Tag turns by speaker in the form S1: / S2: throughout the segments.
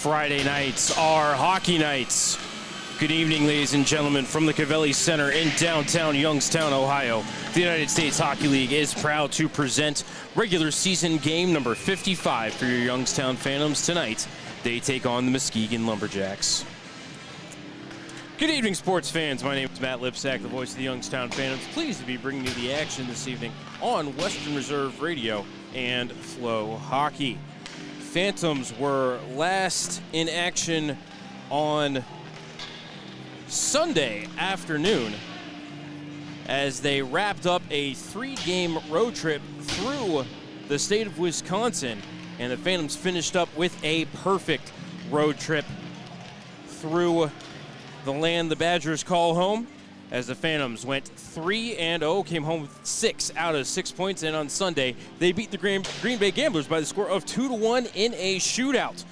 S1: Friday nights are hockey nights. Good evening, ladies and gentlemen, from the Covelli Center in downtown Youngstown, Ohio. The United States Hockey League is proud to present regular season game number 55 for your Youngstown Phantoms. Tonight, they take on the Muskegon Lumberjacks. Good evening, sports fans. My name is Matt Lipsack, the voice of the Youngstown Phantoms. Pleased to be bringing you the action this evening on Western Reserve Radio and Flow Hockey. Phantoms were last in action on Sunday afternoon as they wrapped up a 3-game road trip through the state of Wisconsin, and the Phantoms finished up with a perfect road trip through the land the Badgers call home, as the Phantoms went 3-0, came home with 6 out of 6 points, and on Sunday they beat the Green Bay Gamblers by the score of 2-1 in a shootout.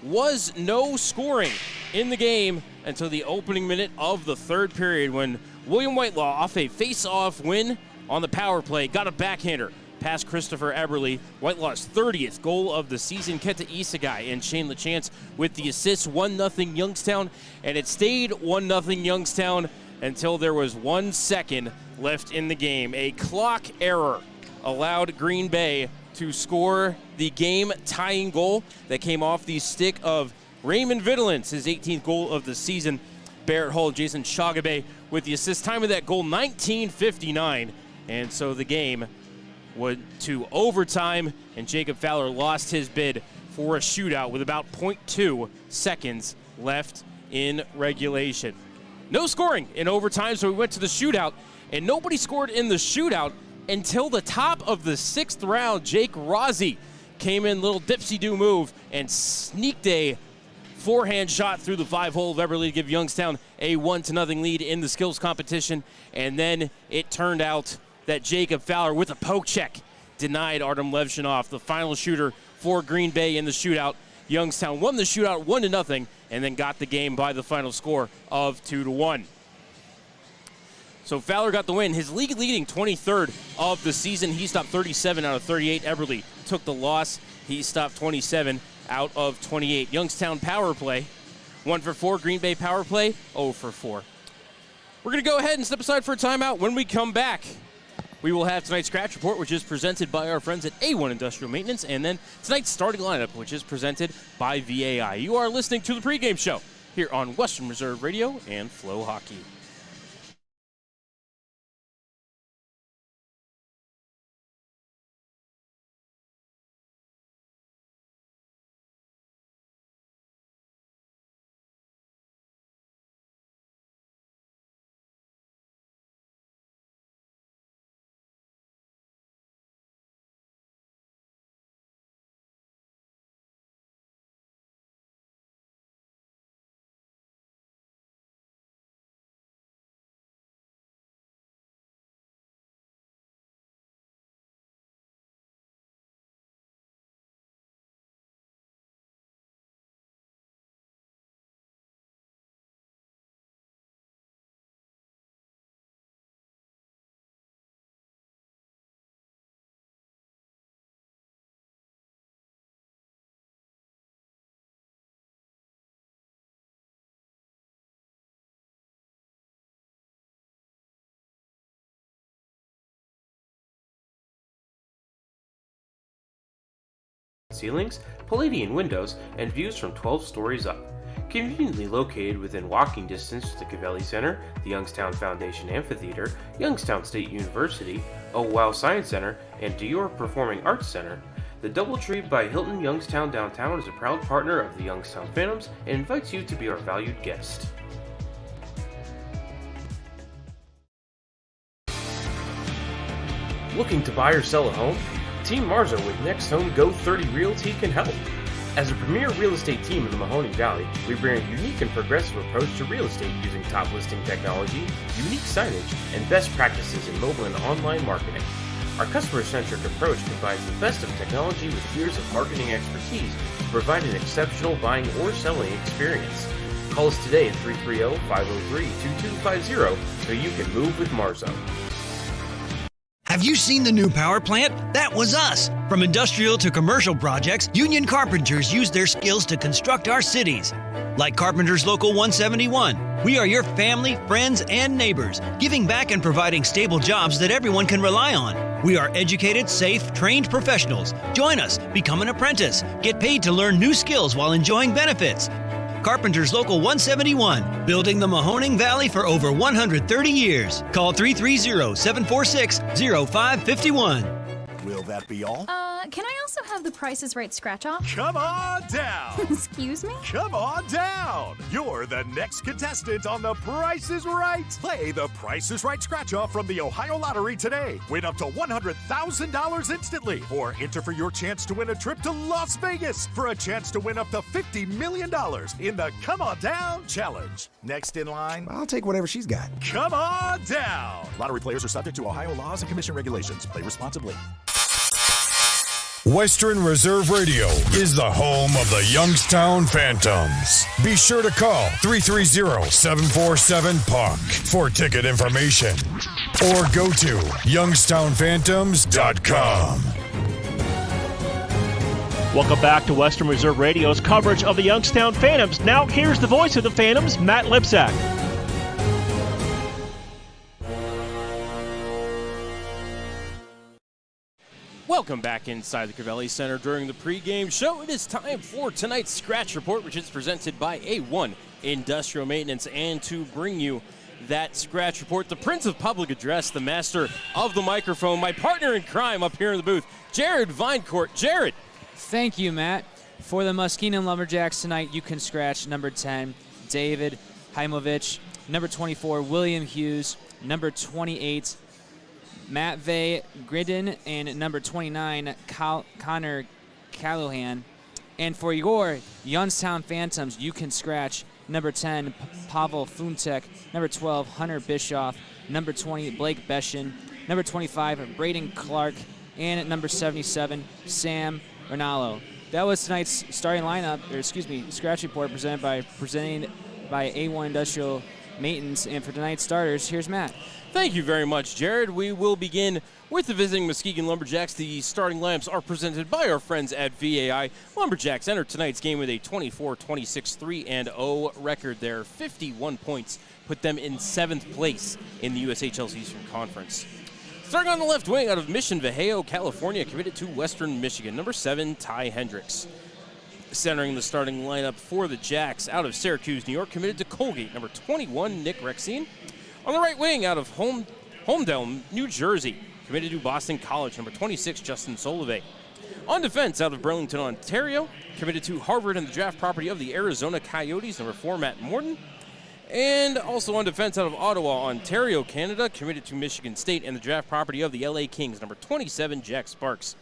S1: Was no scoring in the game until the opening minute of the third period, when William Whitelaw, off a face-off win on the power play, got a backhander past Christopher Eberle. Whitelaw's 30th goal of the season. Kenta Isagai and Shane LaChance with the assists. 1-0 Youngstown, and it stayed 1-0 Youngstown until there was 1 second left in the game. A clock error allowed Green Bay to score the game-tying goal that came off the stick of Raymond Vitulins, his 18th goal of the season. Barrett Hull, Jason Chagabe with the assist. Time of that goal, 19:59. And so the game went to overtime, and Jacob Fowler lost his bid for a shootout with about 0.2 seconds left in regulation. No scoring in overtime, so we went to the shootout, and nobody scored in the shootout until the top of the 6th round. Jake Rossi came in, little dipsy-do move, and sneaked a forehand shot through the 5-hole of Eberle to give Youngstown a 1-0 lead in the skills competition. And then it turned out that Jacob Fowler, with a poke check, denied Artem Levshunov, the final shooter for Green Bay in the shootout. Youngstown won the shootout 1-0, and then got the game by the final score of 2-1. So Fowler got the win, his league-leading 23rd of the season. He stopped 37 out of 38. Eberle took the loss. He stopped 27 out of 28. Youngstown power play, 1 for 4. Green Bay power play, 0 for 4. We're going to go ahead and step aside for a timeout. When we come back, we will have tonight's Scratch Report, which is presented by our friends at A1 Industrial Maintenance, and then tonight's starting lineup, which is presented by VAI. You are listening to the pregame show here on Western Reserve Radio and Flow Hockey.
S2: Ceilings, Palladian windows, and views from 12 stories up. Conveniently located within walking distance to the Covelli Center, the Youngstown Foundation Amphitheater, Youngstown State University, Oh Wow Science Center, and Dior Performing Arts Center, the DoubleTree by Hilton Youngstown Downtown is a proud partner of the Youngstown Phantoms and invites you to be our valued guest. Looking to buy or sell a home? Team Marzo with Next Home Go 30 Realty can help. As a premier real estate team in the Mahoning Valley, we bring a unique and progressive approach to real estate using top listing technology, unique signage, and best practices in mobile and online marketing. Our customer-centric approach combines the best of technology with years of marketing expertise to provide an exceptional buying or selling experience. Call us today at 330-503-2250 so you can move with Marzo.
S3: Have you seen the new power plant? That was us. From industrial to commercial projects, union carpenters use their skills to construct our cities. Like Carpenters Local 171, we are your family, friends, and neighbors, giving back and providing stable jobs that everyone can rely on. We are educated, safe, trained professionals. Join us, become an apprentice, get paid to learn new skills while enjoying benefits. Carpenters Local 171, building the Mahoning Valley for over 130 years. Call 330-746-0551.
S4: Will that be all?
S5: Can I also have the Price is Right scratch-off?
S4: Come on down!
S5: Excuse me?
S4: Come on down! You're the next contestant on The Price is Right. Play The Price is Right scratch-off from the Ohio Lottery today. Win up to $100,000 instantly. Or enter for your chance to win a trip to Las Vegas for a chance to win up to $50 million in the Come On Down Challenge. Next in line,
S6: I'll take whatever she's got.
S4: Come on down! Lottery players are subject to Ohio laws and commission regulations. Play responsibly.
S7: Western Reserve Radio is the home of the Youngstown Phantoms. Be sure to call 330-747-PUCK for ticket information or go to youngstownphantoms.com.
S8: Welcome back to Western Reserve Radio's coverage of the Youngstown Phantoms. Now here's the voice of the Phantoms, Matt Lipsack.
S1: Welcome back inside the Crivelli Center during the pregame show. It is time for tonight's Scratch Report, which is presented by A1 Industrial Maintenance. And to bring you that Scratch Report, the Prince of Public Address, the master of the microphone, my partner in crime up here in the booth, Jared Vinecourt. Jared.
S9: Thank you, Matt. For the Muskegon Lumberjacks tonight, you can scratch number 10, David Heimovich, number 24, William Hughes, number 28, Matt Vey Gridden, and number 29, Connor Callahan. And for your Youngstown Phantoms, you can scratch number 10, Pavel Funtek, number 12, Hunter Bischoff, number 20, Blake Beshin, number 25, Braden Clark, and at number 77, Sam Ronaldo. That was tonight's starting lineup, scratch report presented by A1 Industrial Maintenance. And for tonight's starters, here's Matt.
S1: Thank you very much, Jared. We will begin with the visiting Muskegon Lumberjacks. The starting lineups are presented by our friends at VAI. Lumberjacks enter tonight's game with a 24-26 3-0 record. Their 51 points put them in 7th place in the USHL's Eastern Conference. Starting on the left wing out of Mission Viejo, California, committed to Western Michigan, number 7, Ty Hendricks. Centering the starting lineup for the Jacks out of Syracuse, New York, committed to Colgate, number 21, Nick Rexine. On the right wing, out of Holmdel, New Jersey, committed to Boston College, number 26, Justin Solove. On defense, out of Burlington, Ontario, committed to Harvard and the draft property of the Arizona Coyotes, number 4, Matt Morton. And also on defense, out of Ottawa, Ontario, Canada, committed to Michigan State and the draft property of the LA Kings, number 27, Jack Sparks.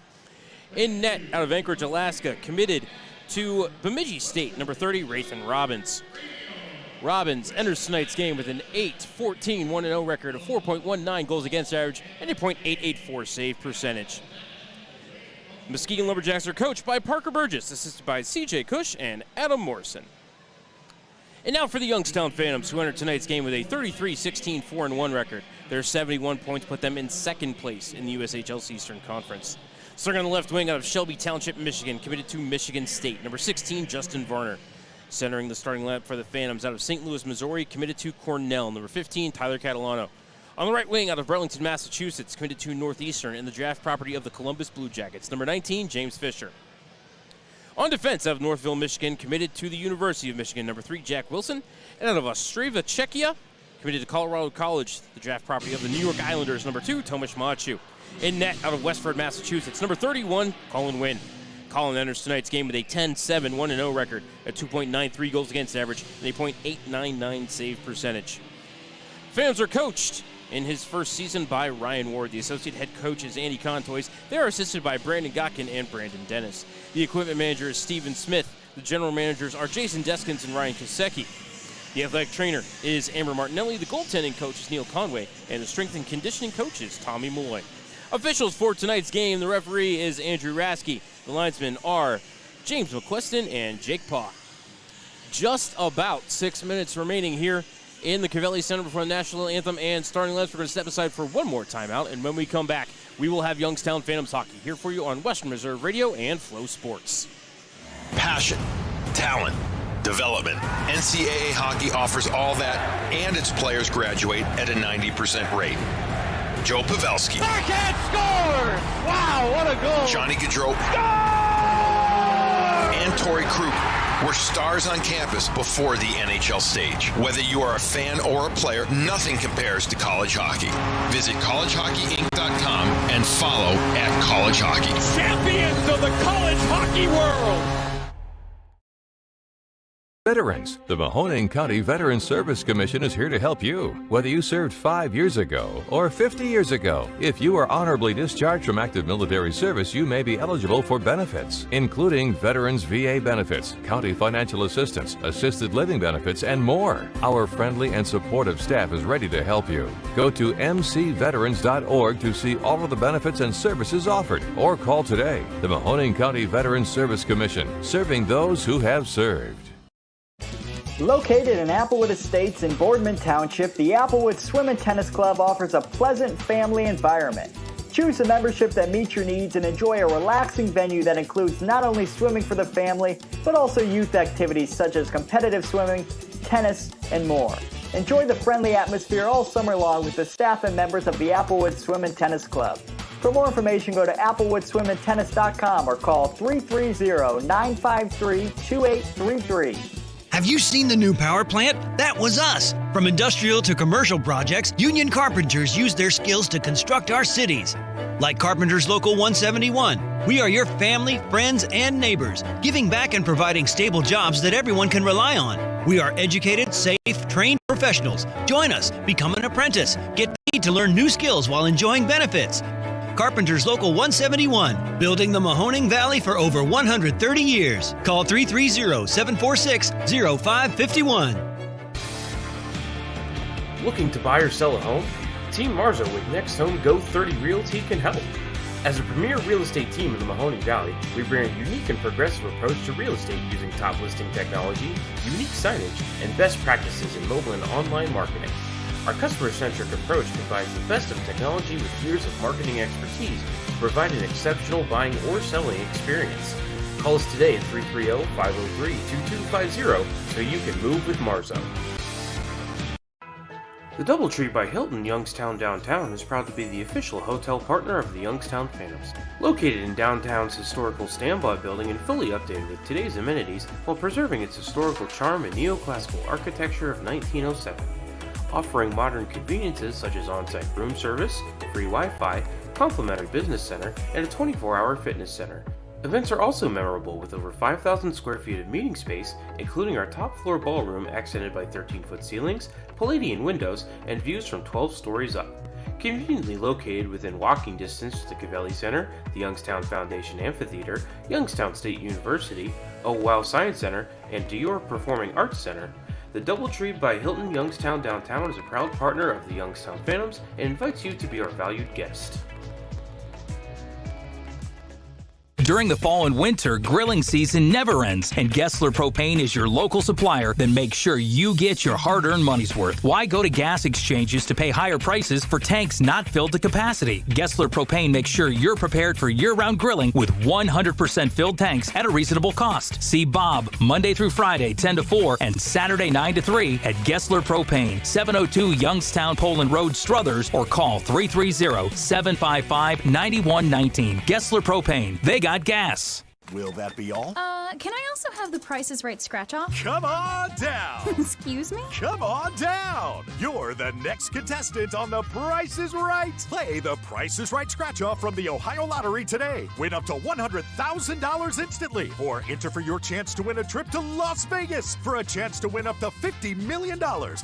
S1: In net, out of Anchorage, Alaska, committed to Bemidji State, number 30, Rathan Robbins. Robbins enters tonight's game with an 8-14 1-0 record, a 4.19 goals against average, and a .884 save percentage. Muskegon Lumberjacks are coached by Parker Burgess, assisted by C.J. Cush and Adam Morrison. And now for the Youngstown Phantoms, who entered tonight's game with a 33-16 4-1 record. Their 71 points put them in 2nd place in the USHL's Eastern Conference. Starting on the left wing out of Shelby Township, Michigan, committed to Michigan State, number 16, Justin Varner. Centering the starting lineup for the Phantoms out of St. Louis, Missouri, committed to Cornell, number 15, Tyler Catalano. On the right wing out of Burlington, Massachusetts, committed to Northeastern and the draft property of the Columbus Blue Jackets, number 19, James Fisher. On defense out of Northville, Michigan, committed to the University of Michigan, number 3, Jack Wilson. And out of Ostrava, Czechia, committed to Colorado College, the draft property of the New York Islanders, number 2, Tomasz Machu. In net out of Westford, Massachusetts, number 31, Colin Wynn. Colin enters tonight's game with a 10-7 1-0 record, a 2.93 goals against average, and a .899 save percentage. Phantoms are coached in his first season by Ryan Ward. The associate head coach is Andy Contois. They are assisted by Brandon Gotkin and Brandon Dennis. The equipment manager is Stephen Smith. The general managers are Jason Deskins and Ryan Kosecki. The athletic trainer is Amber Martinelli. The goaltending coach is Neil Conway. And the strength and conditioning coach is Tommy Malloy. Officials for tonight's game, the referee is Andrew Rasky. The linesmen are James McQuiston and Jake Paw. Just about 6 minutes remaining here in the Crivelli Center before the national anthem and starting lineups. We're going to step aside for one more timeout, and when we come back, we will have Youngstown Phantoms hockey here for you on Western Reserve Radio and Flow Sports.
S6: Passion, talent, development. NCAA hockey offers all that, and its players graduate at a 90% rate. Joe Pavelski.
S10: Backhand scores! Wow, what a goal!
S6: Johnny Gaudreau. And Torrey Krug were stars on campus before the NHL stage. Whether you are a fan or a player, nothing compares to college hockey. Visit collegehockeyinc.com and follow @collegehockey.
S10: Champions of the college hockey world!
S11: Veterans, the Mahoning County Veterans Service Commission is here to help you. Whether you served 5 years ago or 50 years ago, if you are honorably discharged from active military service, you may be eligible for benefits, including Veterans VA benefits, county financial assistance, assisted living benefits, and more. Our friendly and supportive staff is ready to help you. Go to mcveterans.org to see all of the benefits and services offered, or call today. The Mahoning County Veterans Service Commission, serving those who have served.
S12: Located in Applewood Estates in Boardman Township, the Applewood Swim and Tennis Club offers a pleasant family environment. Choose a membership that meets your needs and enjoy a relaxing venue that includes not only swimming for the family, but also youth activities such as competitive swimming, tennis, and more. Enjoy the friendly atmosphere all summer long with the staff and members of the Applewood Swim and Tennis Club. For more information, go to applewoodswimandtennis.com or call 330-953-2833.
S3: Have you seen the new power plant? That was us. From industrial to commercial projects, union carpenters use their skills to construct our cities. Like Carpenters Local 171, we are your family, friends, and neighbors, giving back and providing stable jobs that everyone can rely on. We are educated, safe, trained professionals. Join us, become an apprentice, get paid to learn new skills while enjoying benefits. Carpenters Local 171, building the Mahoning Valley for over 130 years. Call 330-746-0551.
S2: Looking to buy or sell a home? Team Marzo with Next Home Go 30 Realty can help. As a premier real estate team in the Mahoning Valley, we bring a unique and progressive approach to real estate using top listing technology, unique signage, and best practices in mobile and online marketing. Our customer-centric approach combines the best of technology with years of marketing expertise to provide an exceptional buying or selling experience. Call us today at 330-503-2250 so you can move with Marzo. The Doubletree by Hilton Youngstown Downtown is proud to be the official hotel partner of the Youngstown Phantoms. Located in downtown's historical standby building and fully updated with today's amenities while preserving its historical charm and neoclassical architecture of 1907. Offering modern conveniences such as on-site room service, free Wi-Fi, complimentary business center, and a 24-hour fitness center. Events are also memorable with over 5,000 square feet of meeting space, including our top floor ballroom accented by 13-foot ceilings, Palladian windows, and views from 12 stories up. Conveniently located within walking distance to the Cavelli Center, the Youngstown Foundation Amphitheater, Youngstown State University, Wow Science Center, and Dior Performing Arts Center, the Doubletree by Hilton Youngstown Downtown is a proud partner of the Youngstown Phantoms and invites you to be our valued guest.
S13: During the fall and winter, grilling season never ends, and Gessler Propane is your local supplier that makes sure you get your hard-earned money's worth. Why go to gas exchanges to pay higher prices for tanks not filled to capacity? Gessler Propane makes sure you're prepared for year-round grilling with 100% filled tanks at a reasonable cost. See Bob Monday through Friday 10 to 4 and Saturday 9 to 3 at Gessler Propane, 702 Youngstown Poland Road, Struthers, or call 330-755-9119. Gessler Propane. They got gas.
S4: Will that be all?
S5: Can I also have the Price is Right scratch off?
S4: Come on down!
S5: Excuse me?
S4: Come on down! You're the next contestant on The Price is Right. Play the Price is Right scratch off from the Ohio Lottery today. Win up to $100,000 instantly. Or enter for your chance to win a trip to Las Vegas for a chance to win up to $50 million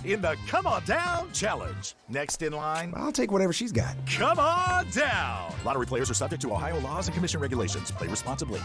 S4: in the Come On Down Challenge. Next in line,
S14: I'll take whatever she's got.
S4: Come on down! Lottery players are subject to Ohio laws and commission regulations. Play responsibly.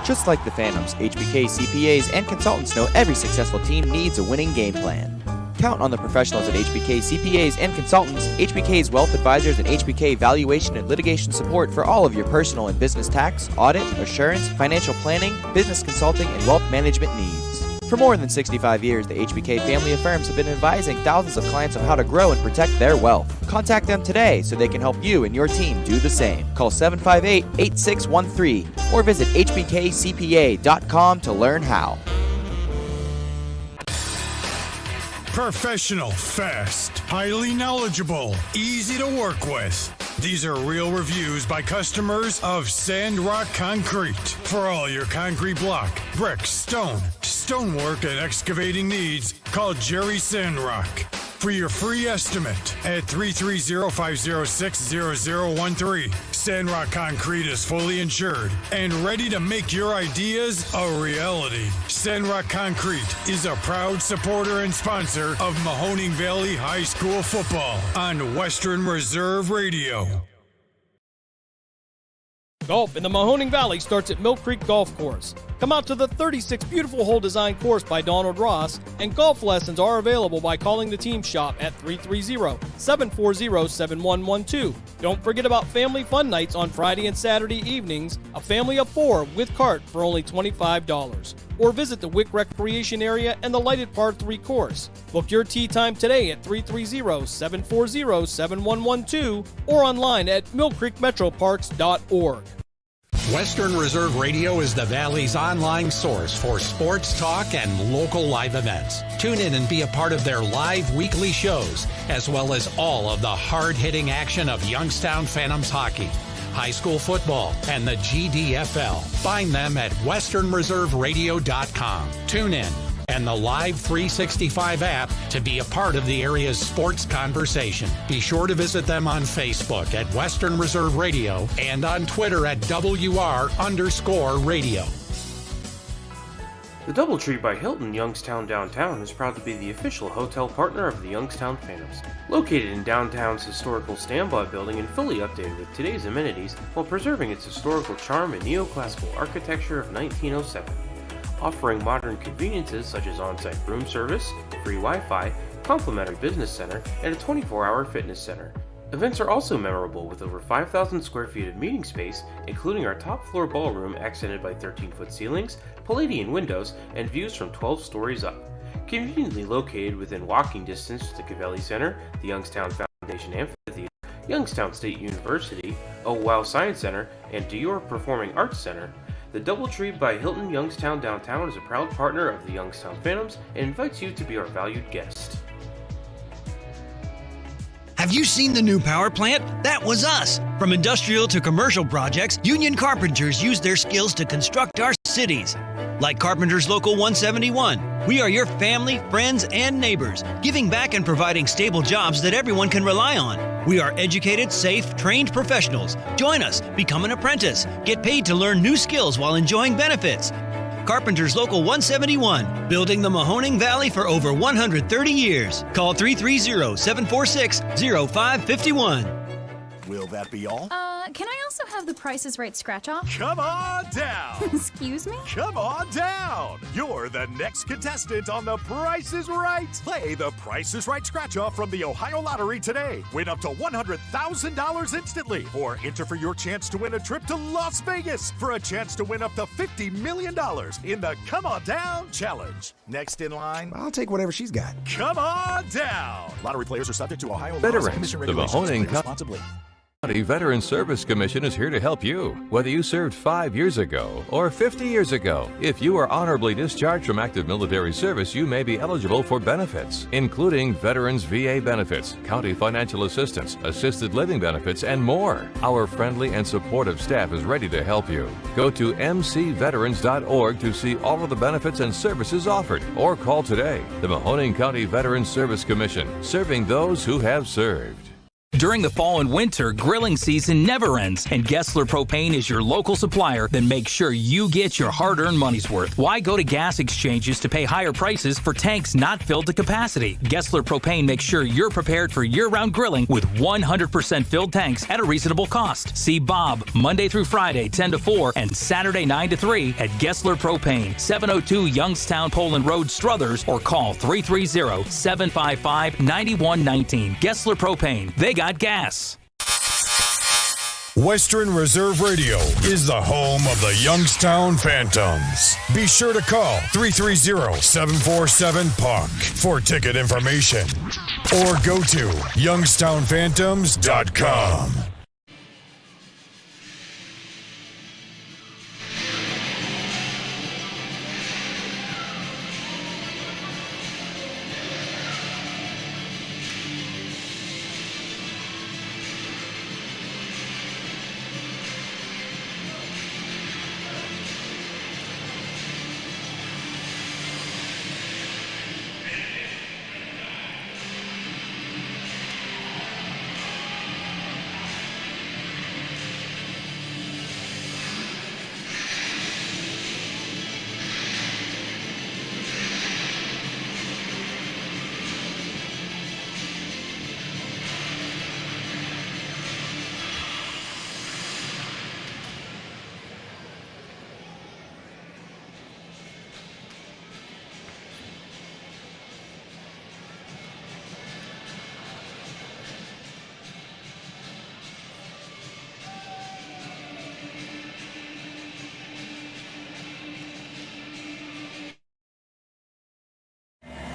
S15: Just like the Phantoms, HBK CPAs and consultants know every successful team needs a winning game plan. Count on the professionals at HBK CPAs and consultants, HBK's wealth advisors, and HBK valuation and litigation support for all of your personal and business tax, audit, assurance, financial planning, business consulting, and wealth management needs. For more than 65 years, the HBK family of firms have been advising thousands of clients on how to grow and protect their wealth. Contact them today so they can help you and your team do the same. Call 758-8613 or visit hbkcpa.com to learn how.
S7: Professional, fast, highly knowledgeable, easy to work with. These are real reviews by customers of Sandrock Concrete. For all your concrete block, brick, stone, stonework, and excavating needs, call Jerry Sandrock. For your free estimate at 330-506-0013. Sandrock Concrete is fully insured and ready to make your ideas a reality. Sandrock Concrete is a proud supporter and sponsor of Mahoning Valley High School football on Western Reserve Radio.
S10: Golf in the Mahoning Valley starts at Mill Creek Golf Course. Come out to the 36 beautiful hole design course by Donald Ross, and golf lessons are available by calling the team shop at 330-740-7112. Don't forget about family fun nights on Friday and Saturday evenings, a family of 4 with cart for only $25. Or visit the Wick Recreation Area and the lighted Par 3 course. Book your tee time today at 330-740-7112 or online at millcreekmetroparks.org.
S14: Western Reserve Radio is the Valley's online source for sports talk and local live events. Tune in and be a part of their live weekly shows, as well as all of the hard-hitting action of Youngstown Phantoms hockey, high school football, and the GDFL. Find them at westernreserveradio.com. Tune in and the Live 365 app to be a part of the area's sports conversation. Be sure to visit them on Facebook at Western Reserve Radio and on Twitter at WR_radio.
S2: The Doubletree by Hilton Youngstown Downtown is proud to be the official hotel partner of the Youngstown Phantoms. Located in downtown's historical standby building and fully updated with today's amenities while preserving its historical charm and neoclassical architecture of 1907. Offering modern conveniences such as on-site room service, free Wi-Fi, complimentary business center, and a 24-hour fitness center. Events are also memorable with over 5,000 square feet of meeting space, including our top floor ballroom accented by 13-foot ceilings, Palladian windows, and views from 12 stories up. Conveniently located within walking distance to the Cavelli Center, the Youngstown Foundation Amphitheater, Youngstown State University, Wow Science Center, and Dior Performing Arts Center, the Doubletree by Hilton Youngstown Downtown is a proud partner of the Youngstown Phantoms and invites you to be our valued guest.
S3: Have you seen the new power plant? That was us. From industrial to commercial projects, union carpenters use their skills to construct our cities. Like Carpenters Local 171, we are your family, friends, and neighbors, giving back and providing stable jobs that everyone can rely on. We are educated, safe, trained professionals. Join us, become an apprentice, get paid to learn new skills while enjoying benefits. Carpenters Local 171, building the Mahoning Valley for over 130 years. Call 330-746-0551.
S4: Will that be all?
S5: Can I also have the Price is Right scratch off?
S4: Come on down!
S5: Excuse me?
S4: Come on down! You're the next contestant on The Price is Right. Play The Price is Right scratch off from the Ohio Lottery today. Win up to $100,000 instantly. Or enter for your chance to win a trip to Las Vegas for a chance to win up to $50 million in the Come On Down Challenge. Next in line,
S16: I'll take whatever she's got.
S4: Come on down! Lottery players are subject to Ohio laws and
S11: Veterans,
S4: commission
S11: the
S4: regulations. Play
S11: Mahoning
S4: responsibly.
S11: County Veteran Service Commission is here to help you. Whether you served 5 years ago or 50 years ago, if you are honorably discharged from active military service, you may be eligible for benefits, including Veterans VA benefits, county financial assistance, assisted living benefits, and more. Our friendly and supportive staff is ready to help you. Go to mcveterans.org to see all of the benefits and services offered, or call today. The Mahoning County Veteran Service Commission, serving those who have served.
S13: During the fall and winter, grilling season never ends, and Gessler Propane is your local supplier that makes sure you get your hard-earned money's worth. Why go to gas exchanges to pay higher prices for tanks not filled to capacity? Gessler Propane makes sure you're prepared for year-round grilling with 100% filled tanks at a reasonable cost. See Bob Monday through Friday, 10 to 4, and Saturday, 9 to 3 at Gessler Propane, 702 Youngstown Poland Road, Struthers, or call 330-755-9119. Gessler Propane. They got gas.
S7: Western Reserve Radio is the home of the Youngstown Phantoms. Be sure to call 330-747-PUCK for ticket information or go to youngstownphantoms.com.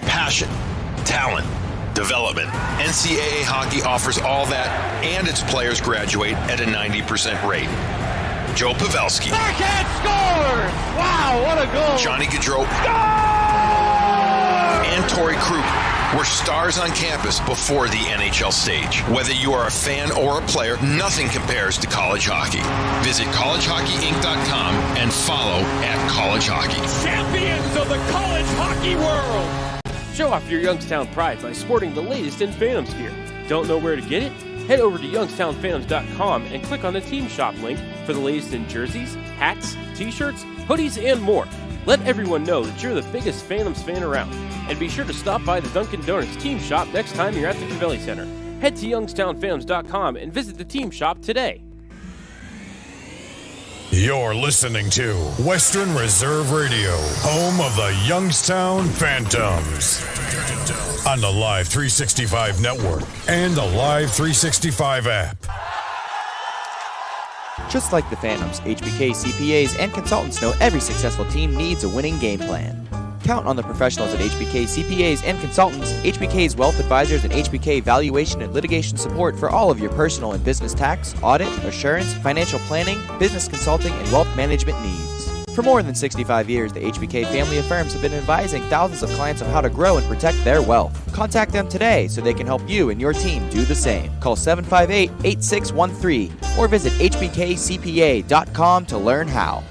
S6: Passion, talent, development. NCAA hockey offers all that, and its players graduate at a 90% rate. Joe Pavelski.
S16: Backhand scores! Wow, what a goal!
S6: Johnny Gaudreau. And Torrey Krug were stars on campus before the NHL stage. Whether you are a fan or a player, nothing compares to college hockey. Visit collegehockeyinc.com and follow @collegehockey.
S2: Champions of the college hockey world! Show off your Youngstown pride by sporting the latest in Phantoms gear. Don't know where to get it? Head over to youngstownphantoms.com and click on the Team Shop link for the latest in jerseys, hats, t-shirts, hoodies, and more. Let everyone know that you're the biggest Phantoms fan around. And be sure to stop by the Dunkin' Donuts Team Shop next time you're at the Covelli Center. Head to youngstownphantoms.com and visit the Team Shop today.
S7: You're listening to Western Reserve Radio, home of the Youngstown Phantoms. On the Live 365 network and the Live 365 app.
S15: Just like the Phantoms, HBK CPAs and consultants know every successful team needs a winning game plan. Count on the professionals at HBK CPAs and consultants, HBK's wealth advisors, and HBK valuation and litigation support for all of your personal and business tax, audit, assurance, financial planning, business consulting, and wealth management needs. For more than 65 years, the HBK family of firms have been advising thousands of clients on how to grow and protect their wealth. Contact them today so they can help you and your team do the same. Call 758-8613 or visit hbkcpa.com to learn how.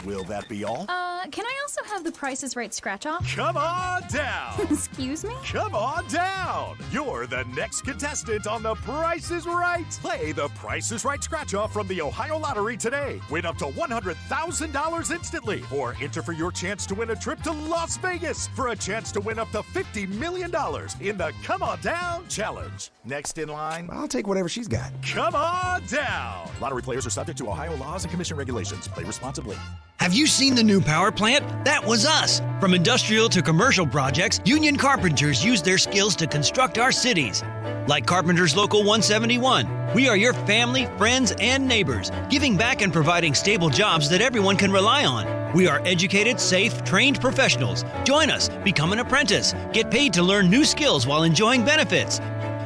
S4: Will that be all?
S5: Can I also have the Price is Right scratch off?
S4: Come on down!
S5: Excuse me?
S4: Come on down! You're the next contestant on The Price is Right. Play the Price is Right scratch off from the Ohio Lottery today. Win up to $100,000 instantly. Or enter for your chance to win a trip to Las Vegas for a chance to win up to $50 million in the Come On Down Challenge. Next in line,
S17: I'll take whatever she's got.
S4: Come on down! Lottery players are subject to Ohio laws and commission regulations. Play responsibly.
S3: Have you seen the new power plant? That was us. From industrial to commercial projects, union carpenters use their skills to construct our cities. Like Carpenters Local 171, we are your family, friends, and neighbors, giving back and providing stable jobs that everyone can rely on. We are educated, safe, trained professionals. Join us, become an apprentice, get paid to learn new skills while enjoying benefits.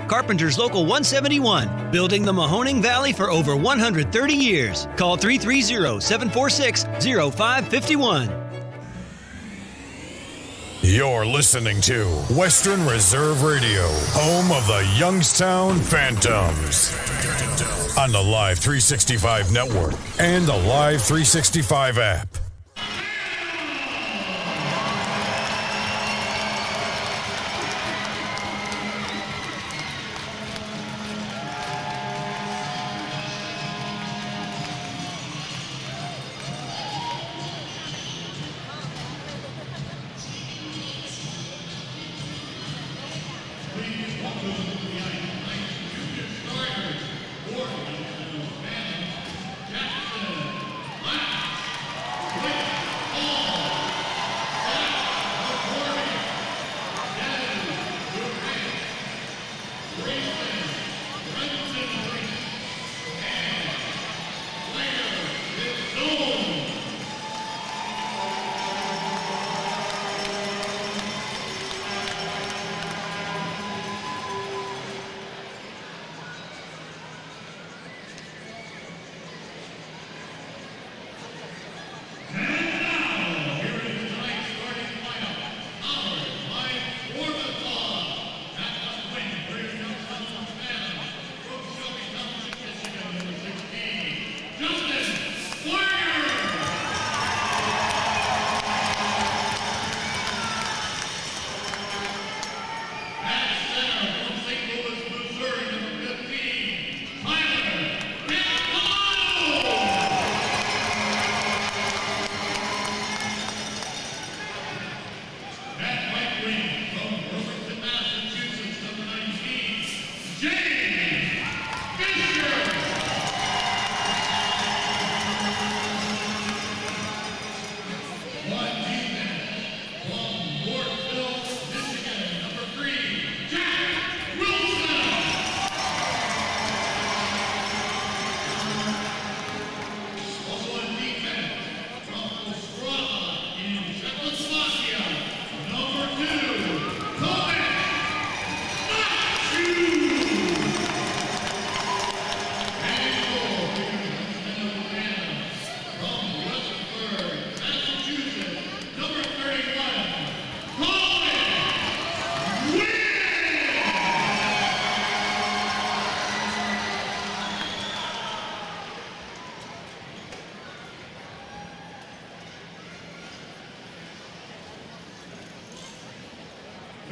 S3: Carpenters Local 171, building the Mahoning Valley for over 130 years. Call 330-746-0551.
S7: You're listening to Western Reserve Radio, home of the Youngstown Phantoms. On the Live 365 network and the Live 365 app.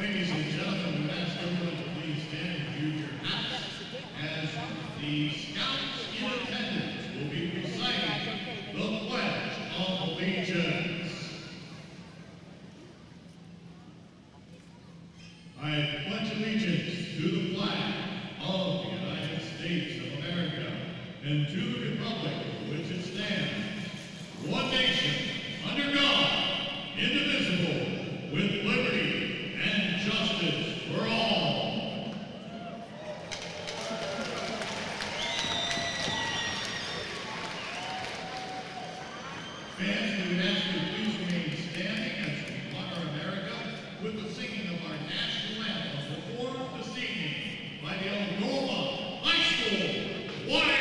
S17: Ladies and gentlemen, we ask everyone to please stand and do your hats as the scouts in attendance will be reciting the Pledge of Allegiance. I pledge allegiance to the flag of the United States of America and to the republic for which it stands, one nation, under God, indivisible, with liberty and justice for all. Fans, we would ask you to please remain standing as we honor America with the singing of our national anthem performed this evening by the Algoma High School Choir.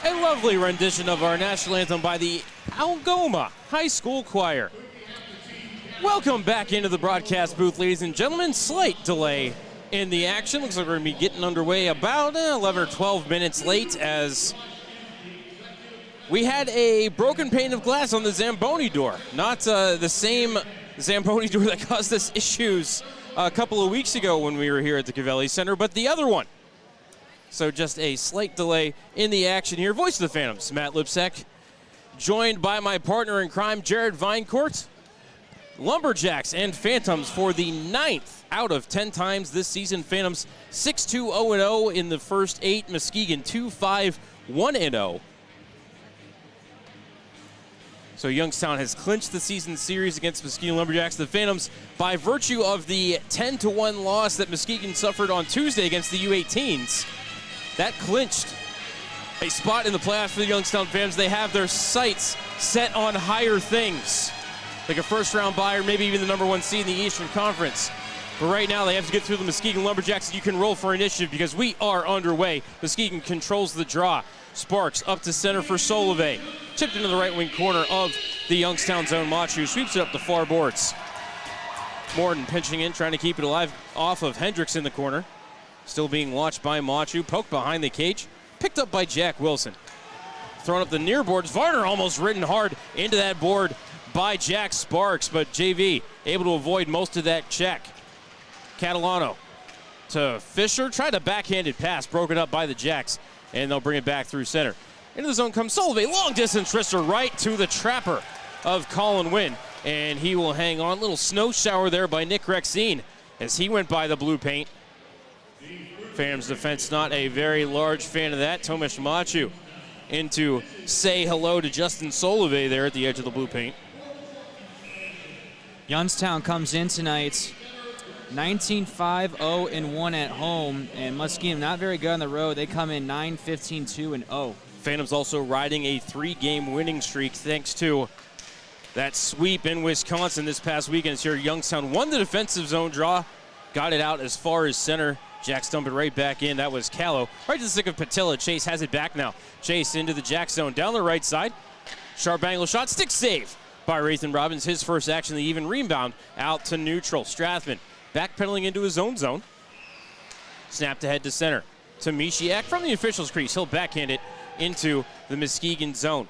S1: A lovely rendition of our national anthem by the Algoma High School Choir. Welcome back into the broadcast booth, ladies and gentlemen. Slight delay in the action. Looks like we're going to be getting underway about 11 or 12 minutes late as we had a broken pane of glass on the Zamboni door. Not the same Zamboni door that caused us issues a couple of weeks ago when we were here at the Cavelli Center, but the other one. So just a slight delay in the action here. Voice of the Phantoms, Matt Lipsek, joined by my partner in crime, Jared Vinecourt. Lumberjacks and Phantoms for the 9th out of 10 times this season. Phantoms 6-2-0-0 in the first 8. Muskegon 2-5-1-0. So Youngstown has clinched the season series against Muskegon Lumberjacks. The Phantoms, by virtue of the 10-1 loss that Muskegon suffered on Tuesday against the U18s, that clinched a spot in the playoffs for the Youngstown Phantoms. They have their sights set on higher things, like a first-round bye or maybe even the #1 seed in the Eastern Conference. But right now they have to get through the Muskegon Lumberjacks. You can roll for initiative because we are underway. Muskegon controls the draw. Sparks up to center for Solove. Chipped into the right wing corner of the Youngstown zone. Machu sweeps it up the far boards. Morton pinching in, trying to keep it alive off of Hendricks in the corner. Still being watched by Machu. Poked behind the cage. Picked up by Jack Wilson. Thrown up the near boards. Varner almost ridden hard into that board by Jack Sparks, but JV able to avoid most of that check. Catalano to Fisher. Tried a backhanded pass. Broken up by the Jacks, and they'll bring it back through center. Into the zone comes Solove. Long distance wrister right to the trapper of Colin Wynn, and he will hang on. Little snow shower there by Nick Rexine as he went by the blue paint. Phantoms defense not a very large fan of that. Tomasz Machu in to say hello to Justin Solove there at the edge of the blue paint.
S9: Youngstown comes in tonight 19-5-0-1 at home, and Muskegon not very good on the road. They come in 9-15-2-0.
S1: Phantoms also riding a 3-game winning streak thanks to that sweep in Wisconsin this past weekend. Here Youngstown won the defensive zone draw, got it out as far as center. Jack dumped it right back in. That was Callow. Right to the stick of Patilla. Chase has it back now. Chase into the Jack zone down the right side. Sharp angle shot. Stick save by Rathan Robbins. His first action, the even rebound out to neutral. Strathman backpedaling into his own zone. Snapped ahead to center. To Mishiak from the official's crease. He'll backhand it into the Muskegon zone.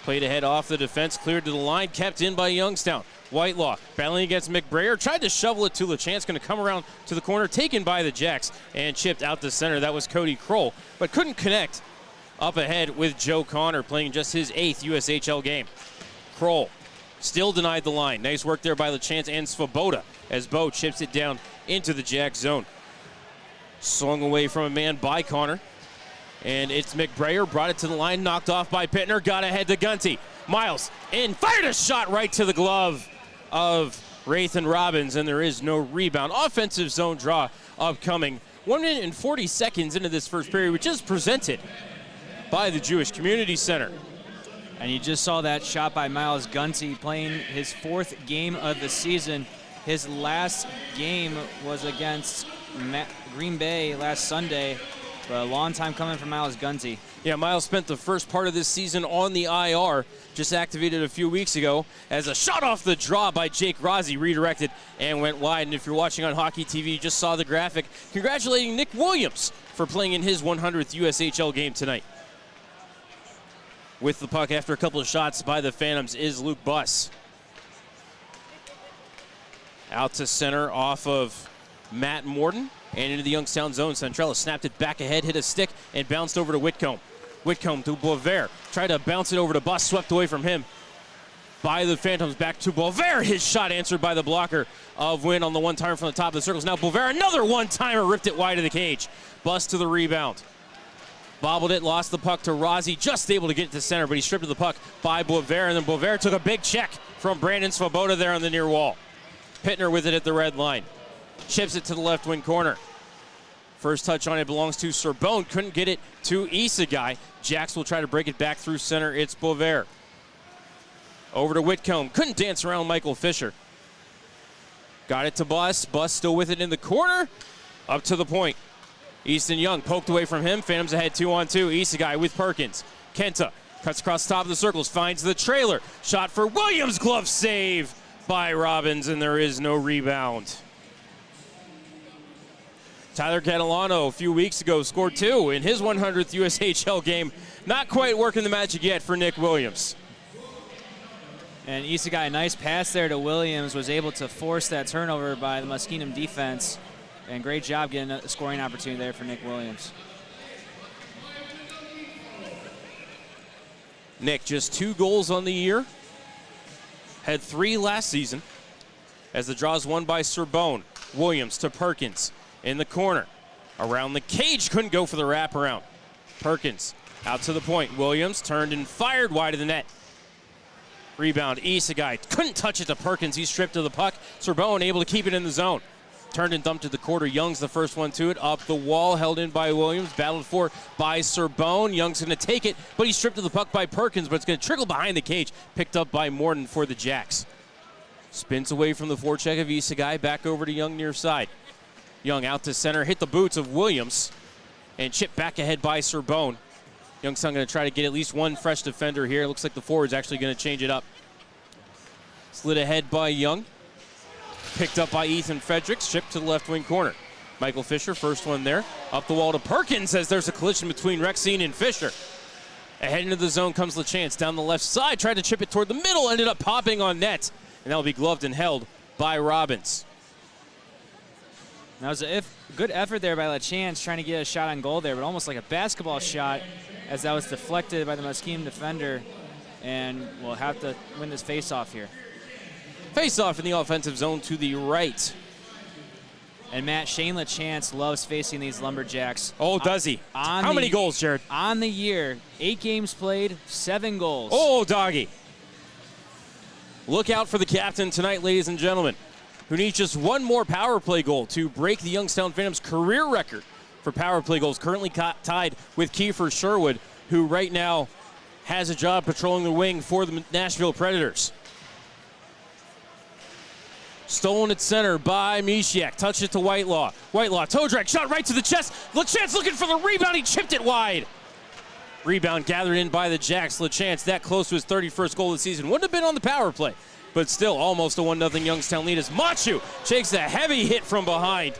S1: Played ahead off the defense, cleared to the line, kept in by Youngstown. Whitelaw battling against McBrayer, tried to shovel it to LeChance, going to come around to the corner, taken by the Jacks, and chipped out to center. That was Cody Kroll, but couldn't connect. Up ahead with Joe Connor, playing just his 8th USHL game. Kroll still denied the line. Nice work there by LeChance and Svoboda as Bo chips it down into the Jack zone. Swung away from a man by Connor. And it's McBrayer, brought it to the line, knocked off by Pittner, got ahead to Gunty. Miles in, fired a shot right to the glove of Rathan Robbins, and there is no rebound. Offensive zone draw upcoming. 1 minute and 40 seconds into this first period, which is presented by the Jewish Community Center.
S9: And you just saw that shot by Miles Gunty, playing his 4th game of the season. His last game was against Green Bay last Sunday. But a long time coming from Miles Gunty.
S1: Yeah, Miles spent the first part of this season on the IR, just activated a few weeks ago, as a shot off the draw by Jake Rossi redirected and went wide. And if you're watching on Hockey TV, you just saw the graphic congratulating Nick Williams for playing in his 100th USHL game tonight. With the puck after a couple of shots by the Phantoms is Luke Buss. Out to center off of Matt Morden. And into the Youngstown zone. Centrella snapped it back ahead, hit a stick, and bounced over to Whitcomb. Whitcomb to Boisvert. Tried to bounce it over to Buss, swept away from him by the Phantoms. Back to Boisvert. His shot answered by the blocker of Wynn on the one-timer from the top of the circles. Now Boisvert, another one-timer, ripped it wide of the cage. Buss to the rebound. Bobbled it, lost the puck to Rossi, just able to get it to center, but he stripped the puck by Boisvert, and then Boisvert took a big check from Brandon Svoboda there on the near wall. Pittner with it at the red line. Chips it to the left wing corner. First touch on it belongs to Sorbonne. Couldn't get it to Isagai. Jacks will try to break it back through center. It's Boisvert. Over to Whitcomb. Couldn't dance around Michael Fisher. Got it to Buss. Buss still with it in the corner. Up to the point. Easton Young poked away from him. Phantoms ahead 2-on-2. Isagai with Perkins. Kenta cuts across the top of the circles. Finds the trailer. Shot for Williams. Glove save by Robbins, and there is no rebound. Tyler Catalano a few weeks ago scored 2 in his 100th USHL game. Not quite working the magic yet for Nick Williams.
S9: And Isagai, a nice pass there to Williams, was able to force that turnover by the Muskegon defense. And great job getting a scoring opportunity there for Nick Williams.
S1: Nick, just 2 goals on the year. Had 3 last season. As the draw is won by Sorbonne. Williams to Perkins. In the corner, around the cage, couldn't go for the wraparound. Perkins out to the point. Williams turned and fired wide of the net. Rebound, Isagai couldn't touch it to Perkins. He stripped of the puck. Sorbonne able to keep it in the zone. Turned and dumped to the quarter. Young's the first one to it. Up the wall, held in by Williams. Battled for by Sorbonne. Young's going to take it, but he stripped of the puck by Perkins, but it's going to trickle behind the cage. Picked up by Morden for the Jacks. Spins away from the forecheck of Isagai. Back over to Young near side. Young out to center, hit the boots of Williams, and chipped back ahead by Sorbonne. Youngstown going to try to get at least one fresh defender here. Looks like the forward's actually going to change it up. Slid ahead by Young. Picked up by Ethan Fredericks, chipped to the left wing corner. Michael Fisher, first one there. Up the wall to Perkins as there's a collision between Rexine and Fisher. Ahead into the zone comes LeChance down the left side. Tried to chip it toward the middle, ended up popping on net. And that will be gloved and held by Robbins.
S9: That was a good effort there by LeChance, trying to get a shot on goal there, but almost like a basketball shot, as that was deflected by the Muskegon defender, and we'll have to win this face-off here.
S1: Face-off in the offensive zone to the right.
S9: And Matt, Shane LeChance loves facing these Lumberjacks.
S1: Oh, does he? How many goals, Jared?
S9: On the year, 8 games played, 7 goals.
S1: Oh, doggy. Look out for the captain tonight, ladies and gentlemen, who needs just one more power play goal to break the Youngstown Phantoms' career record for power play goals, currently tied with Kiefer Sherwood, who right now has a job patrolling the wing for the Nashville Predators. Stolen at center by Mishiak. Touched it to Whitelaw. Whitelaw, toe drag, shot right to the chest. LeChance looking for the rebound. He chipped it wide. Rebound gathered in by the Jacks. LeChance that close to his 31st goal of the season. Wouldn't have been on the power play but still almost a 1-0 Youngstown lead as Machu takes a heavy hit from behind.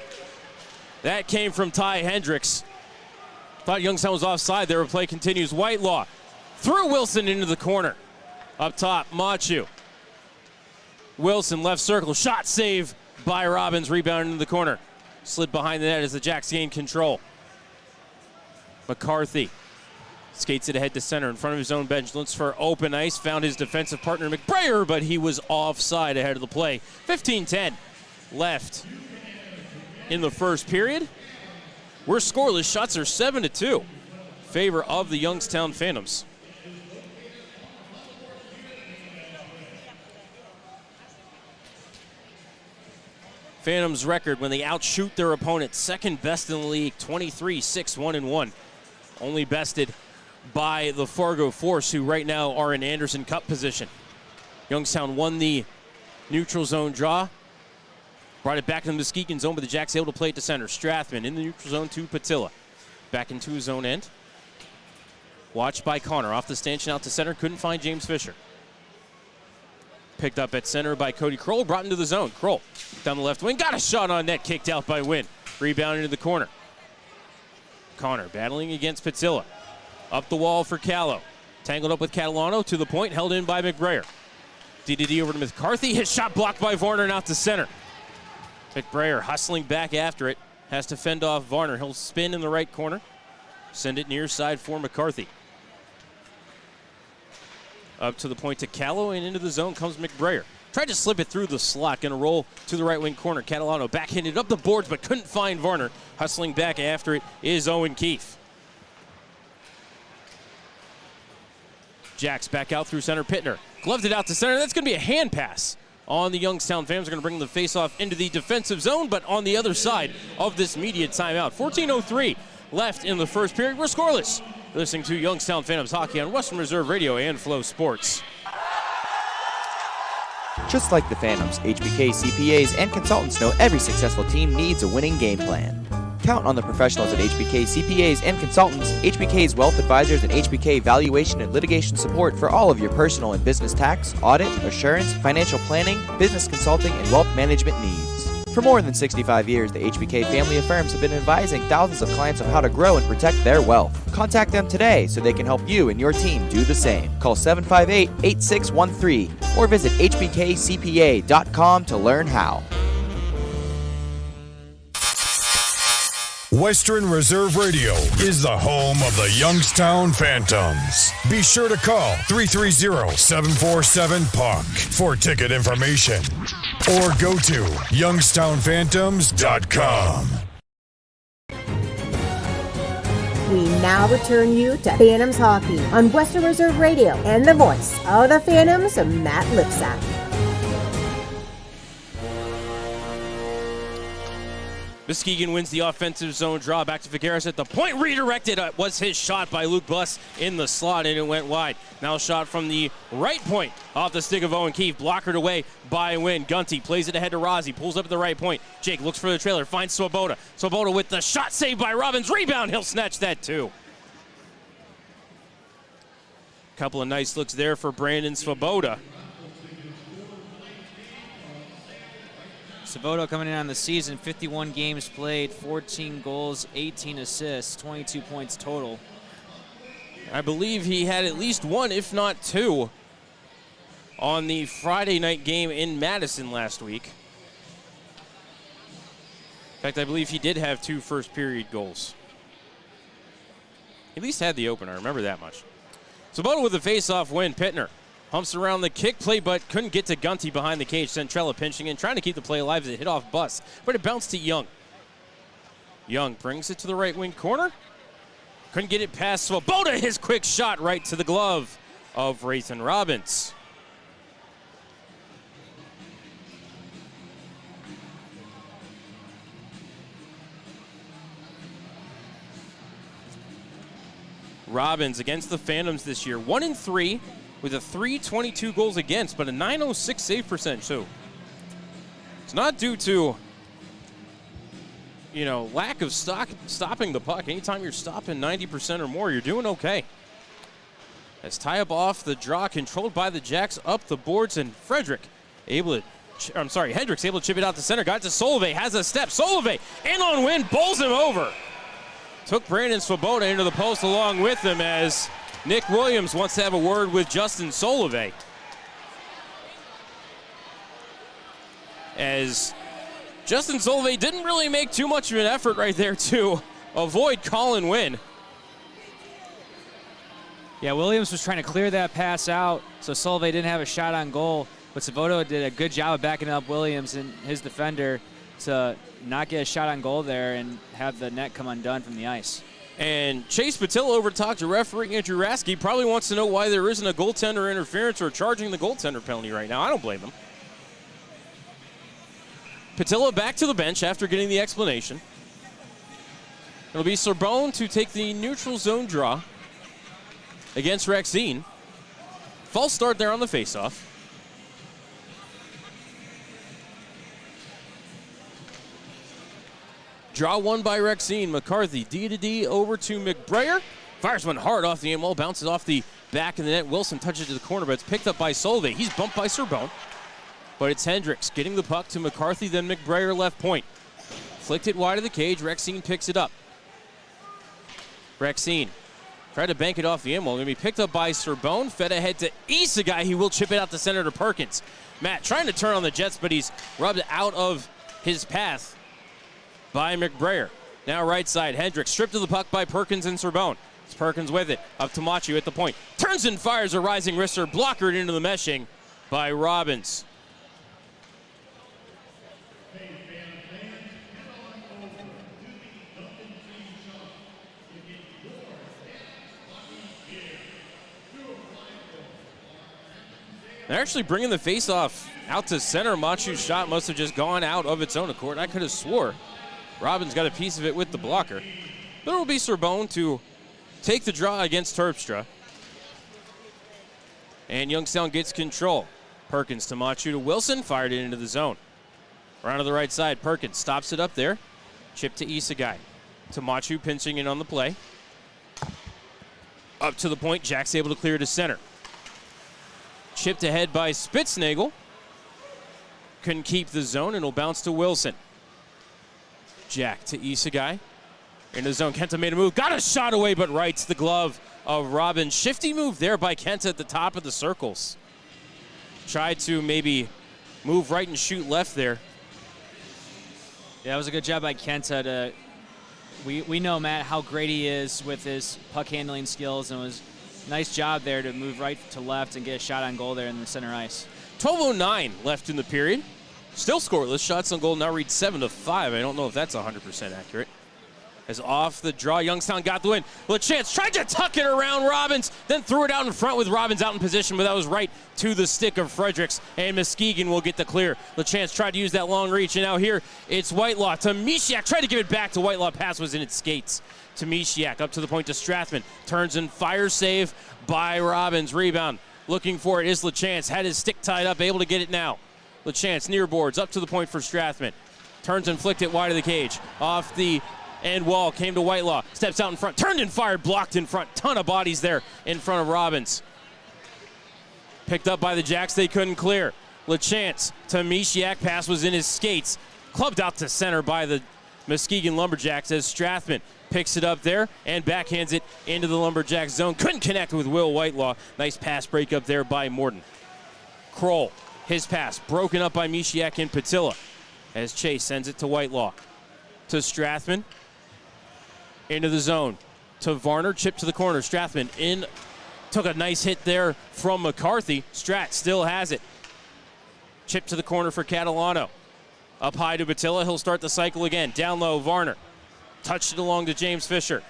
S1: That came from Ty Hendricks. Thought Youngstown was offside there. Play continues. Whitelaw threw Wilson into the corner. Up top, Machu. Wilson left circle. Shot save by Robbins. Rebound into the corner. Slid behind the net as the Jacks gain control. McCarthy skates it ahead to center in front of his own bench. Looks for open ice. Found his defensive partner McBrayer, but he was offside ahead of the play. 15-10 left in the first period. We're scoreless. Shots are 7-2 in favor of the Youngstown Phantoms. Phantoms record when they outshoot their opponent, second best in the league, 23-6-1-1. Only bested by the Fargo Force, who right now are in Anderson Cup position. Youngstown won the neutral zone draw, brought it back into the Muskegon zone, but the Jacks able to play it to center. Strathman in the neutral zone to Patilla. Back into his own end. Watched by Connor. Off the stanchion out to center. Couldn't find James Fisher. Picked up at center by Cody Kroll. Brought into the zone. Kroll down the left wing. Got a shot on net. Kicked out by Wynn. Rebound into the corner. Connor battling against Patilla. Up the wall for Callow. Tangled up with Catalano to the point. Held in by McBrayer. DDD over to McCarthy. His shot blocked by Varner and out to center. McBrayer hustling back after it. Has to fend off Varner. He'll spin in the right corner. Send it near side for McCarthy. Up to the point to Callow, and into the zone comes McBrayer. Tried to slip it through the slot. Going to roll to the right wing corner. Catalano backhanded up the boards, but couldn't find Varner. Hustling back after it is Owen Keefe. Jacks back out through center. Pittner gloved it out to center. That's going to be a hand pass on the Youngstown Phantoms. Are going to bring the face-off into the defensive zone, but on the other side of this immediate timeout. 14:03 left in the first period. We're scoreless. You're listening to Youngstown Phantoms hockey on Western Reserve Radio and Flow Sports.
S15: Just like the Phantoms, HBK CPAs and consultants know every successful team needs a winning game plan. Count on the professionals at HBK CPAs and consultants, HBK's wealth advisors, and HBK valuation and litigation support for all of your personal and business tax, audit, assurance, financial planning, business consulting, and wealth management needs. For more than 65 years, the HBK family of firms have been advising thousands of clients on how to grow and protect their wealth. Contact them today so they can help you and your team do the same. Call 758-8613 or visit hbkcpa.com to learn how.
S7: Western Reserve Radio is the home of the Youngstown Phantoms. Be sure to call 330-747-PUCK for ticket information or go to youngstownphantoms.com.
S18: We now return you to Phantoms Hockey on Western Reserve Radio and the voice of the Phantoms, Matt Lipsack.
S1: Muskegon wins the offensive zone draw. Back to Figueres at the point. Redirected was his shot by Luke Buss in the slot, and it went wide. Now a shot from the right point off the stick of Owen Keefe. Blockered away by Wynn. Gunty plays it ahead to Rossi. Pulls up at the right point. Jake looks for the trailer. Finds Swoboda. Swoboda with the shot saved by Robbins. Rebound. He'll snatch that too. Couple of nice looks there for Brandon Swoboda.
S9: Svoboda coming in on the season, 51 games played, 14 goals, 18 assists, 22 points total.
S1: I believe he had at least one, if not two, on the Friday night game in Madison last week. In fact, I believe he did have 2 first-period goals. He at least had the opener, I remember that much. Svoboda with the face-off win. Pittner humps around the kick play, but couldn't get to Gunty behind the cage. Centrella pinching in, trying to keep the play alive as it hit off Buss, but it bounced to Young. Young brings it to the right wing corner. Couldn't get it past Swoboda. His quick shot right to the glove of Rayton Robbins. Robbins against the Phantoms this year, 1-3. With a 322 goals against, but a 906 save percentage. So it's not due to, lack of stopping the puck. Anytime you're stopping 90% or more, you're doing okay. As tie up off the draw, controlled by the Jacks up the boards, and Frederick Hendricks able to chip it out to center. Got to Solove, has a step. Solove in on Wynn, bowls him over. Took Brandon Swoboda into the post along with him as Nick Williams wants to have a word with Justin Solove. As Justin Solove didn't really make too much of an effort right there to avoid Colin Wynn.
S9: Yeah, Williams was trying to clear that pass out, so Solove didn't have a shot on goal. But Svoboda did a good job of backing up Williams and his defender to not get a shot on goal there and have the net come undone from the ice.
S1: And Chase Patil overtalked to referee Andrew Rasky. Probably wants to know why there isn't a goaltender interference or charging the goaltender penalty right now. I don't blame him. Patilla back to the bench after getting the explanation. It'll be Sorbonne to take the neutral zone draw against Rexine. False start there on the faceoff. Draw one by Rexine. McCarthy, D-to-D over to McBrayer. Fires one hard off the wall, bounces off the back of the net. Wilson touches to the corner, but it's picked up by Solve. He's bumped by Sorbonne. But it's Hendricks getting the puck to McCarthy, then McBrayer left point. Flicked it wide of the cage. Rexine picks it up. Rexine tried to bank it off the wall. Going to be picked up by Sorbonne. Fed ahead to Isagai. He will chip it out to center to Perkins. Matt trying to turn on the Jets, but he's rubbed out of his path by McBrayer. Now right side, Hendricks stripped of the puck by Perkins and Sorbonne. It's Perkins with it, up to Machu at the point. Turns and fires a rising wrister, blockered into the meshing by Robbins. They're actually bringing the faceoff out to center. Machu's shot must have just gone out of its own accord. I could have swore Robbins got a piece of it with the blocker. But it will be Sorbonne to take the draw against Terpstra. And Youngstown gets control. Perkins to Machu to Wilson, fired it into the zone. Around to the right side, Perkins stops it up there. Chip to Isagai. To Machu, pinching in on the play. Up to the point, Jack's able to clear to center. Chipped ahead by Spitznagel. Couldn't keep the zone, and it'll bounce to Wilson. Jack to Isagai. Into the zone, Kenta made a move. Got a shot away, but rights the glove of Robin. Shifty move there by Kenta at the top of the circles. Tried to maybe move right and shoot left there.
S9: Yeah, it was a good job by Kenta. We know, Matt, how great he is with his puck handling skills, and it was a nice job there to move right to left and get a shot on goal there in the center ice.
S1: 12:09 left in the period. Still scoreless. Shots on goal now read 7-5. I don't know if that's 100% accurate. As off the draw, Youngstown got the win. LaChance tried to tuck it around Robbins, then threw it out in front with Robbins out in position, but that was right to the stick of Fredericks, and Muskegon will get the clear. LaChance tried to use that long reach, and now here it's Whitelaw to Mishiak. Tried to give it back to Whitelaw. Pass was in its skates to Mishiak. Up to the point to Strathman. Turns and fires, save by Robbins. Rebound. Looking for it is LaChance. Had his stick tied up, able to get it now. LaChance near boards, up to the point for Strathman. Turns and flicked it wide of the cage. Off the end wall, came to Whitelaw. Steps out in front, turned and fired, blocked in front. Ton of bodies there in front of Robbins. Picked up by the Jacks, they couldn't clear. LaChance to Mishiak, pass was in his skates. Clubbed out to center by the Muskegon Lumberjacks as Strathman picks it up there and backhands it into the Lumberjacks zone. Couldn't connect with Will Whitelaw. Nice pass break up there by Morton. Kroll, his pass broken up by Mishiak and Patilla as Chase sends it to Whitelaw. To Strathman. Into the zone. To Varner, chip to the corner. Strathman in. Took a nice hit there from McCarthy. Strat still has it. Chip to the corner for Catalano. Up high to Patilla. He'll start the cycle again. Down low, Varner. Touched it along to James Fisher.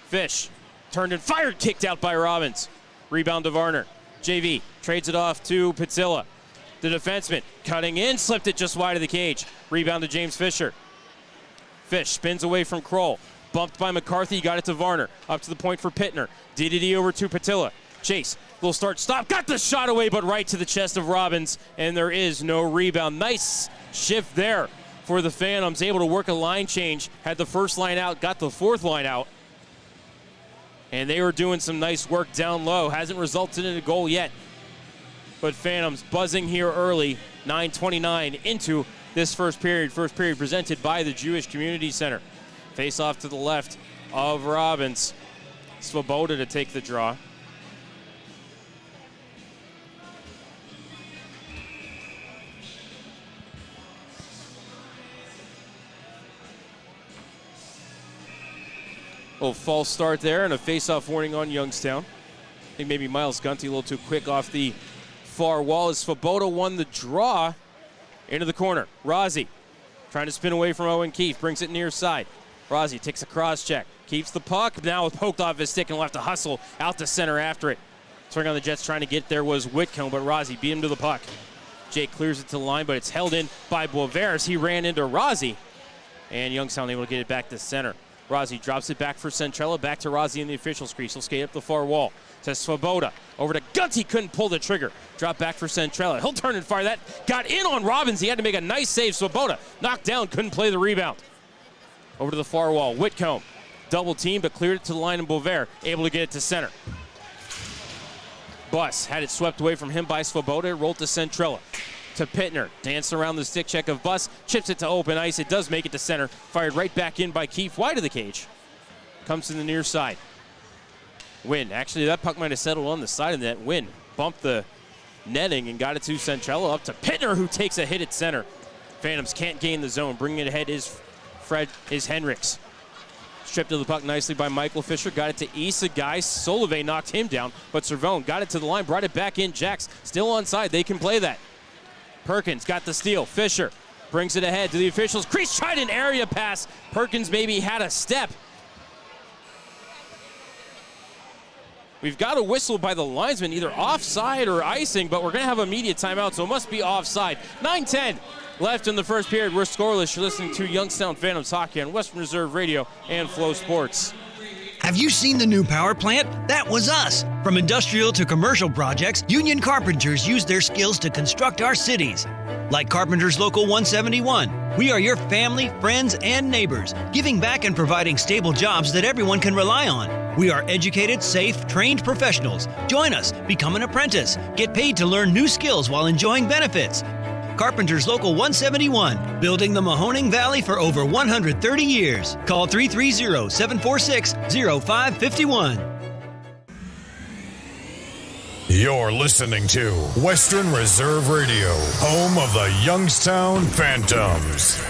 S1: Fish turned and fired, kicked out by Robbins. Rebound to Varner. JV trades it off to Patilla. The defenseman cutting in, slipped it just wide of the cage. Rebound to James Fisher. Fish spins away from Kroll. Bumped by McCarthy, got it to Varner. Up to the point for Pittner. DDD over to Patilla. Chase, little start, stop, got the shot away, but right to the chest of Robbins, and there is no rebound. Nice shift there for the Phantoms, able to work a line change. Had the first line out, got the fourth line out. And they were doing some nice work down low. Hasn't resulted in a goal yet. But Phantoms buzzing here early 9:29 into this first period. First period presented by the Jewish Community Center. Face off to the left of Robbins. Svoboda to take the draw. Oh, false start there and a face-off warning on Youngstown. I think maybe Miles Gunty a little too quick off the far wall as Svoboda won the draw into the corner. Rozzi trying to spin away from Owen Keefe, brings it near side. Rozzi takes a cross check, keeps the puck, now poked off his stick and left to hustle out to center after it. Swing on the Jets trying to get there was Whitcomb, but Rozzi beat him to the puck. Jake clears it to the line, but it's held in by Boveras. He ran into Rozzi, and Youngstown able to get it back to center. Rozzi drops it back for Centrella, back to Rozzi in the official's crease. He'll skate up the far wall to Svoboda. Over to Gunty, couldn't pull the trigger. Drop back for Centrella. He'll turn and fire. That got in on Robbins. He had to make a nice save. Svoboda knocked down, couldn't play the rebound. Over to the far wall, Whitcomb. Double team, but cleared it to the line, and Bover able to get it to center. Buss had it swept away from him by Svoboda. Rolled to Centrella. To Pittner, danced around the stick check of Buss, chips it to open ice. It does make it to center. Fired right back in by Keefe, wide of the cage. Comes to the near side. Wynn, actually that puck might have settled on the side of the net. Wynn bumped the netting and got it to Centrella, up to Pittner, who takes a hit at center. Phantoms can't gain the zone. Bringing it ahead is Hendricks. Stripped to the puck nicely by Michael Fisher. Got it to Issa Guy. Solove knocked him down, but Cervone got it to the line, brought it back in. Jacks still onside. They can play that. Perkins got the steal. Fisher brings it ahead to the officials. Crease tried an area pass. Perkins maybe had a step. We've got a whistle by the linesman, either offside or icing, but we're going to have a media timeout, so it must be offside. 9:10 left in the first period. We're scoreless. You're listening to Youngstown Phantoms Hockey on Western Reserve Radio and Flow Sports.
S3: Have you seen the new power plant? That was us. From industrial to commercial projects, union carpenters use their skills to construct our cities. Like Carpenters Local 171, we are your family, friends, and neighbors, giving back and providing stable jobs that everyone can rely on. We are educated, safe, trained professionals. Join us, become an apprentice, get paid to learn new skills while enjoying benefits. Carpenters Local 171, building the Mahoning Valley for over 130 years. Call 330-746-0551.
S7: You're listening to Western Reserve Radio, home of the Youngstown Phantoms.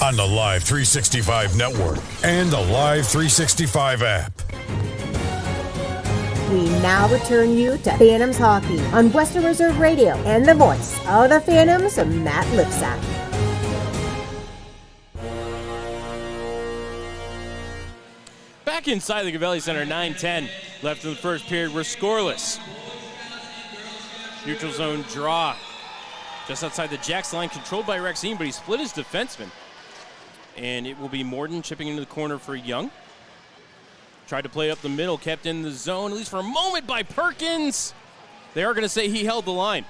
S7: On the Live 365 network and the Live 365 app.
S18: We now return you to Phantoms Hockey on Western Reserve Radio and the voice of the Phantoms, Matt Lipsack.
S1: Back inside the Gavelli Center, 9:10 left in the first period. We're scoreless. Neutral zone draw. Just outside the Jacks line, controlled by Rexine, but he split his defenseman. And it will be Morden chipping into the corner for Young. Tried to play up the middle, kept in the zone, at least for a moment, by Perkins. They are going to say he held the line.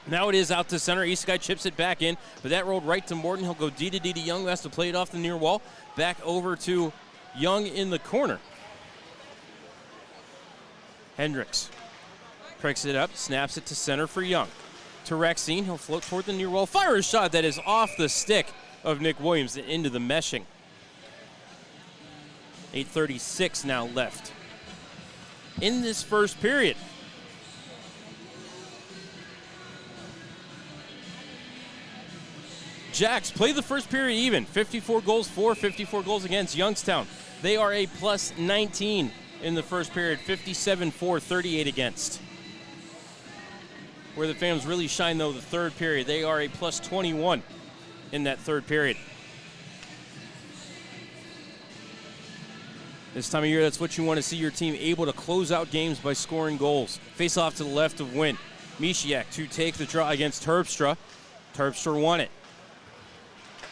S1: Now it is out to center. East Guy chips it back in, but that rolled right to Morton. He'll go D to D to Young, who has to play it off the near wall. Back over to Young in the corner. Hendricks picks it up, snaps it to center for Young. To Rexine, he'll float toward the near wall. Fire a shot that is off the stick of Nick Williams and into the meshing. 8:36 now left in this first period. Jacks play the first period even. 54 goals for, 54 goals against Youngstown. They are a plus 19 in the first period. 57 for, 38 against. Where the Phantoms really shine, though, the third period. They are a plus 21 in that third period. This time of year, that's what you want to see your team able to close out games by scoring goals. Face off to the left of Wynn. Mishiak to take the draw against Terpstra. Terpstra won it.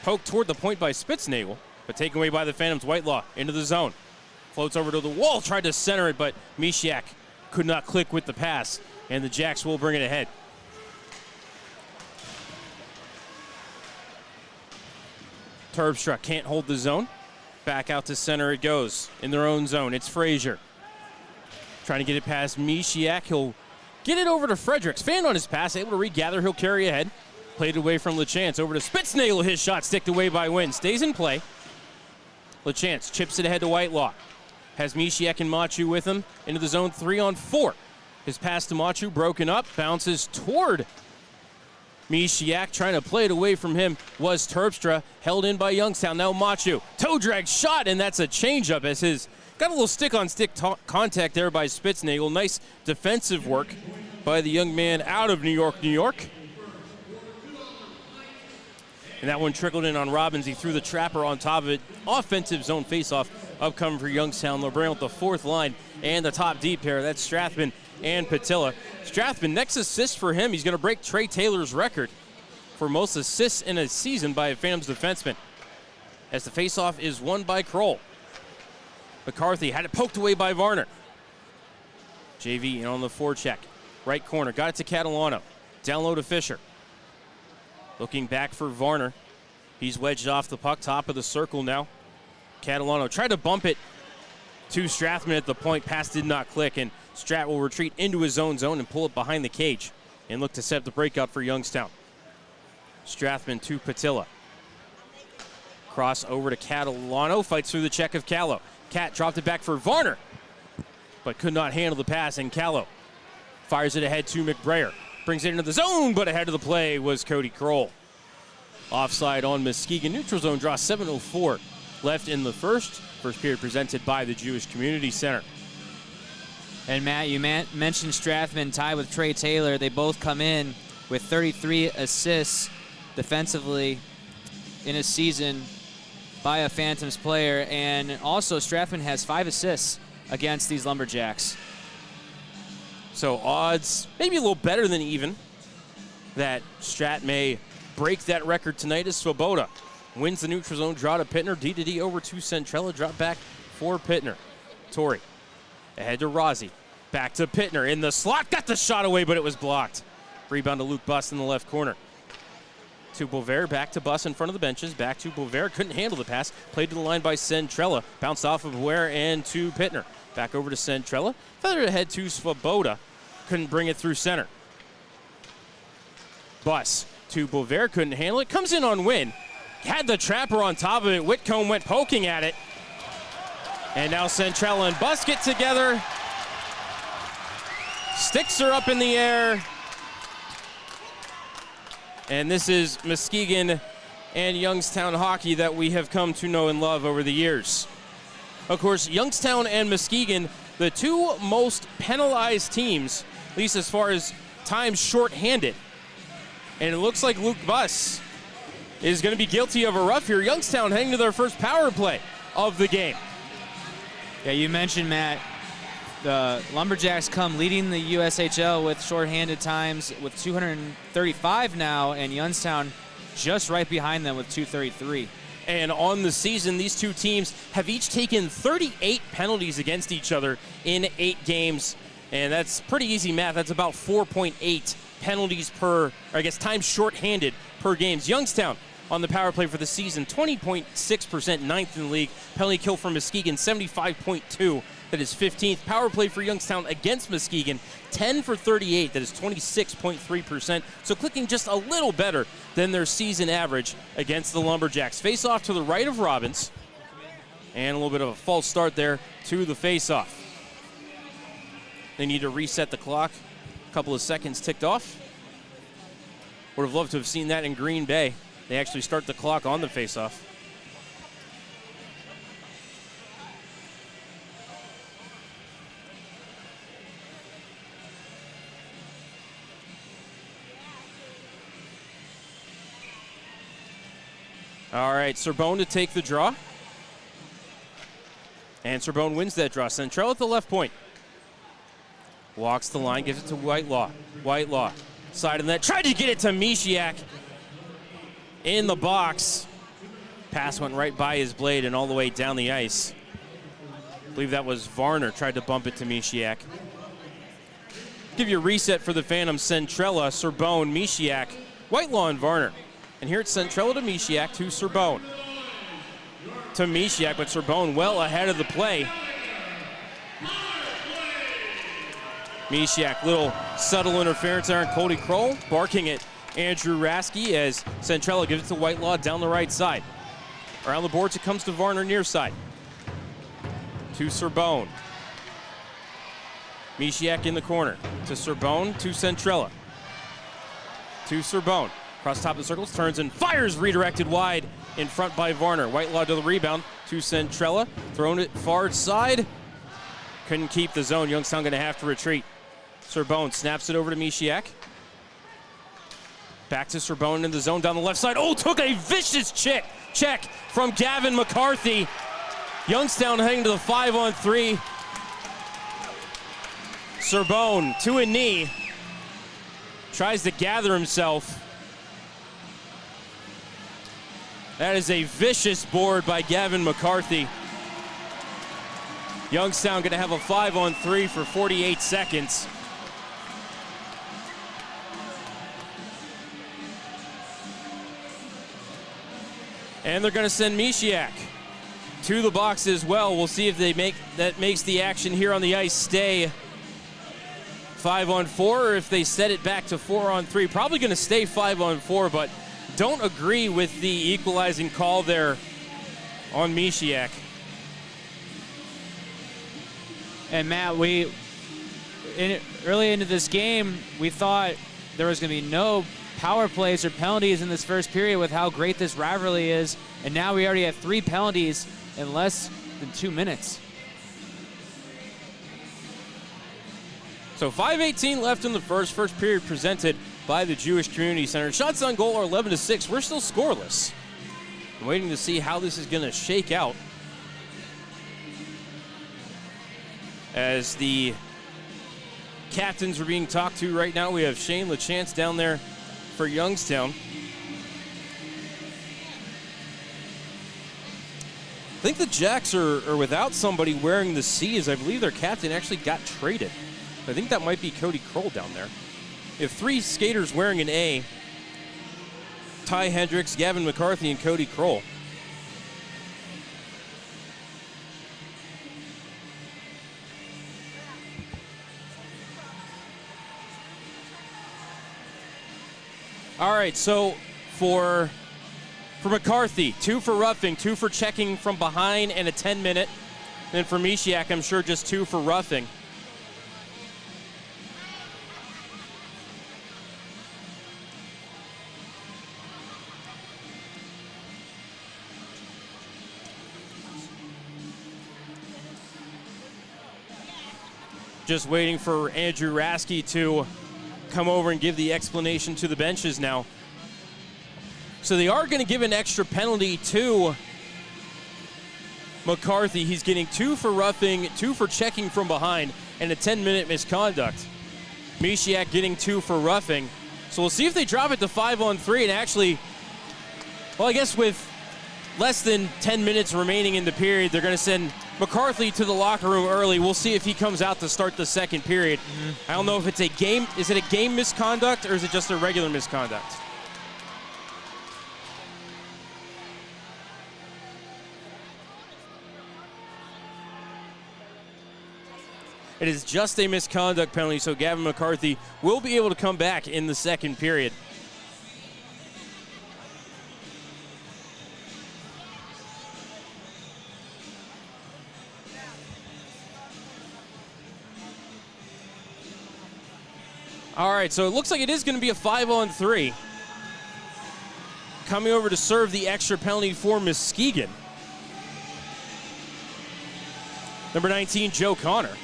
S1: Poked toward the point by Spitznagel, but taken away by the Phantoms. Whitelaw into the zone. Floats over to the wall, tried to center it, but Mishiak could not click with the pass, and the Jacks will bring it ahead. Terpstra can't hold the zone. Back out to center it goes. In their own zone, it's Frazier. Trying to get it past Mishiak. He'll get it over to Fredericks. Fan on his pass, able to regather. He'll carry ahead. Played away from LeChance. Over to Spitznagel. His shot sticked away by Wynn. Stays in play. LeChance chips it ahead to Whitelaw. Has Mishiak and Machu with him into the zone 3-on-4. His pass to Machu broken up. Bounces toward Mishiak. Trying to play it away from him was Terpstra. Held in by Youngstown. Now Machu. Toe drag shot, and that's a changeup as his got a little stick-on-stick contact there by Spitznagel. Nice defensive work by the young man out of New York, New York. And that one trickled in on Robbins. He threw the trapper on top of it. Offensive zone faceoff upcoming for Youngstown. LeBron with the fourth line and the top deep pair. That's Strathman and Patilla. Strathman, next assist for him. He's going to break Trey Taylor's record for most assists in a season by a Phantoms defenseman. As the faceoff is won by Kroll. McCarthy had it poked away by Varner. JV in on the forecheck. Right corner. Got it to Catalano. Down low to Fisher. Looking back for Varner. He's wedged off the puck, top of the circle now. Catalano tried to bump it to Strathman at the point. Pass did not click, and Strat will retreat into his own zone and pull it behind the cage and look to set the breakout for Youngstown. Strathman to Patilla. Cross over to Catalano. Fights through the check of Callow. Cat dropped it back for Varner, but could not handle the pass, and Callow fires it ahead to McBrayer. Brings it into the zone, but ahead of the play was Cody Kroll. Offside on Muskegon. Neutral zone draw. 7:04 left in the first. First period presented by the Jewish Community Center.
S9: And Matt, you mentioned Strathman tied with Trey Taylor. They both come in with 33 assists defensively in a season by a Phantoms player. And also Strathman has 5 assists against these Lumberjacks. So odds maybe a little better than even that Strat may break that record tonight as Swoboda wins the neutral zone draw to Pittner. D over to Centrella. Drop back for Pittner. Torrey ahead to Rossi. Back to Pittner in the slot. Got the shot away, but it was blocked. Rebound to Luke Buss in the left corner. To Bovair. Back to Buss in front of the benches. Back to Bovair. Couldn't handle the pass. Played to the line by Centrella. Bounced off of Bovair and to Pittner. Back over to Centrella. Feathered ahead to Swoboda. Couldn't bring it through center. Buss to Bovair. Couldn't handle it. Comes in on Wynn. Had the trapper on top of it. Whitcomb went poking at it. And now Centrella and Buss get together. Sticks are up in the air. And this is Muskegon and Youngstown hockey that we have come to know and love over the years. Of course, Youngstown and Muskegon, the two most penalized teams, at least as far as time shorthanded. And it looks like Luke Buss is going to be guilty of a rough here. Youngstown heading to their first power play of the game. Yeah, you mentioned, Matt, the Lumberjacks come leading the USHL with shorthanded times with 235 now, and Youngstown just right behind them with 233.
S1: And on the season, these two teams have each taken 38 penalties against each other in 8 games. And that's pretty easy math. That's about 4.8 penalties per, or I guess time shorthanded per games. Youngstown on the power play for the season, 20.6%, ninth in the league. Penalty kill for Muskegon, 75.2. That is 15th. Power play for Youngstown against Muskegon, 10 for 38. That is 26.3%. So clicking just a little better than their season average against the Lumberjacks. Face off to the right of Robbins. And a little bit of a false start there to the face-off. They need to reset the clock. A couple of seconds ticked off. Would have loved to have seen that in Green Bay. They actually start the clock on the face-off. All right, Sorbonne to take the draw. And Sorbonne wins that draw. Centrell at the left point. Walks the line, gives it to Whitelaw. Whitelaw, side of the net. Tried to get it to Mishiak in the box. Pass went right by his blade and all the way down the ice. I believe that was Varner, tried to bump it to Mishiak. Give you a reset for the Phantoms. Centrella, Sorbonne, Mishiak, Whitelaw, and Varner. And here it's Centrella to Mishiak to Sorbonne. To Mishiak, but Sorbonne well ahead of the play. Misiak, little subtle interference there, and Cody Kroll barking at Andrew Rasky as Centrella gives it to Whitelaw down the right side. Around the boards it comes to Varner near side. To Sorbonne. Misiak in the corner. To Sorbonne, to Centrella. To Sorbonne. Across top of the circles, turns and fires, redirected wide in front by Varner. Whitelaw to the rebound to Centrella. Thrown it far side. Couldn't keep the zone. Youngstown going to have to retreat. Sorbonne snaps it over to Misiak. Back to Sorbonne in the zone down the left side. Oh, took a vicious check from Gavin McCarthy. Youngstown heading to the 5-on-3. Sorbonne to a knee. Tries to gather himself. That is a vicious board by Gavin McCarthy. Youngstown going to have a 5-on-3 for 48 seconds. And they're going to send Misiak to the box as well. We'll see if that makes the action here on the ice stay 5-on-4, or if they set it back to 4-on-3. Probably going to stay 5-on-4, but don't agree with the equalizing call there on Misiak.
S9: And Matt, early into this game, we thought there was going to be no power plays or penalties in this first period with how great this rivalry is, and now we already have 3 penalties in less than 2 minutes.
S1: So 5:18 left in the first period presented by the Jewish Community Center. Shots on goal are 11-6. We're still scoreless. I'm waiting to see how this is going to shake out as the captains are being talked to right now. We have Shane LaChance down there for Youngstown. I think the Jacks are without somebody wearing the C, as I believe their captain actually got traded. I think that might be Cody Kroll down there. If 3 skaters wearing an A, Ty Hendricks, Gavin McCarthy, and Cody Kroll. All right, so for McCarthy, 2 for roughing, 2 for checking from behind, and a 10-minute. And for Misiak, I'm sure just 2 for roughing. Just waiting for Andrew Rasky to come over and give the explanation to the benches now. So they are going to give an extra penalty to McCarthy. He's getting 2 for roughing, 2 for checking from behind, and a 10-minute misconduct. Misiak getting 2 for roughing. So we'll see if they drop it to 5-on-3 and actually, well, I guess with less than 10 minutes remaining in the period, they're going to send McCarthy to the locker room early. We'll see if he comes out to start the second period. I don't know if it's a game. Is it a game misconduct or is it just a regular misconduct? It is just a misconduct penalty, so Gavin McCarthy will be able to come back in the second period. All right, so it looks like it is going to be a 5-on-3. Coming over to serve the extra penalty for Muskegon. Number 19, Joe Connor.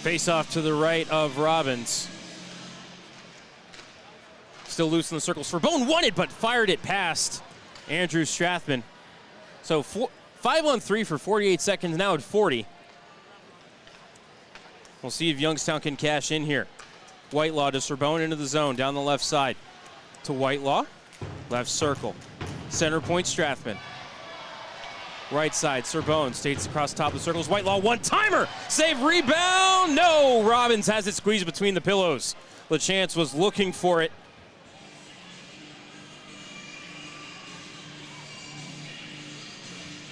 S1: Face off to the right of Robbins. Still loose in the circles. Sorbonne won it, but fired it past Andrew Strathman. So 5-on-3 for 48 seconds, now at 40. We'll see if Youngstown can cash in here. Whitelaw to Sorbonne into the zone, down the left side. To Whitelaw, left circle. Center point, Strathman. Right side, Sorbonne stays across top of the circles. Whitelaw, one-timer! Save, rebound! No! Robbins has it squeezed between the pillows. LaChance was looking for it.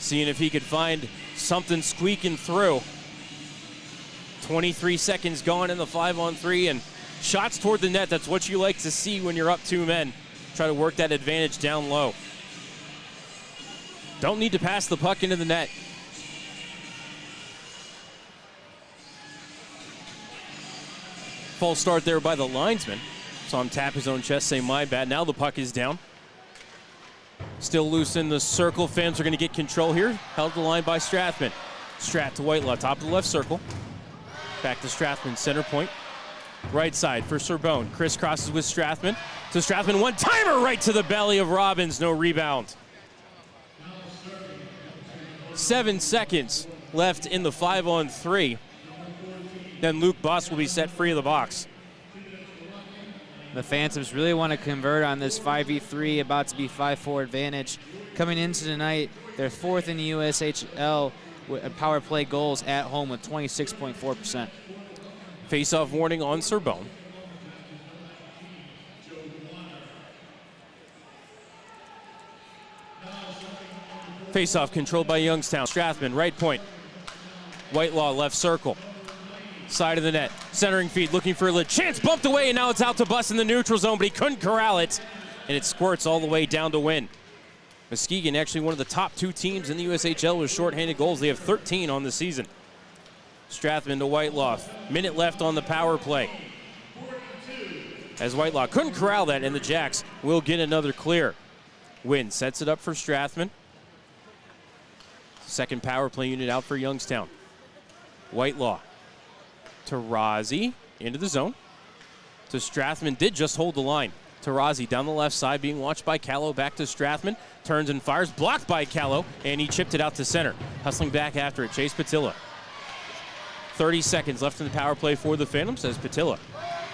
S1: seeing if he could find something squeaking through. 23 seconds gone in the 5-on-3, and shots toward the net. That's what you like to see when you're up 2 men. Try to work that advantage down low. Don't need to pass the puck into the net. False start there by the linesman. Saw him tap his own chest, say, my bad. Now the puck is down. Still loose in the circle. Fans are going to get control here. Held the line by Strathman. Strat to Whitelaw, top of the left circle. Back to Strathman, center point. Right side for Sorbonne. Crisscrosses with Strathman. To Strathman, one-timer right to the belly of Robbins. No rebound. 7 seconds left in the 5-on-3. Then Luke Buss will be set free of the box.
S9: The Phantoms really want to convert on this 5v3, about to be 5-4 advantage. Coming into tonight, they're 4th in the USHL with power play goals at home with 26.4%.
S1: Face-off warning on Sorbonne. Face-off controlled by Youngstown. Strathman, right point. Whitelaw, left circle. Side of the net. Centering feed, looking for a chance. Bumped away, and now it's out to Buss in the neutral zone, but he couldn't corral it. And it squirts all the way down to win. Muskegon, actually one of the top 2 teams in the USHL with shorthanded goals. They have 13 on the season. Strathman to Whitelaw. Minute left on the power play. As Whitelaw couldn't corral that, and the Jacks will get another clear. Wynn sets it up for Strathman. Second power play unit out for Youngstown. Whitelaw to Rozzi, into the zone. To Strathman, did just hold the line. To Rozzi, down the left side, being watched by Callow, back to Strathman. Turns and fires, blocked by Callow, and he chipped it out to center. Hustling back after it, Chase Patilla. 30 seconds left in the power play for the Phantoms as Patilla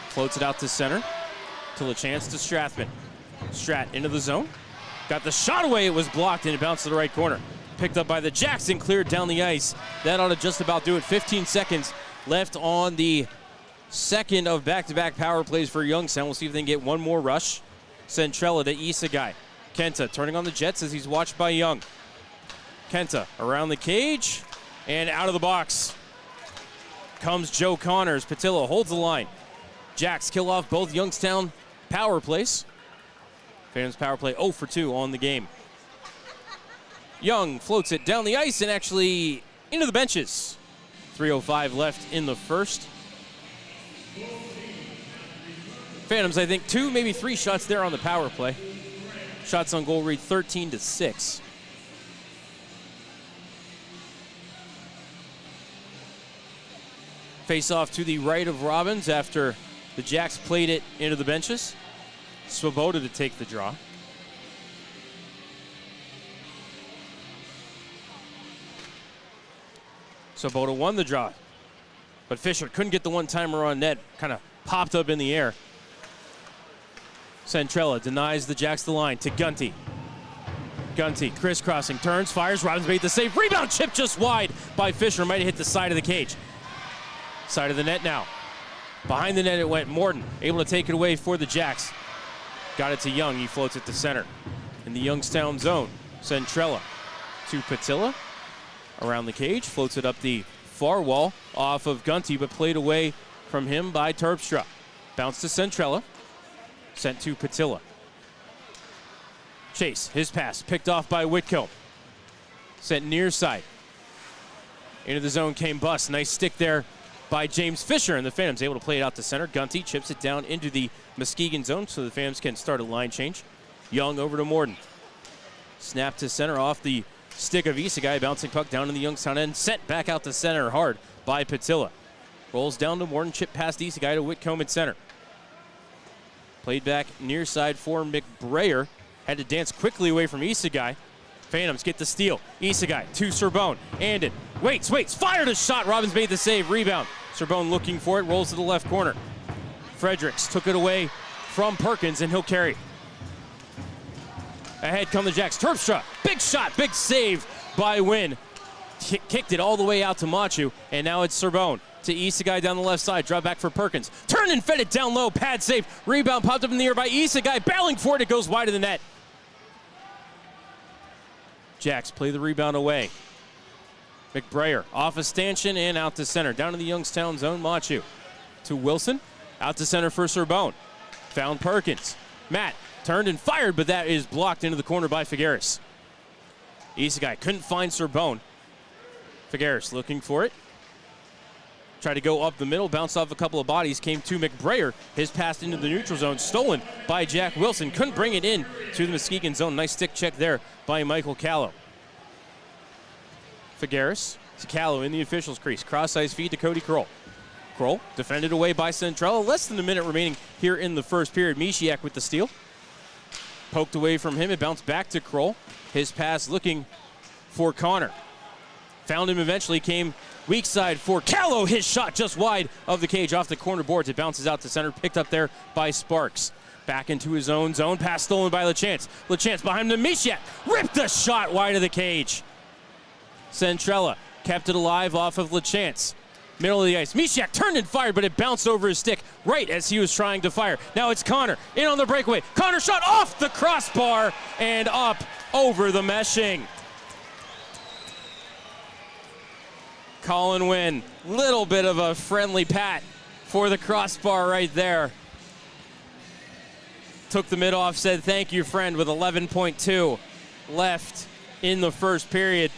S1: floats it out to center. To LaChance to Strathman. Strat into the zone. Got the shot away, it was blocked, and it bounced to the right corner. Picked up by the Jackson, cleared down the ice. That ought to just about do it. 15 seconds left on the second of back-to-back power plays for Youngstown. We'll see if they can get one more rush. Centrella to Isagai. Kenta turning on the Jets as he's watched by Young. Kenta around the cage and out of the box comes Joe Connors. Patilla holds the line. Jacks kill off both Youngstown power plays. Phantoms power play 0 for 2 on the game. Young floats it down the ice and actually into the benches. 3:05 left in the first. Phantoms, I think 2, maybe 3 shots there on the power play. Shots on goal read 13-6. Face off to the right of Robbins after the Jacks played it into the benches. Swoboda to take the draw. Swoboda won the draw, but Fisher couldn't get the one-timer on net. Kind of popped up in the air. Centrella denies the Jacks the line to Gunty. Gunty crisscrossing, turns, fires. Robbins made the save. Rebound chip just wide by Fisher. Might have hit the side of the cage. Side of the net now. Behind the net it went. Morton able to take it away for the Jacks. Got it to Young. He floats it to center. In the Youngstown zone, Centrella to Patilla. Around the cage, floats it up the far wall off of Gunty, but played away from him by Terpstra. Bounce to Centrella. Sent to Patilla. Chase, his pass, picked off by Whitcomb. Sent near side. Into the zone came Buss. Nice stick there by James Fisher, and the Phantoms able to play it out to center. Gunty chips it down into the Muskegon zone so the Phantoms can start a line change. Young over to Morton. Snap to center off the stick of Isagai, bouncing puck down in the Youngstown end. Sent back out to center hard by Patilla. Rolls down to Morton, chip past Isagai to Whitcomb at center. Played back near side for McBrayer. Had to dance quickly away from Isagai. Phantoms get the steal. Isagai to Sorbonne. Andon waits, fired a shot. Robbins made the save. Rebound. Sorbonne looking for it, rolls to the left corner. Fredericks took it away from Perkins, and he'll carry. Ahead come the Jacks. Terpstra, big shot, big save by Wynn. Kicked it all the way out to Machu, and now it's Sorbonne to Isagai down the left side. Draw back for Perkins. Turned and fed it down low. Pad save. Rebound popped up in the air by Isagai. Battling for it. It goes wide of the net. Jacks play the rebound away. McBrayer off a stanchion and out to center. Down to the Youngstown zone, Machu. To Wilson, out to center for Sorbonne. Found Perkins. Matt turned and fired, but that is blocked into the corner by Figueres. Isekai couldn't find Sorbonne. Figueres looking for it. Tried to go up the middle, bounced off a couple of bodies, came to McBrayer. His pass into the neutral zone, stolen by Jack Wilson. Couldn't bring it in to the Muskegon zone. Nice stick check there by Michael Callow. Figueres to Callow in the official's crease. Cross-ice feed to Cody Kroll. Kroll defended away by Centrella. Less than a minute remaining here in the first period. Mishiak with the steal. Poked away from him. It bounced back to Kroll. His pass looking for Connor. Found him eventually. Came weak side for Callow. His shot just wide of the cage off the corner boards. It bounces out to center. Picked up there by Sparks. Back into his own zone. Pass stolen by LaChance. LaChance behind him. Mishiak ripped a shot wide of the cage. Centrella kept it alive off of LaChance. Middle of the ice. Mishiak turned and fired, but it bounced over his stick right as he was trying to fire. Now it's Connor in on the breakaway. Connor shot off the crossbar and up over the meshing. Colin Wynn, little bit of a friendly pat for the crossbar right there. Took the mid off, said thank you, friend, with 11.2 left in the first period.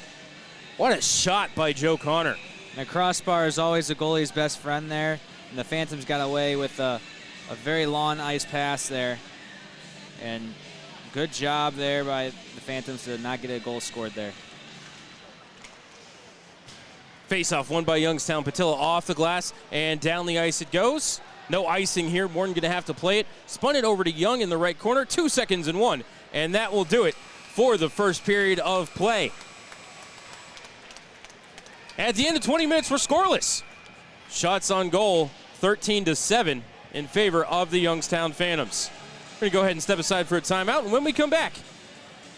S1: What a shot by Joe Connor.
S9: The crossbar is always the goalie's best friend there, and the Phantoms got away with a very long ice pass there. And good job there by the Phantoms to not get a goal scored there.
S1: Face-off won by Youngstown. Patilla off the glass, and down the ice it goes. No icing here. Morton going to have to play it. Spun it over to Young in the right corner. 2 seconds and 1, and that will do it for the first period of play. At the end of 20 minutes, we're scoreless. Shots on goal, 13-7 in favor of the Youngstown Phantoms. We're going to go ahead and step aside for a timeout, and when we come back,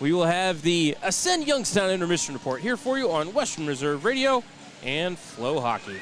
S1: we will have the Ascend Youngstown Intermission Report here for you on Western Reserve Radio and Flow Hockey.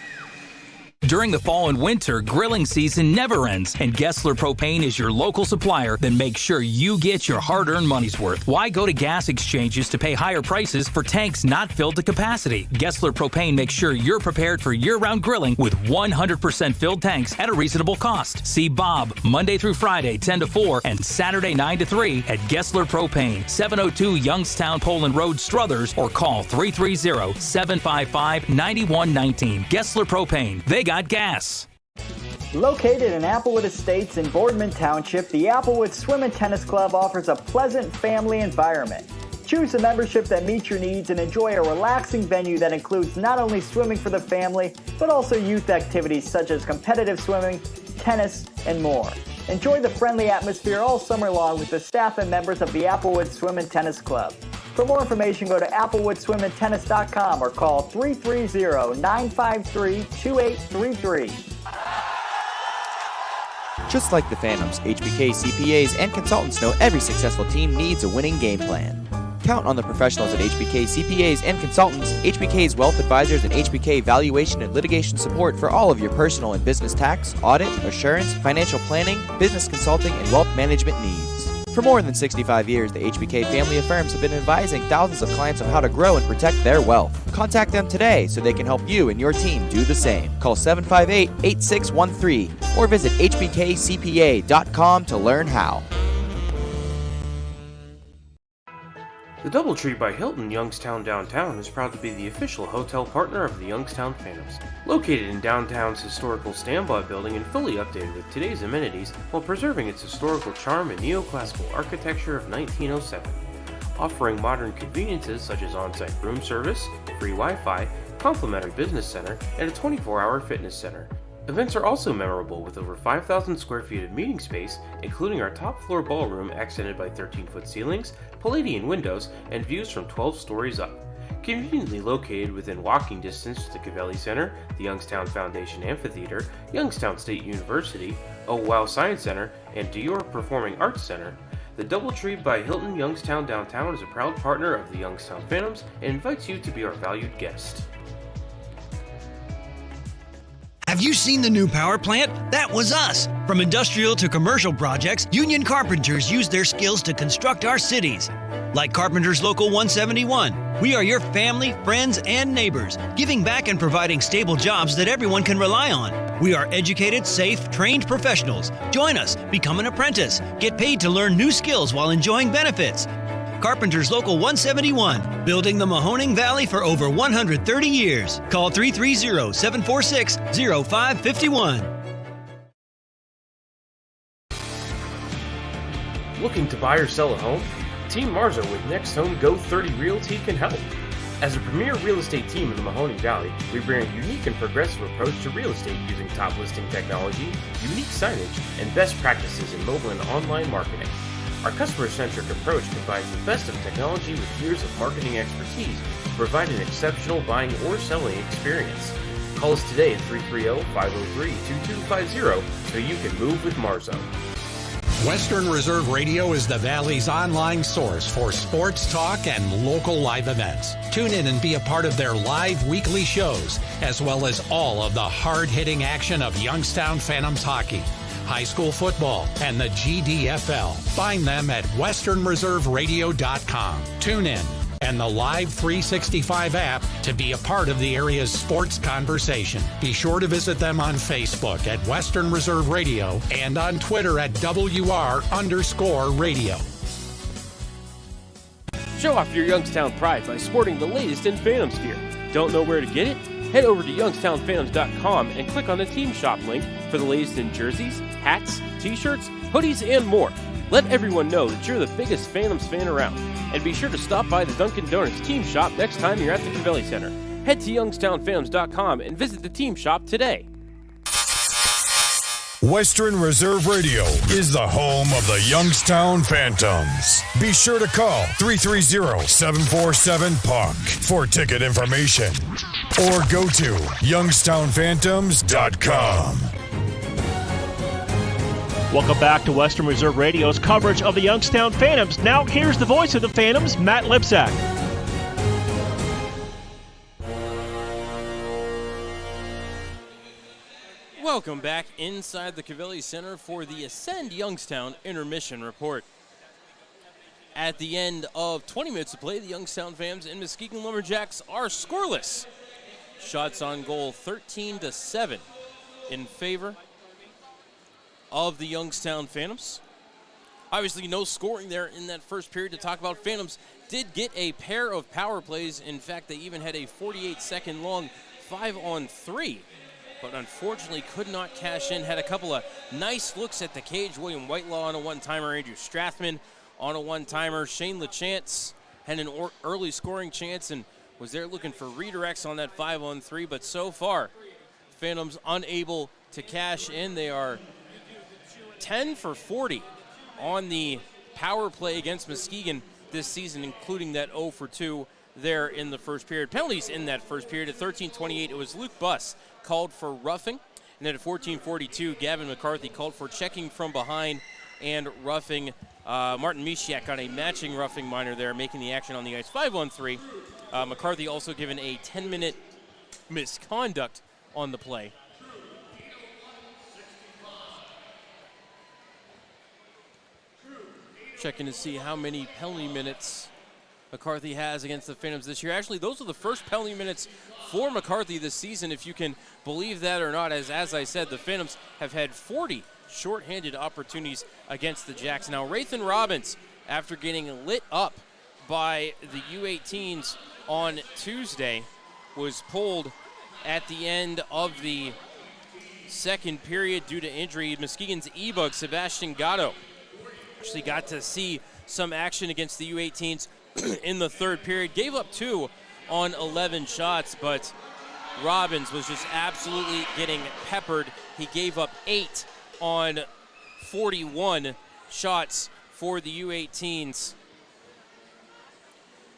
S13: During the fall and winter, grilling season never ends, and Gessler Propane is your local supplier. Then make sure you get your hard-earned money's worth. Why go to gas exchanges to pay higher prices for tanks not filled to capacity? Gessler Propane makes sure you're prepared for year-round grilling with 100% filled tanks at a reasonable cost. See Bob Monday through Friday, 10 to 4, and Saturday, 9 to 3 at Gessler Propane, 702 Youngstown Poland Road, Struthers, or call 330-755-9119. Gessler Propane. They got gas.
S12: Located in Applewood Estates in Boardman Township, the Applewood Swim and Tennis Club offers a pleasant family environment. Choose a membership that meets your needs and enjoy a relaxing venue that includes not only swimming for the family, but also youth activities such as competitive swimming, tennis, and more. Enjoy the friendly atmosphere all summer long with the staff and members of the Applewood Swim and Tennis Club. For more information, go to applewoodswimandtennis.com or call 330-953-2833.
S15: Just like the Phantoms, HBK CPAs and consultants know every successful team needs a winning game plan. Count on the professionals at HBK CPAs and consultants, HBK's wealth advisors, and HBK valuation and litigation support for all of your personal and business tax, audit, assurance, financial planning, business consulting, and wealth management needs. For more than 65 years, the HBK family of firms have been advising thousands of clients on how to grow and protect their wealth. Contact them today so they can help you and your team do the same. Call 758-8613 or visit hbkcpa.com to learn how.
S2: The Doubletree by Hilton Youngstown Downtown is proud to be the official hotel partner of the Youngstown Phantoms. Located in downtown's historical standby building and fully updated with today's amenities while preserving its historical charm and neoclassical architecture of 1907. Offering modern conveniences such as on-site room service, free Wi-Fi, complimentary business center, and a 24-hour fitness center. Events are also memorable with over 5,000 square feet of meeting space, including our top floor ballroom accented by 13-foot ceilings, Palladian windows, and views from 12 stories up. Conveniently located within walking distance to the Cavelli Center, the Youngstown Foundation Amphitheater, Youngstown State University, Wow Science Center, and Dior Performing Arts Center, the Doubletree by Hilton Youngstown Downtown is a proud partner of the Youngstown Phantoms and invites you to be our valued guest.
S3: Have you seen the new power plant? That was us. From industrial to commercial projects, union carpenters use their skills to construct our cities. Like Carpenters Local 171, we are your family, friends, and neighbors, giving back and providing stable jobs that everyone can rely on. We are educated, safe, trained professionals. Join us, become an apprentice, get paid to learn new skills while enjoying benefits. Carpenters Local 171, building the Mahoning Valley for over 130 years. Call 330-746-0551.
S2: Looking to buy or sell a home? Team Marzo with Next Home Go 30 Realty can help. As a premier real estate team in the Mahoning Valley, we bring a unique and progressive approach to real estate using top listing technology, unique signage, and best practices in mobile and online marketing. Our customer-centric approach combines the best of technology with years of marketing expertise to provide an exceptional buying or selling experience. Call us today at 330-503-2250 so you can move with Marzo.
S14: Western Reserve Radio is the Valley's online source for sports talk and local live events. Tune in and be a part of their live weekly shows, as well as all of the hard-hitting action of Youngstown Phantoms hockey, high school football, and the GDFL. Find them at westernreserveradio.com. Tune in and the Live 365 app to be a part of the area's sports conversation. Be sure to visit them on Facebook at Western Reserve Radio and on Twitter at WR_radio.
S2: Show off your Youngstown pride by sporting the latest in Phantoms gear. Don't know where to get it? Head over to youngstownphantoms.com and click on the Team Shop link for the latest in jerseys, hats, t-shirts, hoodies, and more. Let everyone know that you're the biggest Phantoms fan around. And be sure to stop by the Dunkin' Donuts Team Shop next time you're at the Cavelli Center. Head to youngstownphantoms.com and visit the Team Shop today.
S7: Western Reserve Radio is the home of the Youngstown Phantoms. Be sure to call 330-747-PUCK for ticket information or go to youngstownphantoms.com.
S8: Welcome back to Western Reserve Radio's coverage of the Youngstown Phantoms. Now here's the voice of the Phantoms, Matt Lipsack.
S1: Welcome back inside the Cavelli Center for the Ascend Youngstown Intermission Report. At the end of 20 minutes of play, the Youngstown Phantoms and Muskegon Lumberjacks are scoreless. Shots on goal 13-7 in favor of the Youngstown Phantoms. Obviously no scoring there in that first period to talk about. Phantoms did get a pair of power plays. In fact, they even had a 48-second long 5-on-3, but unfortunately could not cash in. Had a couple of nice looks at the cage. William Whitelaw on a one-timer, Andrew Strathman on a one-timer. Shane LaChance had an early scoring chance and was there looking for redirects on that 5-on-3, but so far, Phantoms unable to cash in. They are 10 for 40 on the power play against Muskegon this season, including that 0 for 2 there in the first period. Penalties in that first period. At 13:28, it was Luke Buss called for roughing. And then at 14:42, Gavin McCarthy called for checking from behind and roughing. Martin Mishiak got a matching roughing minor there, making the action on the ice 5-on-3. McCarthy also given a 10-minute misconduct on the play. Checking to see how many penalty minutes McCarthy has against the Phantoms this year. Actually, those are the first penalty minutes for McCarthy this season, if you can believe that or not. As I said, the Phantoms have had 40 shorthanded opportunities against the Jacks. Now, Rathan Robbins, after getting lit up by the U18s on Tuesday, was pulled at the end of the second period due to injury. Muskegon's E-Bug, Sebastian Gatto, actually got to see some action against the U18s in the third period. Gave up 2 on 11 shots, but Robbins was just absolutely getting peppered. He gave up 8 on 41 shots for the U18s.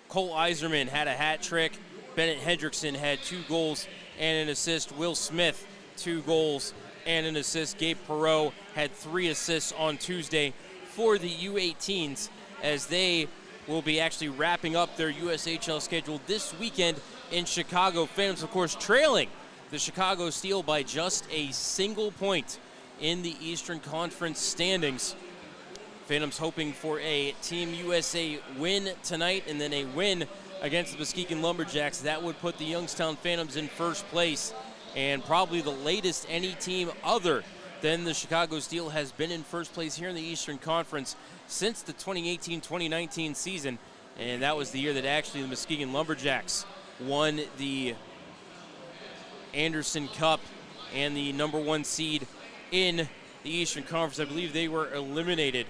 S1: Cole Iserman had a hat trick. Bennett Hendrickson had 2 goals and an assist. Will Smith, 2 goals and an assist. Gabe Perreault had 3 assists on Tuesday for the U18s, as they will be actually wrapping up their USHL schedule this weekend in Chicago. Phantoms, of course, trailing the Chicago Steel by just a single point in the Eastern Conference standings. Phantoms hoping for a Team USA win tonight and then a win against the Muskegon Lumberjacks. That would put the Youngstown Phantoms in first place, and probably the latest any team other than the Chicago Steel has been in first place here in the Eastern Conference since the 2018-2019 season, and that was the year that actually the Muskegon Lumberjacks won the Anderson Cup and the #1 seed in the Eastern Conference. I believe they were eliminated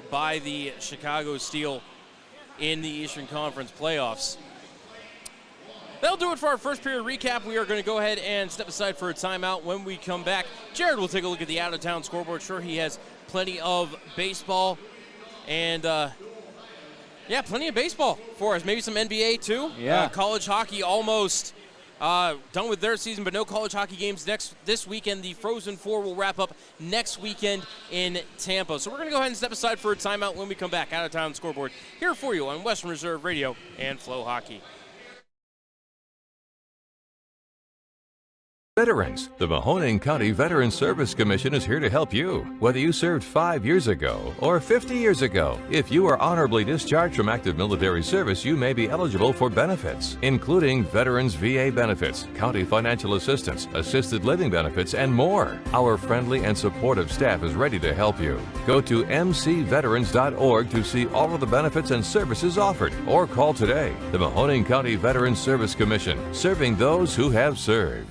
S1: by the Chicago Steel in the Eastern Conference playoffs. That'll do it for our first period recap. We are going to go ahead and step aside for a timeout. When we come back, Jared will take a look at the out-of-town scoreboard. Sure, he has plenty of baseball and, plenty of baseball for us. Maybe some NBA, too.
S9: Yeah.
S1: College hockey almost done with their season, but no college hockey games this weekend. The Frozen Four will wrap up next weekend in Tampa. So we're going to go ahead and step aside for a timeout. When we come back, out-of-town scoreboard here for you on Western Reserve Radio and Flow Hockey.
S11: Veterans. The Mahoning County Veterans Service Commission is here to help you. Whether you served 5 years ago or 50 years ago, if you are honorably discharged from active military service, you may be eligible for benefits, including Veterans VA benefits, county financial assistance, assisted living benefits, and more. Our friendly and supportive staff is ready to help you. Go to mcveterans.org to see all of the benefits and services offered, or call today. The Mahoning County Veterans Service Commission, serving those who have served.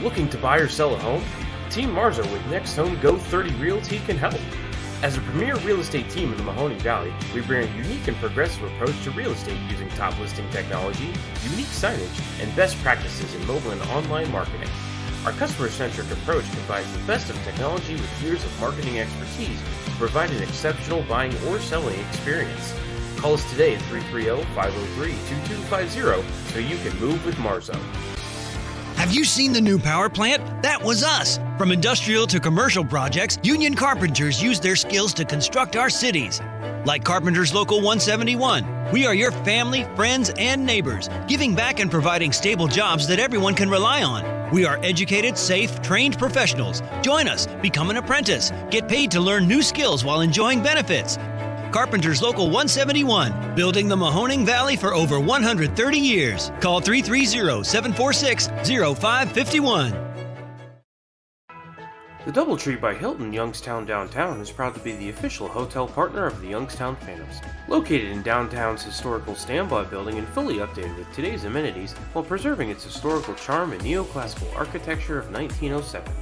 S2: Looking to buy or sell a home? Team Marzo with Next Home Go 30 Realty can help. As a premier real estate team in the Mahoning Valley, we bring a unique and progressive approach to real estate using top listing technology, unique signage, and best practices in mobile and online marketing. Our customer-centric approach combines the best of technology with years of marketing expertise to provide an exceptional buying or selling experience. Call us today at 330-503-2250 so you can move with Marzo.
S3: Have you seen the new power plant? That was us. From industrial to commercial projects, union carpenters use their skills to construct our cities. Like Carpenters Local 171, we are your family, friends, and neighbors, giving back and providing stable jobs that everyone can rely on. We are educated, safe, trained professionals. Join us, become an apprentice, get paid to learn new skills while enjoying benefits. Carpenters Local 171, building the Mahoning Valley for over 130 years. Call 330-746-0551.
S2: The Doubletree by Hilton Youngstown Downtown is proud to be the official hotel partner of the Youngstown Phantoms. Located in downtown's historical standby building and fully updated with today's amenities while preserving its historical charm and neoclassical architecture of 1907.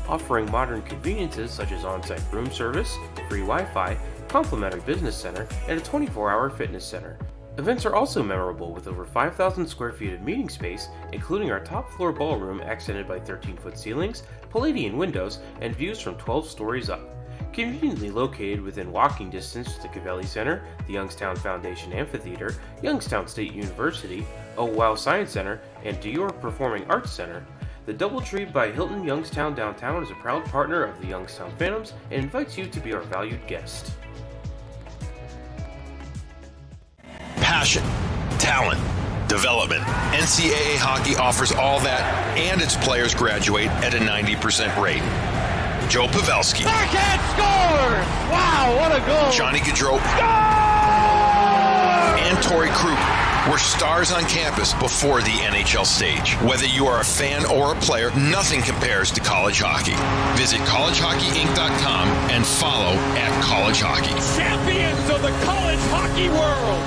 S2: Offering modern conveniences such as on-site room service, free Wi-Fi, complimentary business center, and a 24-hour fitness center. Events are also memorable with over 5,000 square feet of meeting space, including our top floor ballroom accented by 13-foot ceilings, Palladian windows, and views from 12 stories up. Conveniently located within walking distance to the Cavelli Center, the Youngstown Foundation Amphitheater, Youngstown State University, Oh Wow Science Center, and Dior Performing Arts Center, the Doubletree by Hilton Youngstown Downtown is a proud partner of the Youngstown Phantoms and invites you to be our valued guest.
S6: Passion, talent, development. NCAA hockey offers all that, and its players graduate at a 90% rate. Joe Pavelski.
S16: Backhand score! Wow, what a goal!
S6: Johnny Gaudreau. And Torrey Krug were stars on campus before the NHL stage. Whether you are a fan or a player, nothing compares to college hockey. Visit collegehockeyinc.com and follow @collegehockey.
S2: Champions of the college hockey world!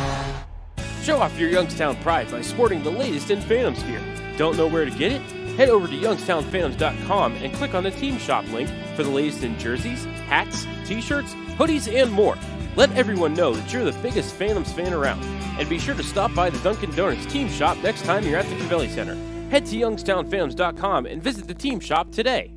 S2: Show off your Youngstown pride by sporting the latest in Phantoms gear. Don't know where to get it? Head over to youngstownphantoms.com and click on the Team Shop link for the latest in jerseys, hats, t-shirts, hoodies, and more. Let everyone know that you're the biggest Phantoms fan around. And be sure to stop by the Dunkin' Donuts Team Shop next time you're at the Cavelli Center. Head to youngstownphantoms.com and visit the Team Shop today.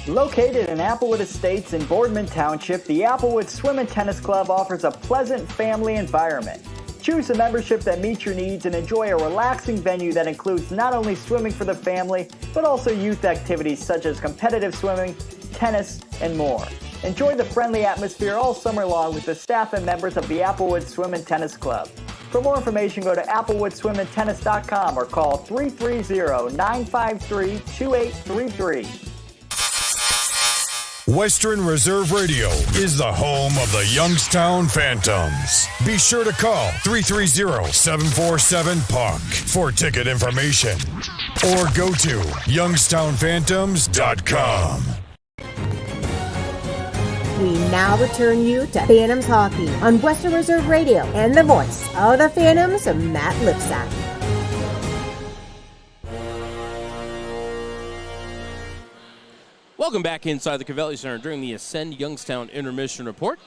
S12: Located in Applewood Estates in Boardman Township, the Applewood Swim and Tennis Club offers a pleasant family environment. Choose a membership that meets your needs and enjoy a relaxing venue that includes not only swimming for the family, but also youth activities such as competitive swimming, tennis, and more. Enjoy the friendly atmosphere all summer long with the staff and members of the Applewood Swim and Tennis Club. For more information, go to applewoodswimandtennis.com or call 330-953-2833.
S7: Western Reserve Radio is the home of the Youngstown Phantoms. Be sure to call 330-747-PUCK for ticket information or go to youngstownphantoms.com.
S18: We now return you to Phantoms Hockey on Western Reserve Radio and the voice of the Phantoms, Matt Lipsack.
S1: Welcome back inside the Covelli Center during the Ascend Youngstown Intermission Report.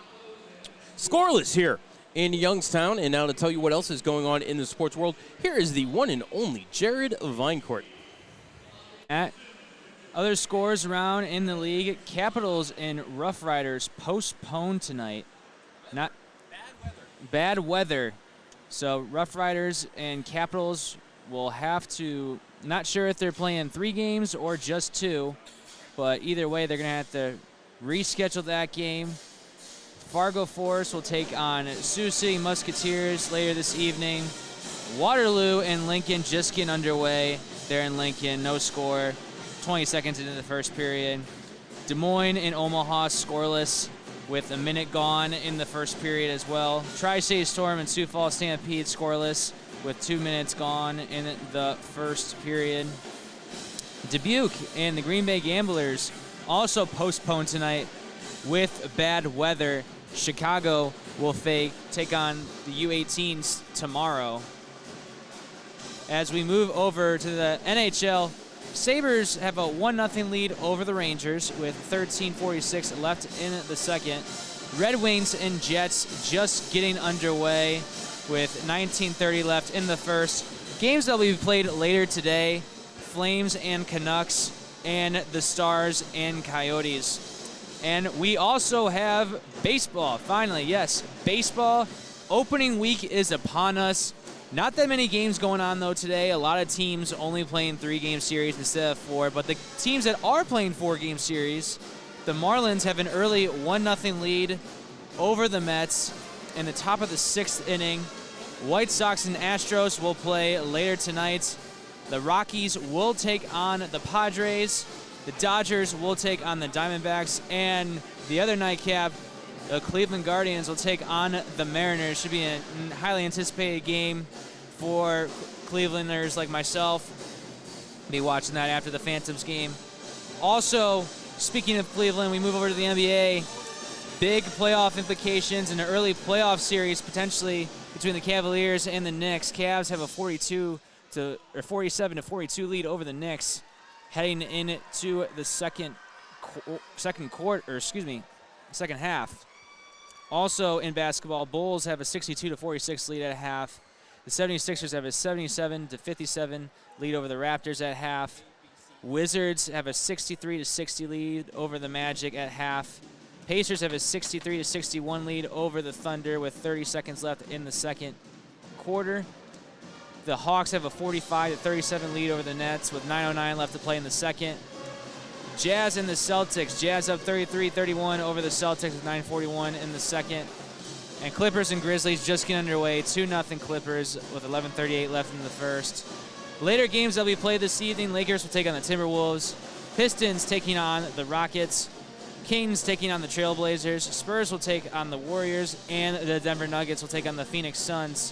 S1: Scoreless here in Youngstown, and now to tell you what else is going on in the sports world, here is the one and only Jared Vinecourt.
S9: At other scores around in the league, Capitals and Rough Riders postponed tonight. Not bad weather. So Rough Riders and Capitals will have to, not sure if they're playing 3 games or just 2, but either way they're going to have to reschedule that game. Fargo Forest will take on Sioux City Musketeers later this evening. Waterloo and Lincoln just getting underway. They're in Lincoln, no score. 20 seconds into the first period. Des Moines and Omaha scoreless with a minute gone in the first period as well. Tri-State Storm and Sioux Falls Stampede scoreless with 2 minutes gone in the first period. Dubuque and the Green Bay Gamblers also postponed tonight with bad weather. Chicago will take on the U18s tomorrow. As we move over to the NHL, Sabres have a 1-0 lead over the Rangers with 13:46 left in the second. Red Wings and Jets just getting underway with 19:30 left in the first. Games that will be played later today, Flames and Canucks, and the Stars and Coyotes. And we also have baseball, finally, yes, baseball. Opening week is upon us. Not that many games going on, though, today. A lot of teams only playing 3-game series instead of 4. But the teams that are playing 4-game series, the Marlins have an early 1-0 lead over the Mets in the top of the 6th inning. White Sox and Astros will play later tonight. The Rockies will take on the Padres. The Dodgers will take on the Diamondbacks. And the other nightcap, the Cleveland Guardians will take on the Mariners. Should be a highly anticipated game for Clevelanders like myself. Be watching that after the Phantoms game. Also, speaking of Cleveland, we move over to the NBA. Big playoff implications in an early playoff series potentially between the Cavaliers and the Knicks. Cavs have a 47-42 lead over the Knicks heading into the second half. Also in basketball, Bulls have a 62-46 lead at half. The 76ers have a 77-57 lead over the Raptors at half. Wizards have a 63-60 lead over the Magic at half. Pacers have a 63-61 lead over the Thunder with 30 seconds left in the second quarter. The Hawks have a 45-37 lead over the Nets with 9:09 left to play in the second. Jazz and the Celtics. Jazz up 33-31 over the Celtics with 9:41 in the second. And Clippers and Grizzlies just get underway. 2-0 Clippers with 11:38 left in the first. Later games that will be played this evening, Lakers will take on the Timberwolves. Pistons taking on the Rockets. Kings taking on the Trailblazers. Spurs will take on the Warriors. And the Denver Nuggets will take on the Phoenix Suns.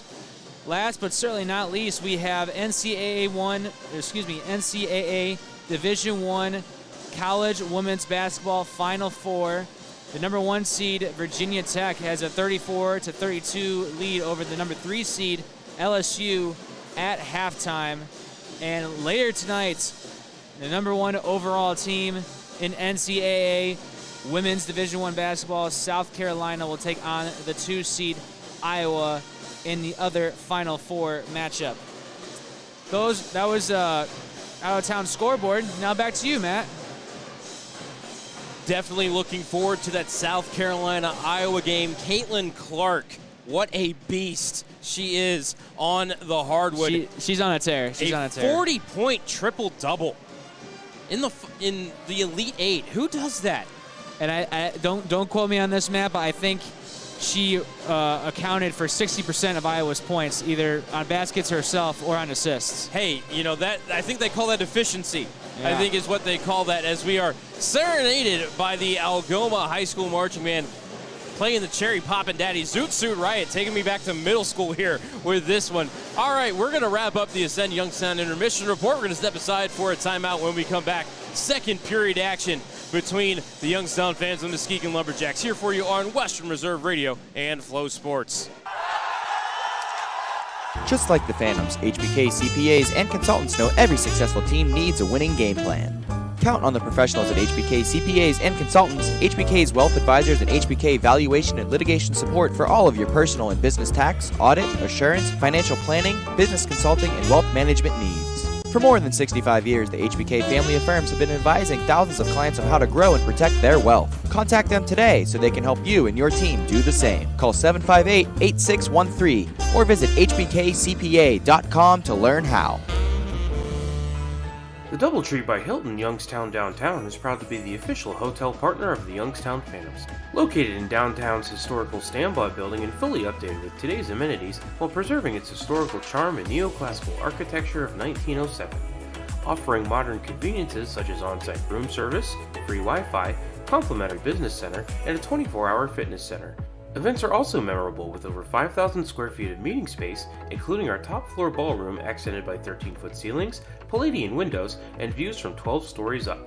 S9: Last but certainly not least, we have NCAA Division I College Women's Basketball Final Four. The number 1 seed, Virginia Tech, has a 34-32 lead over the number 3 seed, LSU, at halftime. And later tonight, the number 1 overall team in NCAA Women's Division I Basketball, South Carolina, will take on the 2 seed, Iowa, in the other Final Four matchup. That was out-of-town scoreboard. Now back to you, Matt.
S1: Definitely looking forward to that South Carolina-Iowa game. Caitlin Clark, what a beast she is on the hardwood.
S9: She's on a tear. She's on a tear.
S1: 40-point triple-double in the Elite Eight. Who does that?
S9: And I don't quote me on this, Matt, but I think she accounted for 60% of Iowa's points, either on baskets herself or on assists.
S1: Hey, that I think they call that efficiency.
S9: Yeah.
S1: I think is what they call that, as we are serenaded by the Algoma High School Marching Band playing the Cherry Poppin' Daddy Zoot Suit Riot, taking me back to middle school here with this one. All right, we're going to wrap up the Ascend Youngstown intermission report. We're going to step aside for a timeout. When we come back, second period action between the Youngstown fans and the Muskegon Lumberjacks here for you on Western Reserve Radio and Flow Sports.
S15: Just like the Phantoms, HBK CPAs and consultants know every successful team needs a winning game plan. Count on the professionals at HBK CPAs and consultants, HBK's wealth advisors, and HBK valuation and litigation support for all of your personal and business tax, audit, assurance, financial planning, business consulting, and wealth management needs. For more than 65 years, the HBK family of firms have been advising thousands of clients on how to grow and protect their wealth. Contact them today so they can help you and your team do the same. Call 758-8613 or visit hbkcpa.com to learn how.
S2: The DoubleTree by Hilton Youngstown Downtown is proud to be the official hotel partner of the Youngstown Phantoms. Located in downtown's historical standby building and fully updated with today's amenities while preserving its historical charm and neoclassical architecture of 1907. Offering modern conveniences such as on-site room service, free Wi-Fi, complimentary business center, and a 24-hour fitness center. Events are also memorable with over 5,000 square feet of meeting space, including our top floor ballroom accented by 13-foot ceilings, Palladian windows, and views from 12 stories up.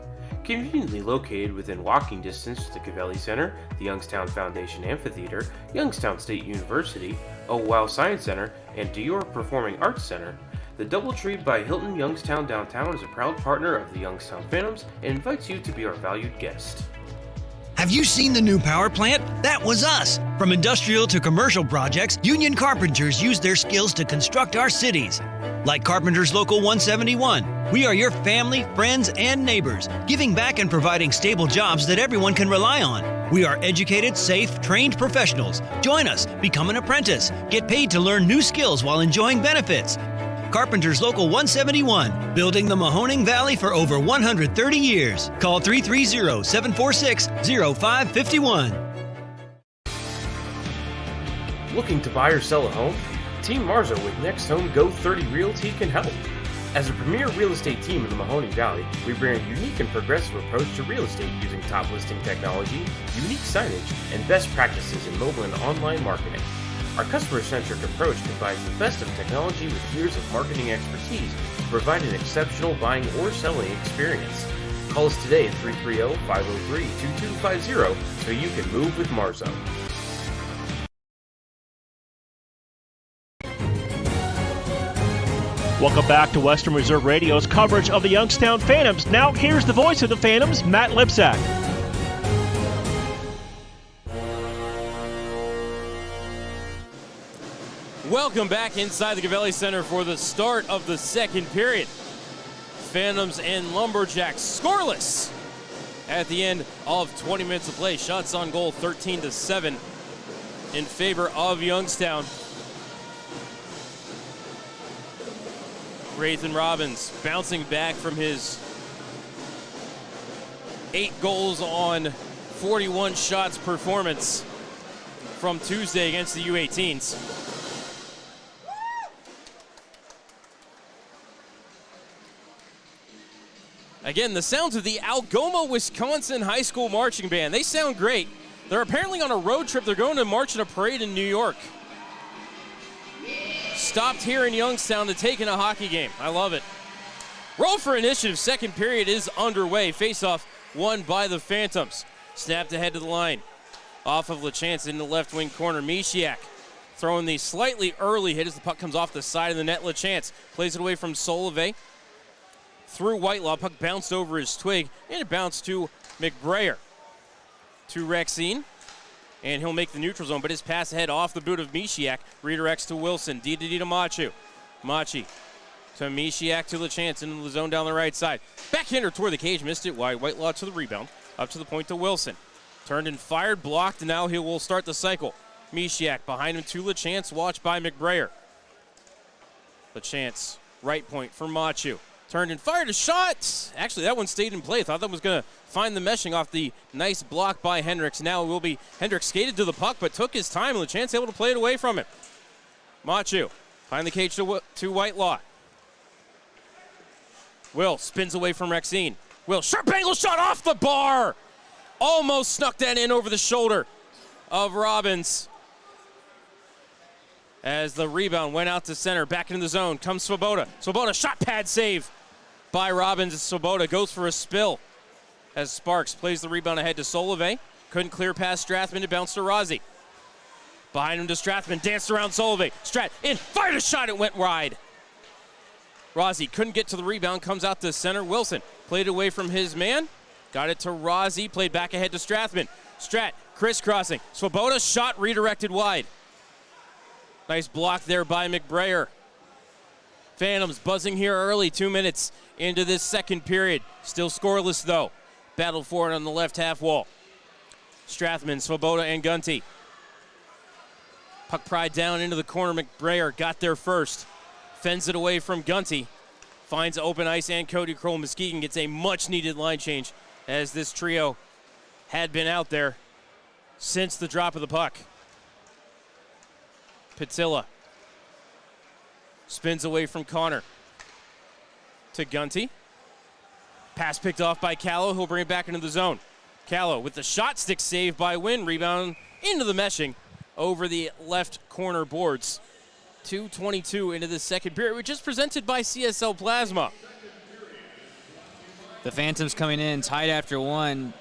S2: Conveniently located within walking distance to the Cavelli Center, the Youngstown Foundation Amphitheater, Youngstown State University, Oh Wow Science Center, and Dior Performing Arts Center, the DoubleTree by Hilton Youngstown Downtown is a proud partner of the Youngstown Phantoms and invites you to be our valued guest.
S3: Have you seen the new power plant? That was us. From industrial to commercial projects, union carpenters use their skills to construct our cities. Like Carpenters Local 171, we are your family, friends, and neighbors, giving back and providing stable jobs that everyone can rely on. We are educated, safe, trained professionals. Join us, become an apprentice, get paid to learn new skills while enjoying benefits. Carpenters Local 171, building the Mahoning Valley for over 130 years. Call 330-746-0551.
S2: Looking to buy or sell a home? Team Marzo with Next Home Go 30 Realty can help. As a premier real estate team in the Mahoning Valley, we bring a unique and progressive approach to real estate using top listing technology, unique signage, and best practices in mobile and online marketing. Our customer-centric approach combines the best of technology with years of marketing expertise to provide an exceptional buying or selling experience. Call us today at 330-503-2250 so you can move with Marzo.
S8: Welcome back to Western Reserve Radio's coverage of the Youngstown Phantoms. Now here's the voice of the Phantoms, Matt Lipsack.
S1: Welcome back inside the Cavelli Center for the start of the second period. Phantoms and Lumberjacks scoreless at the end of 20 minutes of play. Shots on goal 13-7 in favor of Youngstown. Rathan Robbins bouncing back from his 8 goals on 41 shots performance from Tuesday against the U18s. Again, the sounds of the Algoma, Wisconsin High School Marching Band. They sound great. They're apparently on a road trip. They're going to march in a parade in New York. Stopped here in Youngstown to take in a hockey game. I love it. Roll for initiative. Second period is underway. Face-off won by the Phantoms. Snapped ahead to the line. Off of LaChance in the left wing corner. Mishiak throwing the slightly early hit as the puck comes off the side of the net. LaChance plays it away from Solove. Through Whitelaw, puck bounced over his twig, and it bounced to McBrayer. To Rexine, and he'll make the neutral zone, but his pass ahead off the boot of Mishiak redirects to Wilson. D to Machu. Machi to Mishiak to LaChance into the zone down the right side. Backhander toward the cage, missed it wide. Whitelaw to the rebound, up to the point to Wilson. Turned and fired, blocked, and now he will start the cycle. Mishiak behind him to LaChance, watched by McBrayer. LaChance, right point for Machu. Turned and fired a shot. Actually, that one stayed in play. Thought that was going to find the meshing off the nice block by Hendricks. Now it will be Hendricks skated to the puck, but took his time and LaChance able to play it away from it. Machu find the cage to Whitelaw. Will spins away from Rexine. Will, sharp angle shot off the bar. Almost snuck that in over the shoulder of Robbins. As the rebound went out to center, back into the zone, comes Swoboda. Swoboda, shot pad save by Robbins. Swoboda goes for a spill as Sparks plays the rebound ahead to Solove. Couldn't clear past Strathman, it bounced to Rozzi. Behind him to Strathman, danced around Solove. Strat in, fired a shot, it went wide. Rozzi couldn't get to the rebound, comes out to center. Wilson played away from his man, got it to Rozzi, played back ahead to Strathman. Strat crisscrossing. Swoboda, shot redirected wide. Nice block there by McBrayer. Phantoms buzzing here early, 2 minutes into this second period. Still scoreless though. Battle for it on the left half wall. Strathman, Swoboda, and Gunty. Puck pried down into the corner. McBrayer got there first. Fends it away from Gunty. Finds open ice and Cody Kroll. Muskegon gets a much needed line change as this trio had been out there since the drop of the puck. Patilla spins away from Connor to Gunty. Pass picked off by Callow. He'll bring it back into the zone. Callow with the shot stick save by Wynn. Rebound into the meshing over the left corner boards. 2:22 into the second period, which is presented by CSL Plasma.
S9: The Phantoms coming in tied after one,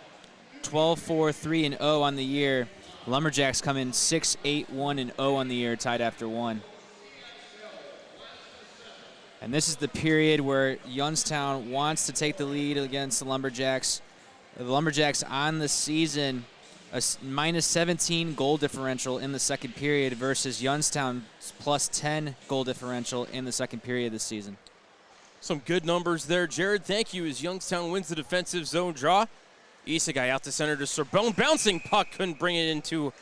S9: 12-4-3-0 on the year. Lumberjacks come in 6-8-1-0 on the year, tied after one. And this is the period where Youngstown wants to take the lead against the Lumberjacks. The Lumberjacks on the season, a minus 17 goal differential in the second period versus Youngstown's plus 10 goal differential in the second period this season.
S1: Some good numbers there, Jared. Thank you as Youngstown wins the defensive zone draw. Isagai out to center to Sorbonne. Bouncing puck, couldn't bring it into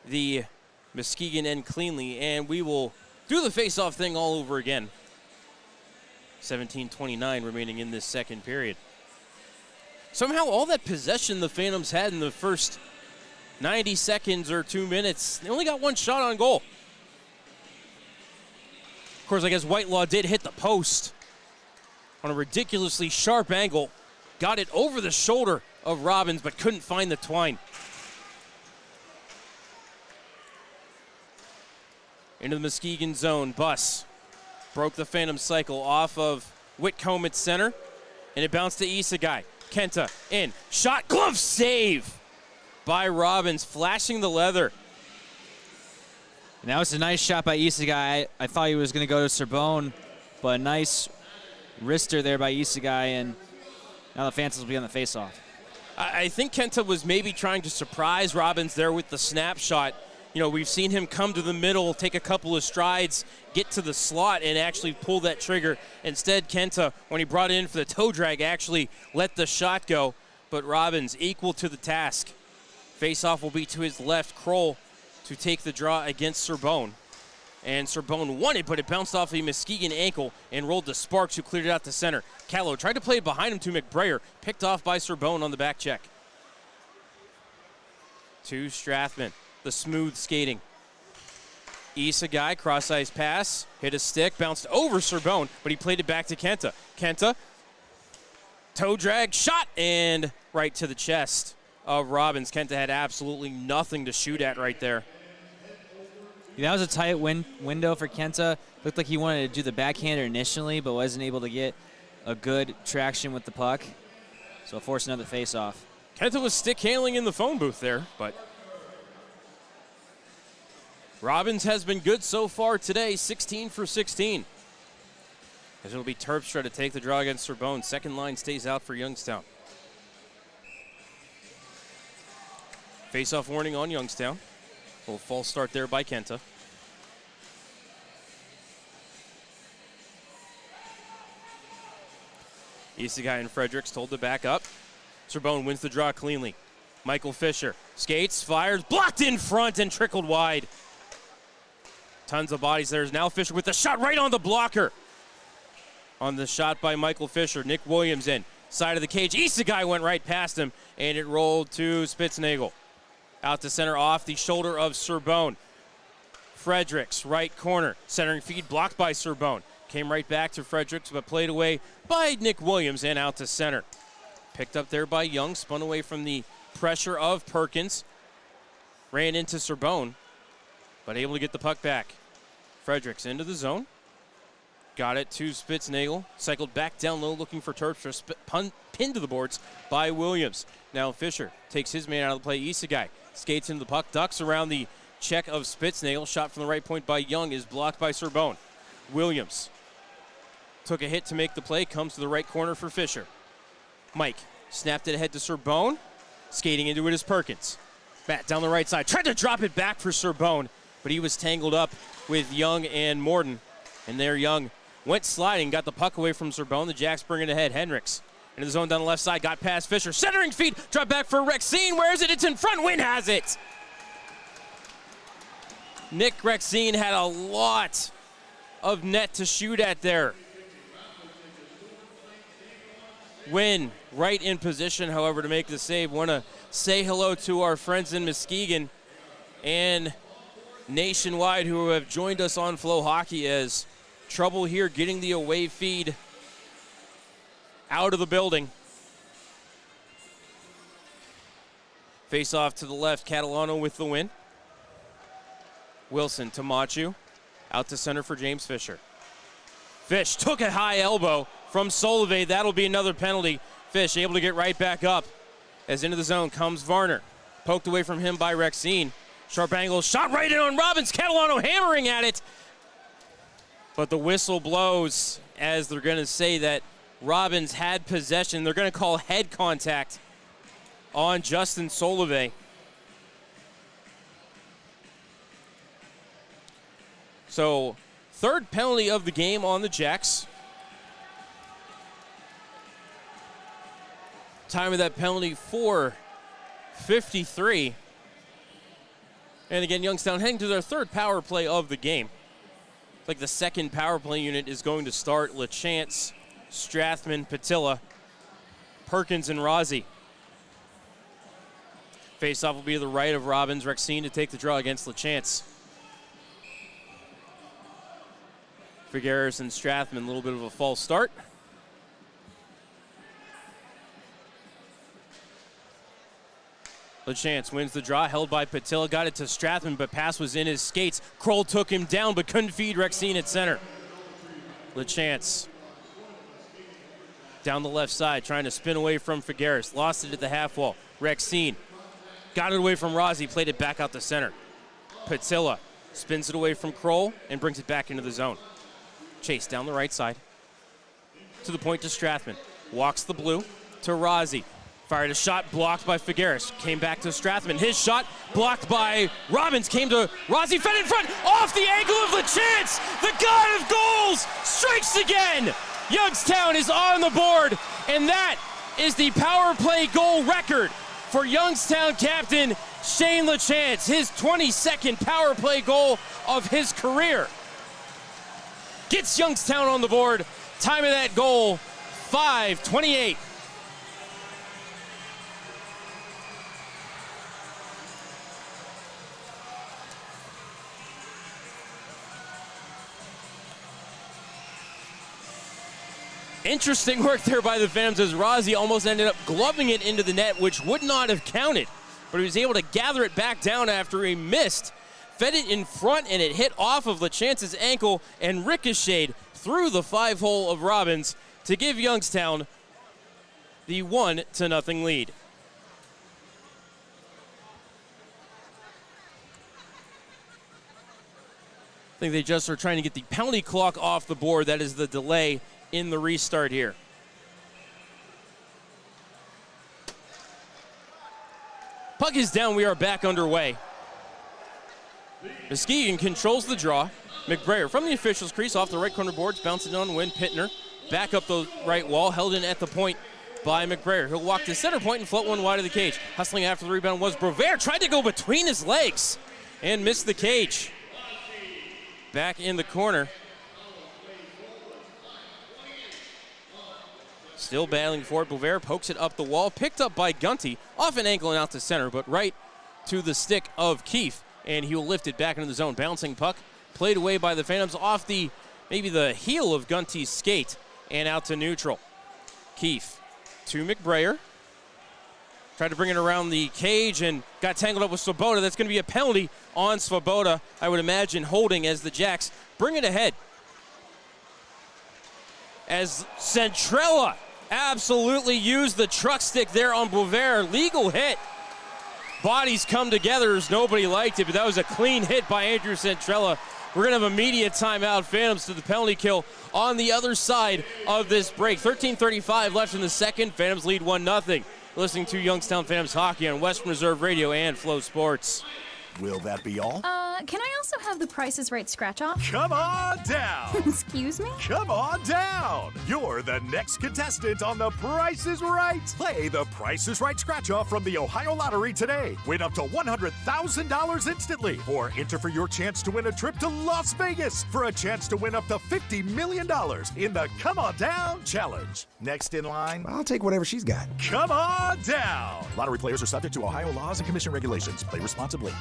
S1: the Muskegon end cleanly. And we will do the face-off thing all over again. 17:29 remaining in this second period. Somehow all that possession the Phantoms had in the first 90 seconds or 2 minutes, they only got one shot on goal. Of course, I guess Whitelaw did hit the post on a ridiculously sharp angle. Got it over the shoulder of Robbins, but couldn't find the twine. Into the Muskegon zone, Buss broke the Phantom cycle off of Whitcomb at center, and it bounced to Isagai. Kenta in, shot, glove save by Robbins, flashing the leather.
S9: And that was a nice shot by Isagai. I thought he was going to go to Sorbonne, but a nice wrister there by Isagai, and now the Phantoms will be on the face-off.
S1: I think Kenta was maybe trying to surprise Robbins there with the snapshot. You know, we've seen him come to the middle, take a couple of strides, get to the slot, and actually pull that trigger. Instead, Kenta, when he brought it in for the toe drag, actually let the shot go. But Robbins equal to the task. Face-off will be to his left. Kroll to take the draw against Sorbonne. And Sorbonne won it, but it bounced off a Muskegon ankle and rolled to Sparks, who cleared it out to center. Callow tried to play it behind him to McBrayer, picked off by Sorbonne on the back check. To Strathman, the smooth skating. Isagai, cross-ice pass, hit a stick, bounced over Sorbonne, but he played it back to Kenta. Kenta, toe drag, shot, and right to the chest of Robbins. Kenta had absolutely nothing to shoot at right there.
S9: Yeah, that was a tight window for Kenta. Looked like he wanted to do the backhander initially, but wasn't able to get a good traction with the puck. So forced another face-off.
S1: Kenta was stick handling in the phone booth there, but Robbins has been good so far today, 16 for 16. As it'll be Terpstra to take the draw against Sorbonne. Second line stays out for Youngstown. Face-off warning on Youngstown. A little false start there by Kenta. Isagai and Fredericks told to back up. Sorbonne wins the draw cleanly. Michael Fisher skates, fires, blocked in front and trickled wide. Tons of bodies. There's now Fisher with the shot right on the blocker. on the shot by Michael Fisher. Nick Williams in. Side of the cage. Isagai went right past him, and it rolled to Spitznagel. Out to center off the shoulder of Serbone. Fredericks, right corner. Centering feed blocked by Serbone. Came right back to Fredericks, but played away by Nick Williams and out to center. Picked up there by Young. Spun away from the pressure of Perkins. Ran into Serbone, but able to get the puck back. Fredericks into the zone. Got it to Spitznagel. Cycled back down low looking for Terpstra. Pinned to the boards by Williams. Now Fisher takes his man out of the play. Isagai skates into the puck. Ducks around the check of Spitznagel. Shot from the right point by Young is blocked by Serbone. Williams took a hit to make the play. Comes to the right corner for Fisher. Mike snapped it ahead to Serbone. Skating into it is Perkins. Matt down the right side. Tried to drop it back for Serbone, but he was tangled up with Young and Morden. And there Young went sliding, got the puck away from Serbone. The Jacks bring it ahead. Hendricks into the zone down the left side. Got past Fisher. Centering feed. Drop back for Rexine. Where is it? It's in front. Wynn has it. Nick Rexine had a lot of net to shoot at there. Wynn right in position, however, to make the save. Want to say hello to our friends in Muskegon and nationwide who have joined us on Flow Hockey as trouble here getting the away feed out of the building. Face off to the left, Catalano with the win. Wilson to Machu. Out to center for James Fisher. Fish took a high elbow from Solove. That'll be another penalty. Fish able to get right back up. As into the zone comes Varner. Poked away from him by Rexine. Sharp angle, shot right in on Robbins. Catalano hammering at it. But the whistle blows as they're going to say that Robbins had possession. They're going to call head contact on Justin Solove. So, third penalty of the game on the Jacks. Time of that penalty, 4:53. And again, Youngstown heading to their third power play of the game. Like the second power play unit is going to start. LaChance, Strathman, Patilla, Perkins, and Rozzi. Face-off will be to the right of Robbins. Rexine to take the draw against LaChance. Figueres and Strathman, a little bit of a false start. LaChance wins the draw, held by Patilla, got it to Strathman, but pass was in his skates. Kroll took him down, but couldn't feed Rexine at center. LaChance down the left side, trying to spin away from Figueres. Lost it at the half wall. Rexine got it away from Rozzi, played it back out the center. Patilla spins it away from Kroll and brings it back into the zone. Chase down the right side. To the point to Strathman. Walks the blue to Rozzi. Fired a shot, blocked by Figueres. Came back to Strathman. His shot, blocked by Robbins. Came to Rozzi, fed in front, off the ankle of LaChance. The god of goals strikes again. Youngstown is on the board, and that is the power play goal record for Youngstown captain Shane LaChance. His 22nd power play goal of his career. Gets Youngstown on the board. Time of that goal, 5:28. Interesting work there by the Phantoms as Rozzi almost ended up gloving it into the net, which would not have counted. But he was able to gather it back down after he missed. Fed it in front, and it hit off of LaChance's ankle and ricocheted through the 5-hole of Robbins to give Youngstown the 1-0 lead. I think they just are trying to get the penalty clock off the board. That is the delay in the restart here. Puck is down. We are back underway. Muskegon controls the draw. McBrayer from the officials' crease off the right corner boards, bouncing on Wynn. Pittner back up the right wall, held in at the point by McBrayer. He'll walk to center point and float one wide of the cage. Hustling after the rebound was Brover. Tried to go between his legs and missed the cage. Back in the corner. Still battling for it. Bovair pokes it up the wall. Picked up by Gunty. Off an ankle and out to center, but right to the stick of Keefe. And he will lift it back into the zone. Bouncing puck. Played away by the Phantoms off maybe the heel of Gunty's skate and out to neutral. Keefe to McBrayer. Tried to bring it around the cage and got tangled up with Svoboda. That's going to be a penalty on Svoboda, I would imagine, holding as the Jacks bring it ahead. As Centrella absolutely used the truck stick there on Bovair. Legal hit. Bodies come together as nobody liked it, but that was a clean hit by Andrew Centrella. We're going to have immediate timeout. Phantoms to the penalty kill on the other side of this break. 13:35 left in the second. Phantoms lead 1-0. Listening to Youngstown Phantoms hockey on Western Reserve Radio and Flow Sports.
S4: Will that be all?
S5: Can I also have the Price is Right scratch off?
S4: Come on down!
S5: Excuse me?
S4: Come on down! You're the next contestant on The Price is Right. Play The Price is Right scratch off from the Ohio Lottery today. Win up to $100,000 instantly. Or enter for your chance to win a trip to Las Vegas for a chance to win up to $50 million in the Come On Down Challenge. Next in line,
S19: I'll take whatever she's got.
S4: Come on down! Lottery players are subject to Ohio laws and commission regulations. Play responsibly.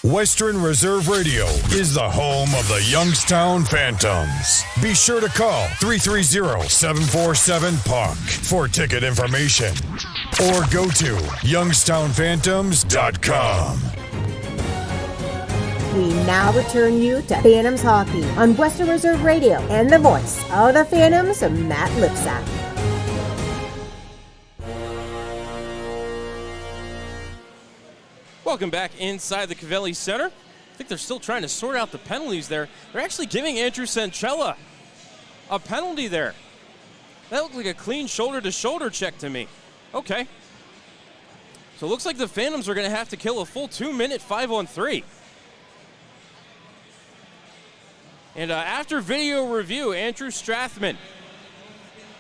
S7: Western Reserve Radio is the home of the Youngstown Phantoms. Be sure to call 330-747-PUCK for ticket information or go to youngstownphantoms.com.
S18: We now return you to Phantoms Hockey on Western Reserve Radio and the voice of the Phantoms, Matt Lipsack.
S1: Welcome back inside the Covelli Center. I think they're still trying to sort out the penalties there. They're actually giving Andrew Centrella a penalty there. That looked like a clean shoulder-to-shoulder check to me. Okay. So it looks like the Phantoms are going to have to kill a full 2-minute 5-on-3. And after video review, Andrew Strathman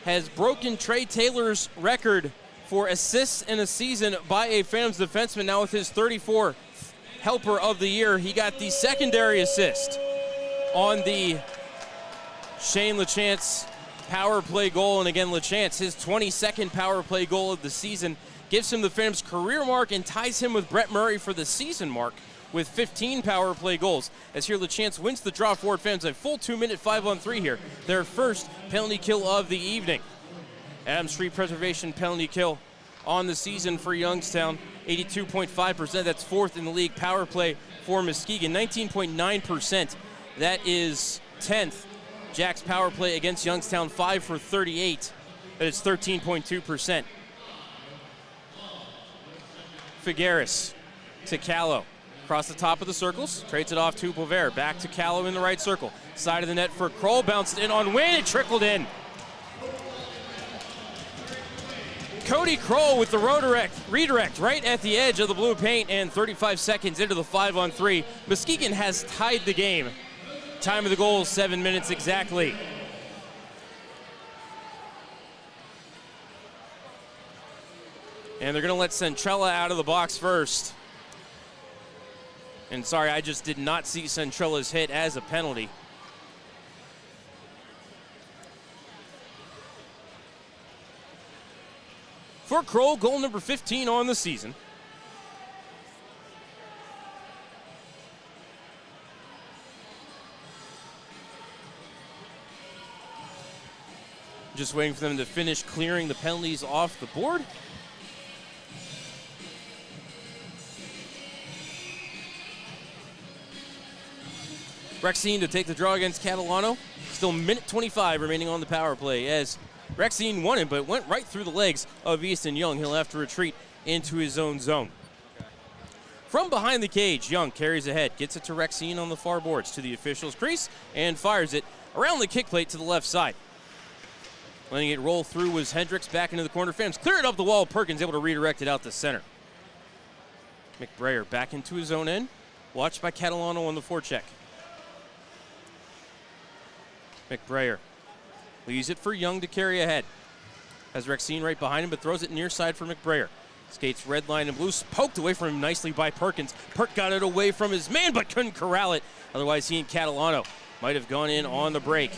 S1: has broken Trey Taylor's record for assists in a season by a Phantoms defenseman. Now with his 34th helper of the year, he got the secondary assist on the Shane LaChance power play goal. And again, LaChance, his 22nd power play goal of the season, gives him the Phantoms career mark and ties him with Brett Murray for the season mark with 15 power play goals. As here, LaChance wins the draw forward. Phantoms a full 2-minute 5-on-3 here. Their first penalty kill of the evening. Adams Street Preservation penalty kill on the season for Youngstown, 82.5%. That's fourth in the league. Power play for Muskegon, 19.9%. That is 10th. Jack's power play against Youngstown, 5 for 38. That is 13.2%. Figueres to Callow. Across the top of the circles, trades it off to Bovair. Back to Callow in the right circle. Side of the net for Kroll, bounced in on Wynn, it trickled in. Cody Kroll with the redirect right at the edge of the blue paint, and 35 seconds into the 5-on-3. Muskegon has tied the game. Time of the goal, 7 minutes exactly. And they're going to let Centrella out of the box first. And sorry, I just did not see Centrella's hit as a penalty. For Kroll, goal number 15 on the season. Just waiting for them to finish clearing the penalties off the board. Rexine to take the draw against Catalano. Still minute 25 remaining on the power play as Rexine won it, but went right through the legs of Easton Young. He'll have to retreat into his own zone. From behind the cage, Young carries ahead, gets it to Rexine on the far boards to the official's crease, and fires it around the kick plate to the left side. Letting it roll through was Hendricks back into the corner. Fans clear it up the wall. Perkins able to redirect it out to center. McBrayer back into his own end. Watched by Catalano on the forecheck. McBrayer leaves it for Young to carry ahead. Has Rexine right behind him, but throws it near side for McBrayer. Skates red line and blue, poked away from him nicely by Perkins. Perk got it away from his man, but couldn't corral it. Otherwise, he and Catalano might have gone in on the break.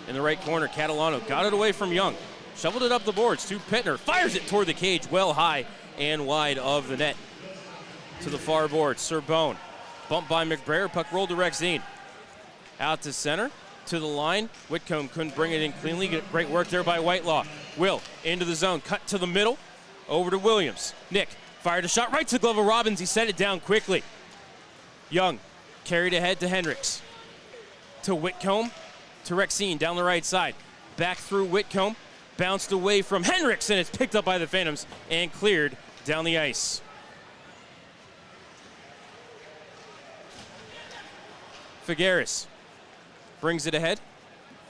S1: in the right corner. Catalano got it away from Young. Shoveled it up the boards to Pittner. Fires it toward the cage, well high and wide of the net. To the far board, Serbone. Bumped by McBrayer, puck rolled to Rexine. Out to center, to the line. Whitcomb couldn't bring it in cleanly. Great work there by Whitelaw. Will, into the zone, cut to the middle. Over to Williams. Nick fired a shot right to the glove of Robbins. He set it down quickly. Young carried ahead to Hendricks. To Whitcomb, to Rexine down the right side. Back through Whitcomb. Bounced away from Hendricks, and it's picked up by the Phantoms and cleared down the ice. Figueres brings it ahead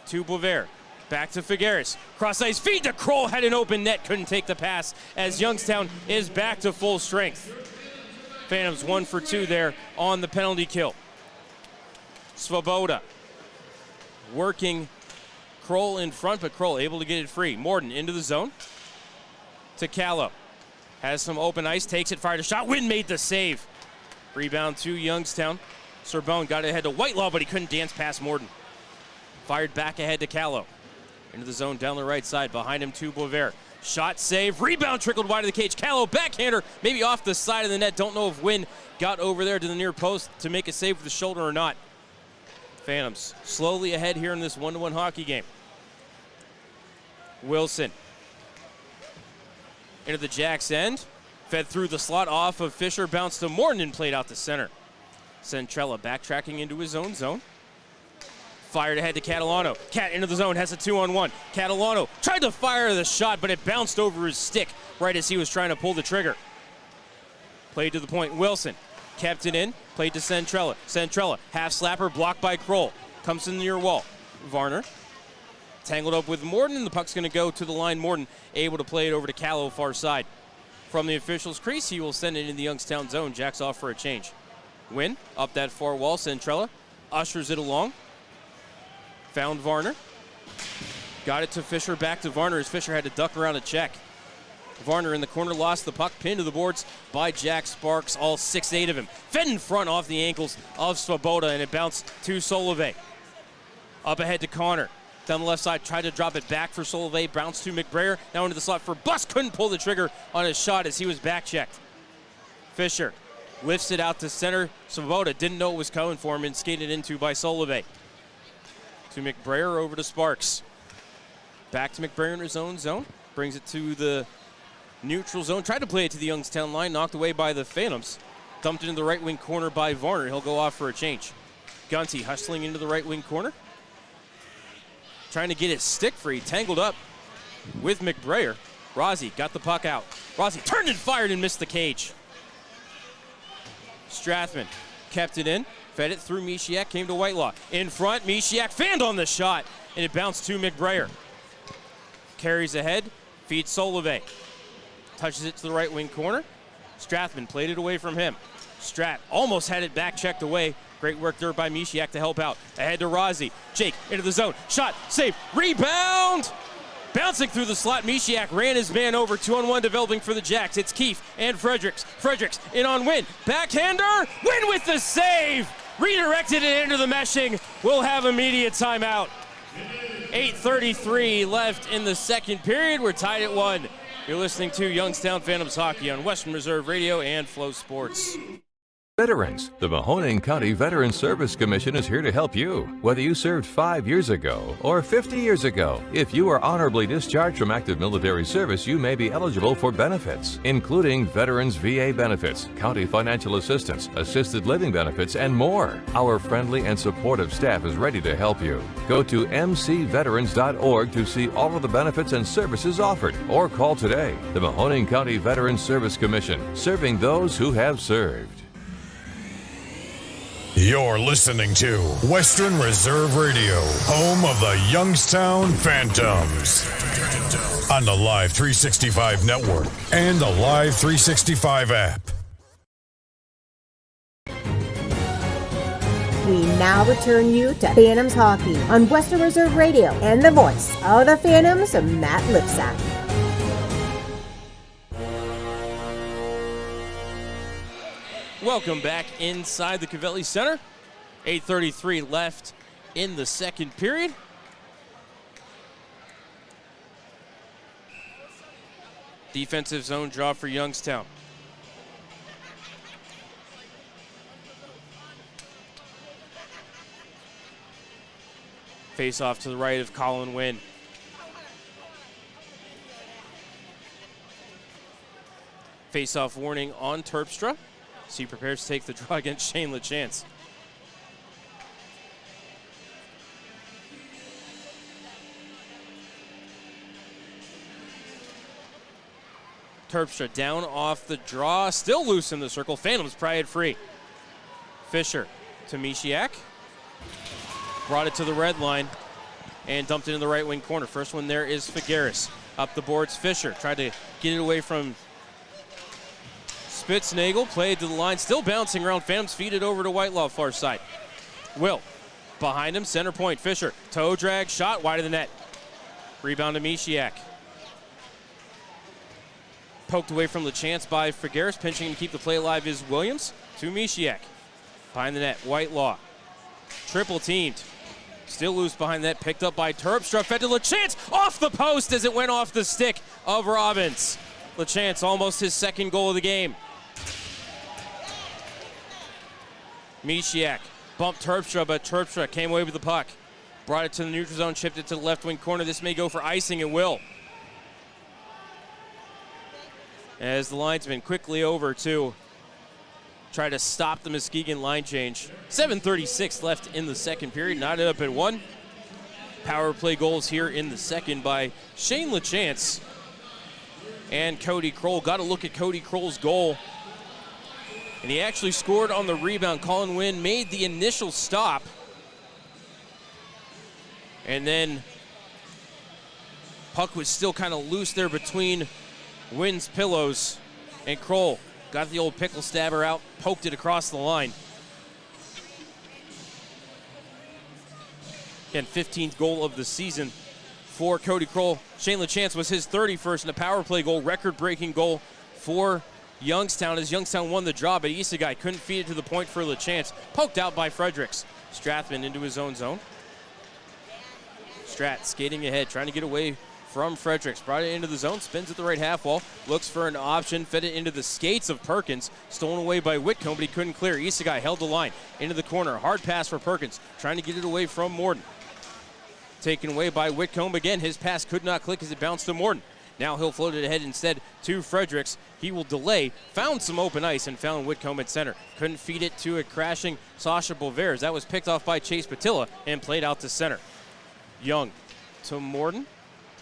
S1: to Boisvert. Back to Figueres. Cross ice feed to Kroll. Had an open net. Couldn't take the pass as Youngstown is back to full strength. Phantoms 1 for 2 there on the penalty kill. Svoboda working Kroll in front, but Kroll able to get it free. Morden into the zone to Callow. Has some open ice. Takes it. Fired a shot. Wynn made the save. Rebound to Youngstown. Serbone got it ahead to Whitelaw, but he couldn't dance past Morden. Fired back ahead to Callow. Into the zone down the right side. Behind him to Boisvert. Shot save. Rebound trickled wide of the cage. Callow backhander. Maybe off the side of the net. Don't know if Wynn got over there to the near post to make a save with the shoulder or not. Phantoms slowly ahead here in this 1-1 hockey game. Wilson. Into the Jacks end. Fed through the slot off of Fisher. Bounced to Morton and played out to center. Centrella backtracking into his own zone. Fired ahead to Catalano. Cat into the zone, has a 2-on-1. Catalano tried to fire the shot, but it bounced over his stick right as he was trying to pull the trigger. Played to the point. Wilson kept it in. Played to Centrella. Centrella, half slapper, blocked by Kroll. Comes to the near wall. Varner tangled up with Morden, and the puck's going to go to the line. Morden able to play it over to Callow, far side. From the official's crease, he will send it in the Youngstown zone. Jacks off for a change. Wynn up that far wall. Centrella ushers it along. Found Varner. Got it to Fisher, back to Varner as Fisher had to duck around a check. Varner in the corner, lost the puck, pinned to the boards by Jack Sparks, all 6'8" of him. Fed in front off the ankles of Svoboda, and it bounced to Solovey. Up ahead to Connor. Down the left side, tried to drop it back for Solovey, bounced to McBrayer, now into the slot for Bus, couldn't pull the trigger on his shot as he was back-checked. Fisher lifts it out to center. Svoboda didn't know it was coming for him and skated into by Solovey. To McBrayer, over to Sparks. Back to McBrayer in his own zone. Brings it to the neutral zone. Tried to play it to the Youngstown line. Knocked away by the Phantoms. Dumped it in the right wing corner by Varner. He'll go off for a change. Gunty hustling into the right wing corner. Trying to get his stick free. Tangled up with McBrayer. Rossi got the puck out. Rossi turned and fired and missed the cage. Strathman kept it in. Fed it through Mishiak, came to Whitelaw. In front, Mishiak fanned on the shot, and it bounced to McBrayer. Carries ahead, feeds Solovey. Touches it to the right wing corner. Strathman played it away from him. Strat almost had it back checked away. Great work there by Mishiak to help out. Ahead to Rossi. Jake into the zone. Shot, save, rebound! Bouncing through the slot, Mishiak ran his man over. 2-on-1 developing for the Jacks. It's Keefe and Fredericks. Fredericks in on Wynn. Backhander, Wynn with the save! Redirected it into the meshing. We'll have immediate timeout. 8:33 left in the second period. We're tied at 1. You're listening to Youngstown Phantoms Hockey on Western Reserve Radio and Flow Sports.
S11: Veterans. The Mahoning County Veterans Service Commission is here to help you. Whether you served 5 years ago or 50 years ago, if you are honorably discharged from active military service, you may be eligible for benefits, including Veterans VA benefits, county financial assistance, assisted living benefits, and more. Our friendly and supportive staff is ready to help you. Go to mcveterans.org to see all of the benefits and services offered, or call today. The Mahoning County Veterans Service Commission, serving those who have served.
S7: You're listening to Western Reserve Radio, home of the Youngstown Phantoms. On the Live 365 network and the Live 365 app.
S18: We now return you to Phantoms Hockey on Western Reserve Radio and the voice of the Phantoms, Matt Lipsack.
S1: Welcome back inside the Covelli Center. 8:33 left in the second period. Defensive zone draw for Youngstown. Face off to the right of Colin Wynn. Face off warning on Terpstra. So he prepares to take the draw against Shane LaChance. Terpstra down off the draw, still loose in the circle. Phantoms pry it free. Fisher to Mishiak. Brought it to the red line and dumped it in the right wing corner. First one there is Figueres. Up the boards, Fisher tried to get it away from Spitznagel. Played to the line, still bouncing around. Phantoms feed it over to Whitelaw, far side. Will behind him, center point. Fisher, toe drag, shot wide of the net. Rebound to Mishiak. Poked away from LaChance by Figueres. Pinching to keep the play alive is Williams to Mishiak. Behind the net, Whitelaw. Triple teamed. Still loose behind that, picked up by Terpstra. Fed to LaChance, off the post as it went off the stick of Robbins. LaChance, almost his second goal of the game. Mishiak bumped Terpstra, but Terpstra came away with the puck. Brought it to the neutral zone, chipped it to the left wing corner. This may go for icing, and will. As the linesman quickly over to try to stop the Muskegon line change. 7:36 left in the second period, knotted up at 1. Power play goals here in the second by Shane LaChance and Cody Kroll. Got to look at Cody Kroll's goal. And he actually scored on the rebound. Colin Wynn made the initial stop. And then puck was still kind of loose there between Wynn's pillows, and Kroll got the old pickle stabber out, poked it across the line. Again, 15th goal of the season for Cody Kroll. Shane LaChance was his 31st and a power play goal, record-breaking goal for Youngstown as Youngstown won the draw, but Isagai couldn't feed it to the point for LaChance. Poked out by Fredericks. Strathman into his own zone. Strat skating ahead, trying to get away from Fredericks. Brought it into the zone, spins at the right half wall, looks for an option, fed it into the skates of Perkins. Stolen away by Whitcomb, but he couldn't clear. Isagai held the line into the corner. Hard pass for Perkins, trying to get it away from Morden. Taken away by Whitcomb again. His pass could not click as it bounced to Morden. Now he'll float it ahead instead to Fredericks. He will delay, found some open ice, and found Whitcomb at center. Couldn't feed it to a crashing Sasha Bovares. That was picked off by Chase Patilla and played out to center. Young to Morden.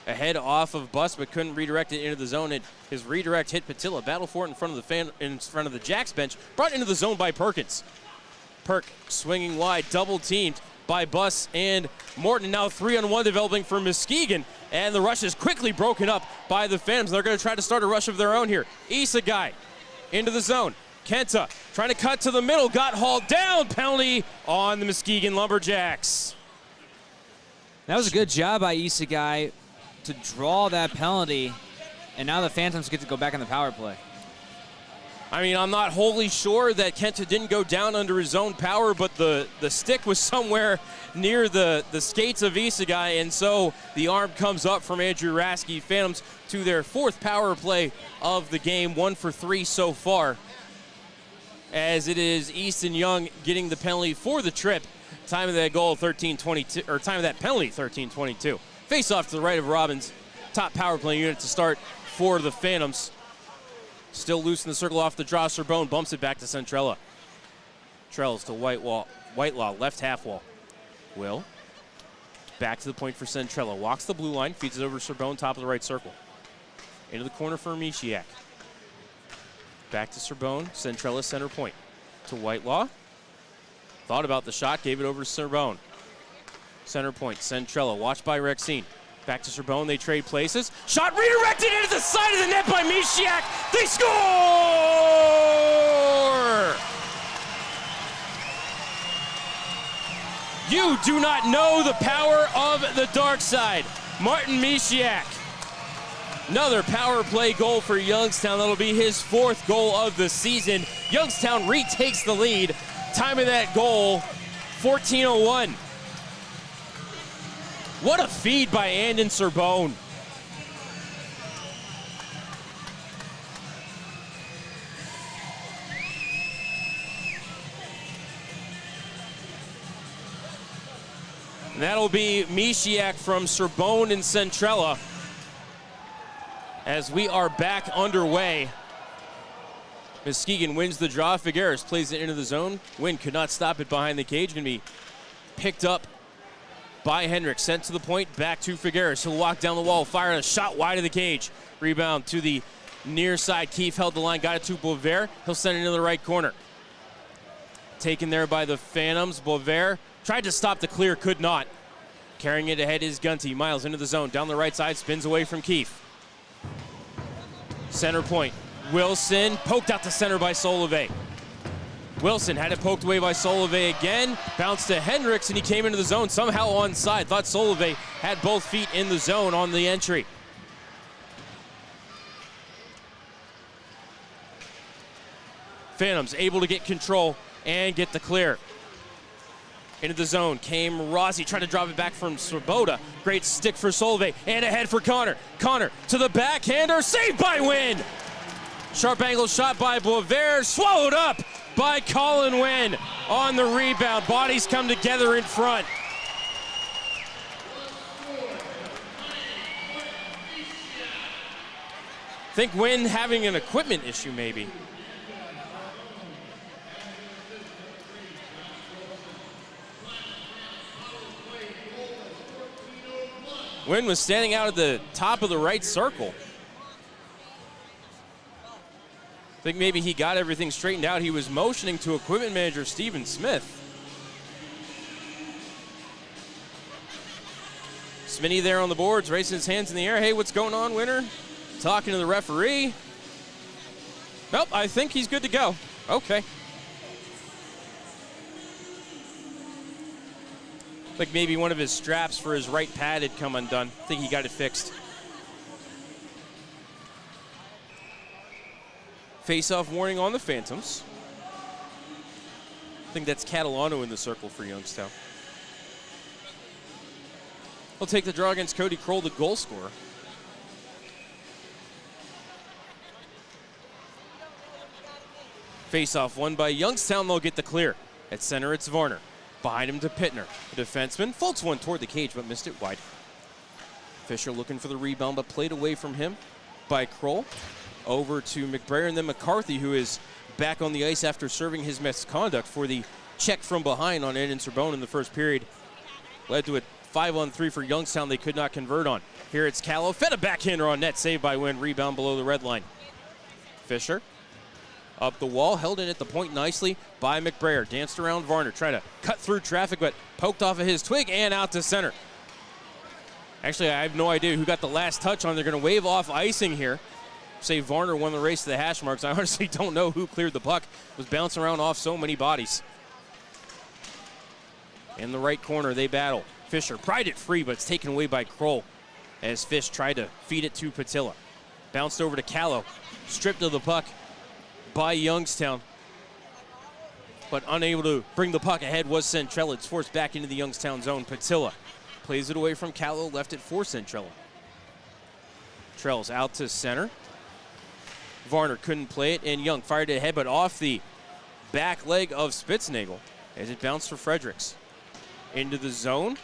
S1: Ahead off of Bus, but couldn't redirect it into the zone. And his redirect hit Patilla. Battle for it in front of the Jacks bench. Brought into the zone by Perkins. Perk swinging wide, double teamed by Bus and Morton. Now 3-on-1 developing for Muskegon. And the rush is quickly broken up by the Phantoms. They're going to try to start a rush of their own here. Isagai into the zone. Kenta trying to cut to the middle. Got hauled down. Penalty on the Muskegon Lumberjacks.
S9: That was a good job by Isagai to draw that penalty, and now the Phantoms get to go back in the power play.
S1: I mean, I'm not wholly sure that Kenta didn't go down under his own power, but the stick was somewhere near the skates of Isagai, and so the arm comes up from Andrew Rasky. Phantoms to their fourth power play of the game, 1 for 3 so far, as it is Easton Young getting the penalty for the trip. Time of that goal, 13:22, or time of that penalty, 13:22. Face off to the right of Robbins. Top power play unit to start for the Phantoms. Still loose in the circle off the draw. Serbone bumps it back to Centrella. Trells to Whitelaw, left half wall. Will. Back to the point for Centrella. Walks the blue line, feeds it over to Serbone, top of the right circle. Into the corner for Mishiak. Back to Serbone, Centrella center point. To Whitelaw. Thought about the shot, gave it over to Serbone. Center point, Centrella, watched by Rexine. Back to Serbone, they trade places. Shot redirected into the side of the net by Mishiak. They score! You do not know the power of the dark side. Martin Mishiak. Another power play goal for Youngstown. That'll be his 4th goal of the season. Youngstown retakes the lead. Time of that goal, 14:01. What a feed by Andon Serbone. And that'll be Mishiak from Sorbonne and Centrella as we are back underway. Muskegon wins the draw. Figueres plays it into the zone. Wynn could not stop it behind the cage. Going to be picked up by Hendricks. Sent to the point, back to Figueres. He'll walk down the wall, fire a shot wide of the cage. Rebound to the near side. Keefe held the line, got it to Boisvert. He'll send it into the right corner. Taken there by the Phantoms. Boisvert tried to stop the clear, could not. Carrying it ahead is Gunty. Miles into the zone, down the right side, spins away from Keefe. Center point. Wilson poked out to center by Solove. Wilson had it poked away by Solove again. Bounced to Hendricks, and he came into the zone somehow onside. Thought Solove had both feet in the zone on the entry. Phantoms able to get control and get the clear. Into the zone came Rossi, trying to drop it back from Swoboda. Great stick for Solove, and ahead for Connor. Connor to the backhander, saved by Wynn. Sharp angle shot by Boisvert, swallowed up by Colin Wynn on the rebound. Bodies come together in front. I think Wynn having an equipment issue maybe. Wynn was standing out at the top of the right circle. I think maybe he got everything straightened out. He was motioning to equipment manager Stephen Smith. Smitty there on the boards, raising his hands in the air. Hey, what's going on, Winner? Talking to the referee. Nope, I think he's good to go. Okay. Like maybe one of his straps for his right pad had come undone. I think he got it fixed. Face-off warning on the Phantoms. I think that's Catalano in the circle for Youngstown. He'll take the draw against Cody Kroll, the goal scorer. Face-off won by Youngstown. They'll get the clear. At center, it's Varner. Behind him to Pittner. The defenseman faults one toward the cage, but missed it wide. Fisher looking for the rebound, but played away from him by Kroll. Over to McBrayer, and then McCarthy, who is back on the ice after serving his misconduct for the check from behind on Ed and Sorbonne in the first period. Led to a 5-on-3 for Youngstown they could not convert on. Here it's Callow, fed a backhander on net, saved by Wynn, rebound below the red line. Fisher up the wall, held in at the point nicely by McBrayer. Danced around Varner, trying to cut through traffic, but poked off of his twig and out to center. Actually, I have no idea who got the last touch on. They're going to wave off icing here. Say Varner won the race to the hash marks. I honestly don't know who cleared the puck. It was bouncing around off so many bodies. In the right corner, they battle. Fisher pried it free, but it's taken away by Kroll as Fish tried to feed it to Patilla. Bounced over to Callow. Stripped of the puck by Youngstown. But unable to bring the puck ahead was Centrella. It's forced back into the Youngstown zone. Patilla plays it away from Callow, left it for Centrella. Trell's out to center. Varner couldn't play it, and Young fired it ahead, but off the back leg of Spitznagel as it bounced for Fredericks. Into the zone.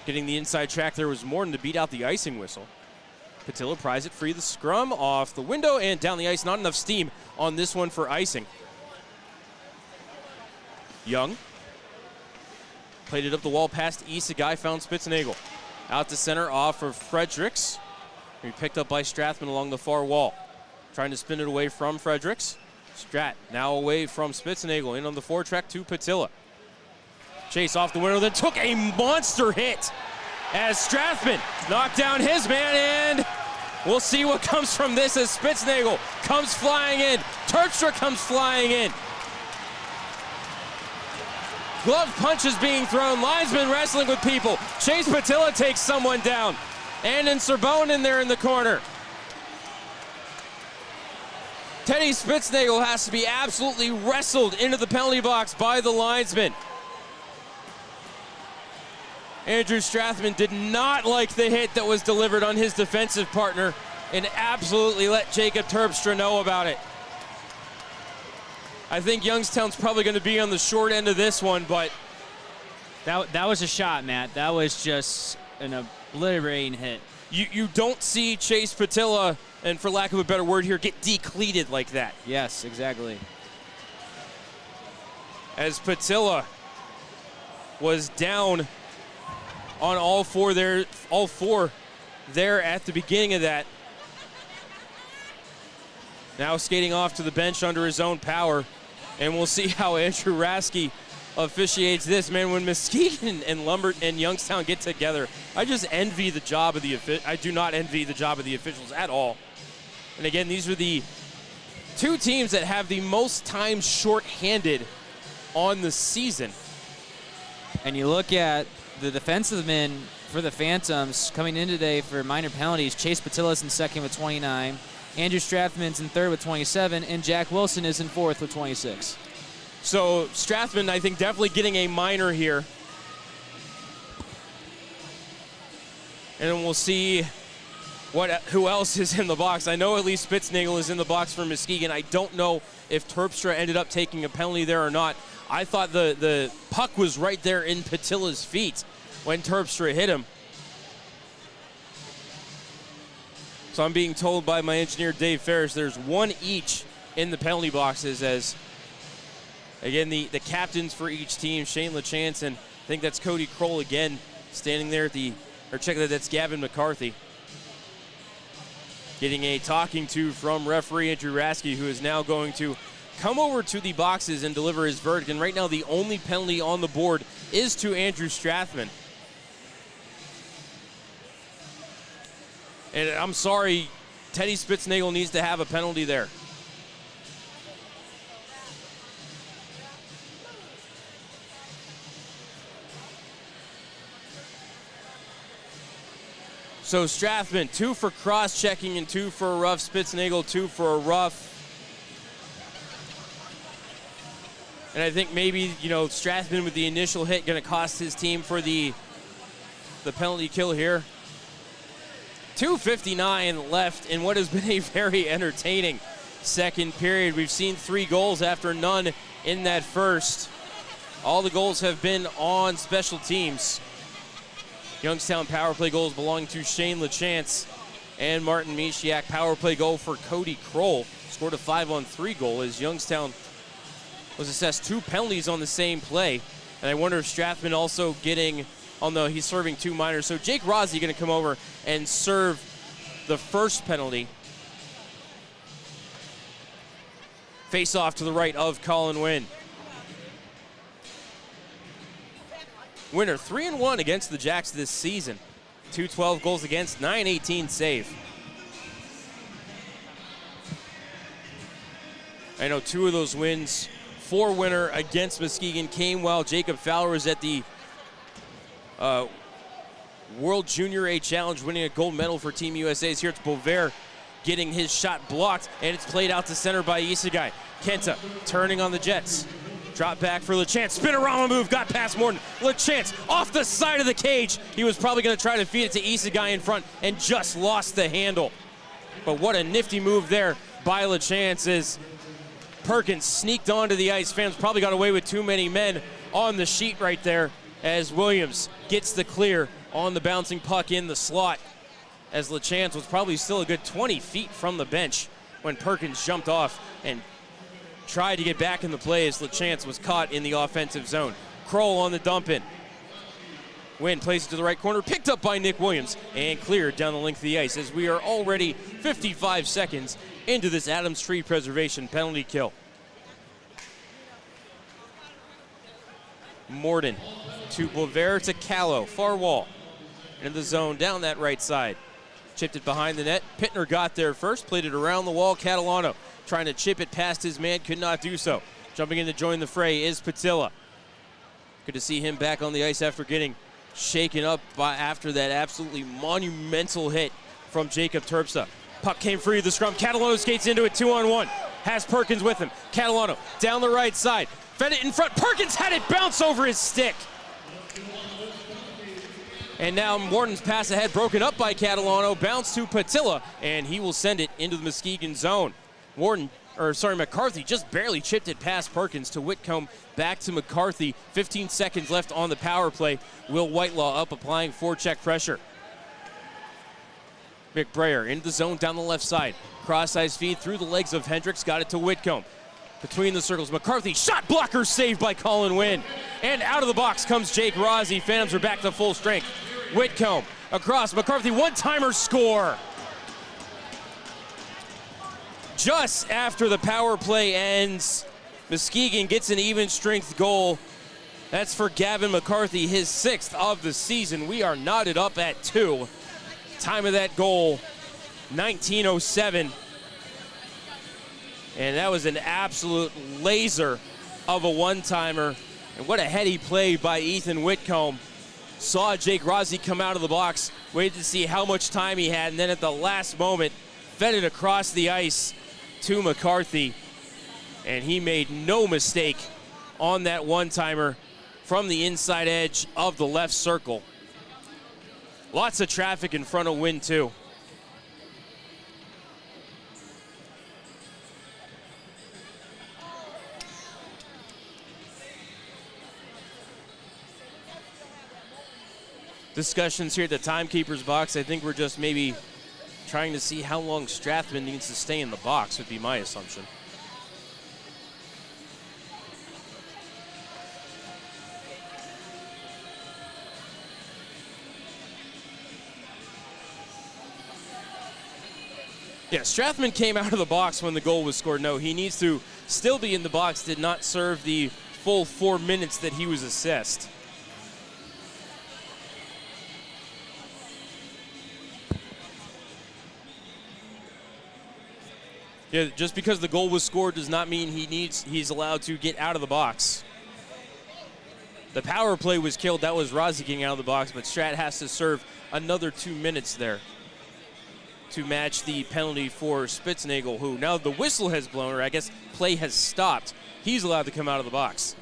S1: Getting the inside track there was Morton to beat out the icing whistle. Patilla pries it free. The scrum off the window and down the ice. Not enough steam on this one for icing. Young played it up the wall past Isagai, found Spitznagel. Out to center off of Fredericks. He picked up by Strathman along the far wall. Trying to spin it away from Fredericks. Strat now away from Spitznagel. In on the foretrack to Patilla. Chase off the window, then took a monster hit as Strathman knocked down his man, and we'll see what comes from this as Spitznagel comes flying in. Terpstra comes flying in. Glove punches being thrown. Linesman wrestling with people. Chase Patilla takes someone down. And in Sorbonne in there in the corner. Teddy Spitznagel has to be absolutely wrestled into the penalty box by the linesman. Andrew Strathman did not like the hit that was delivered on his defensive partner and absolutely let Jacob Terpstra know about it. I think Youngstown's probably going to be on the short end of this one, but
S9: That was a shot, Matt. That was just an obliterating hit.
S1: You don't see Chase Patilla, and for lack of a better word here, get decleated like that.
S9: Yes, exactly.
S1: As Patilla was down on all four there at the beginning of that. Now skating off to the bench under his own power, and we'll see how Andrew Rasky officiates this. Man, when Muskegon and Youngstown get together, I just envy the job of I do not envy the job of the officials at all. And again, these are the two teams that have the most time shorthanded on the season.
S9: And you look at the defensive men for the Phantoms coming in today for minor penalties. Chase Patilla's in second with 29. Andrew Strathman's in third with 27. And Jack Wilson is in fourth with 26.
S1: So Strathman, I think, definitely getting a minor here. And then we'll see who else is in the box. I know at least Spitznagel is in the box for Muskegon. I don't know if Terpstra ended up taking a penalty there or not. I thought the puck was right there in Patilla's feet when Terpstra hit him. So I'm being told by my engineer, Dave Ferris, there's one each in the penalty boxes as, again, the captains for each team, Shane LaChance, and I think that's Cody Kroll again standing there that's Gavin McCarthy. Getting a talking to from referee Andrew Rasky, who is now going to come over to the boxes and deliver his verdict. And right now the only penalty on the board is to Andrew Strathman. And I'm sorry, Teddy Spitznagel needs to have a penalty there. So Strathman, 2 for cross-checking and 2 for a rough. Spitznagel, 2 for a rough. And I think maybe, Strathman with the initial hit going to cost his team for the penalty kill here. 2:59 left in what has been a very entertaining second period. We've seen 3 goals after none in that first. All the goals have been on special teams. Youngstown power play goals belonging to Shane LaChance and Martin Mishiak. Power play goal for Cody Kroll. Scored a 5-on-3 goal as Youngstown was assessed 2 penalties on the same play. And I wonder if Strathman also getting, although he's serving 2 minors. So Jake Rossi going to come over and serve the first penalty. Face off to the right of Colin Wynn. Winner 3-1 against the Jacks this season. 212 goals against, 918 save. I know 2 of those wins, 4 winner against Muskegon, came while Jacob Fowler was at the World Junior A Challenge, winning a gold medal for Team USA's. Here it's Bovair getting his shot blocked, and it's played out to center by Isagai. Kenta turning on the Jets. Drop back for LaChance. Spinorama move, got past Morton. LaChance off the side of the cage. He was probably going to try to feed it to Isagai in front and just lost the handle. But what a nifty move there by LaChance as Perkins sneaked onto the ice. Fans probably got away with too many men on the sheet right there as Williams gets the clear on the bouncing puck in the slot as LaChance was probably still a good 20 feet from the bench when Perkins jumped off and tried to get back in the play as LaChance was caught in the offensive zone. Kroll on the dump in. Wynn plays it to the right corner, picked up by Nick Williams, and cleared down the length of the ice as we are already 55 seconds into this Adams Tree Preservation penalty kill. Morden to Bovair to Callow, far wall. Into the zone, down that right side. Chipped it behind the net. Pittner got there first, played it around the wall. Catalano trying to chip it past his man, could not do so. Jumping in to join the fray is Patilla. Good to see him back on the ice after getting shaken up after that absolutely monumental hit from Jacob Terpstra. Puck came free of the scrum. Catalano skates into it 2-on-1. Has Perkins with him. Catalano down the right side. Fed it in front. Perkins had it bounce over his stick. And now Morton's pass ahead, broken up by Catalano, bounce to Patilla, and he will send it into the Muskegon zone. Morton McCarthy just barely chipped it past Perkins to Whitcomb, back to McCarthy. 15 seconds left on the power play. Will Whitelaw up, applying forecheck pressure. McBrayer into the zone down the left side. Cross-ice feed through the legs of Hendricks, got it to Whitcomb. Between the circles, McCarthy, shot blocker saved by Colin Wynn. And out of the box comes Jake Rossi. Phantoms are back to full strength. Whitcomb across, McCarthy, one-timer score. Just after the power play ends, Muskegon gets an even strength goal. That's for Gavin McCarthy, his 6th of the season. We are knotted up at 2. Time of that goal, 19:07. And that was an absolute laser of a one-timer. And what a heady play by Ethan Whitcomb. Saw Jake Rossi come out of the box, waited to see how much time he had, and then at the last moment, fed it across the ice to McCarthy. And he made no mistake on that one-timer from the inside edge of the left circle. Lots of traffic in front of Wynn, too. Discussions here at the timekeeper's box. I think we're just maybe trying to see how long Strathman needs to stay in the box, would be my assumption. Yeah, Strathman came out of the box when the goal was scored. No, he needs to still be in the box, did not serve the full 4 minutes that he was assessed. Yeah, just because the goal was scored does not mean he's allowed to get out of the box. The power play was killed. That was Rossi getting out of the box, but Strat has to serve another 2 minutes there to match the penalty for Spitznagel, who now the whistle has blown, or I guess play has stopped. He's allowed to come out of the box.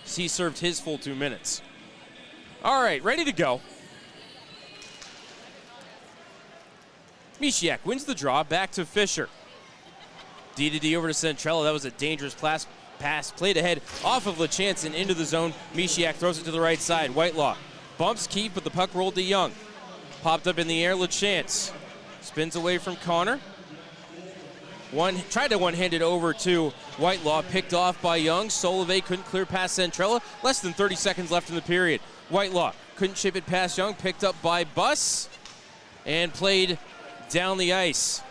S1: He served his full 2 minutes. All right, ready to go. Mishiak wins the draw, back to Fisher. D over to Centrella. That was a dangerous pass. Played ahead off of LeChance and into the zone. Mishiak throws it to the right side. Whitelaw bumps Keefe, but the puck rolled to Young. Popped up in the air, LeChance. Spins away from Connor. Tried to one-hand it over to Whitelaw. Picked off by Young. Solove couldn't clear past Centrella. Less than 30 seconds left in the period. Whitelaw couldn't chip it past Young. Picked up by Buss and played down the ice.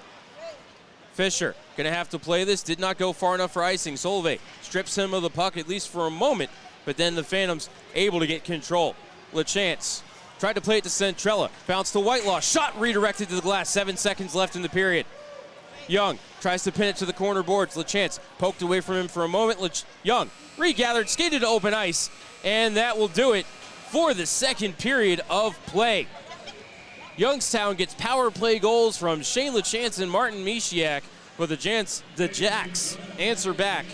S1: Fisher gonna have to play this. Did not go far enough for icing. Solveig strips him of the puck, at least for a moment, but then the Phantoms able to get control. LeChance tried to play it to Centrella. Bounce to Whitelaw. Shot redirected to the glass. 7 seconds left in the period. Young tries to pin it to the corner boards. LeChance poked away from him for a moment. Young regathered, skated to open ice, and that will do it for the second period of play. Youngstown gets power play goals from Shane LeChance and Martin Mishiak, but the Jacks answer back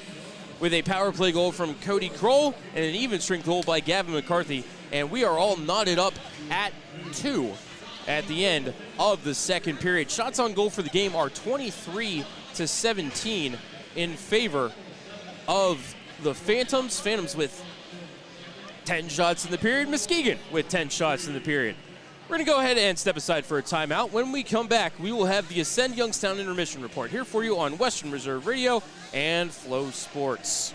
S1: with a power play goal from Cody Kroll and an even strength goal by Gavin McCarthy, and we are all knotted up at 2 at the end of the second period. Shots on goal for the game are 23-17 in favor of the Phantoms. Phantoms with 10 shots in the period. Muskegon with 10 shots in the period. We're going to go ahead and step aside for a timeout. When we come back, we will have the Ascend Youngstown Intermission Report here for you on Western Reserve Radio and Flow Sports.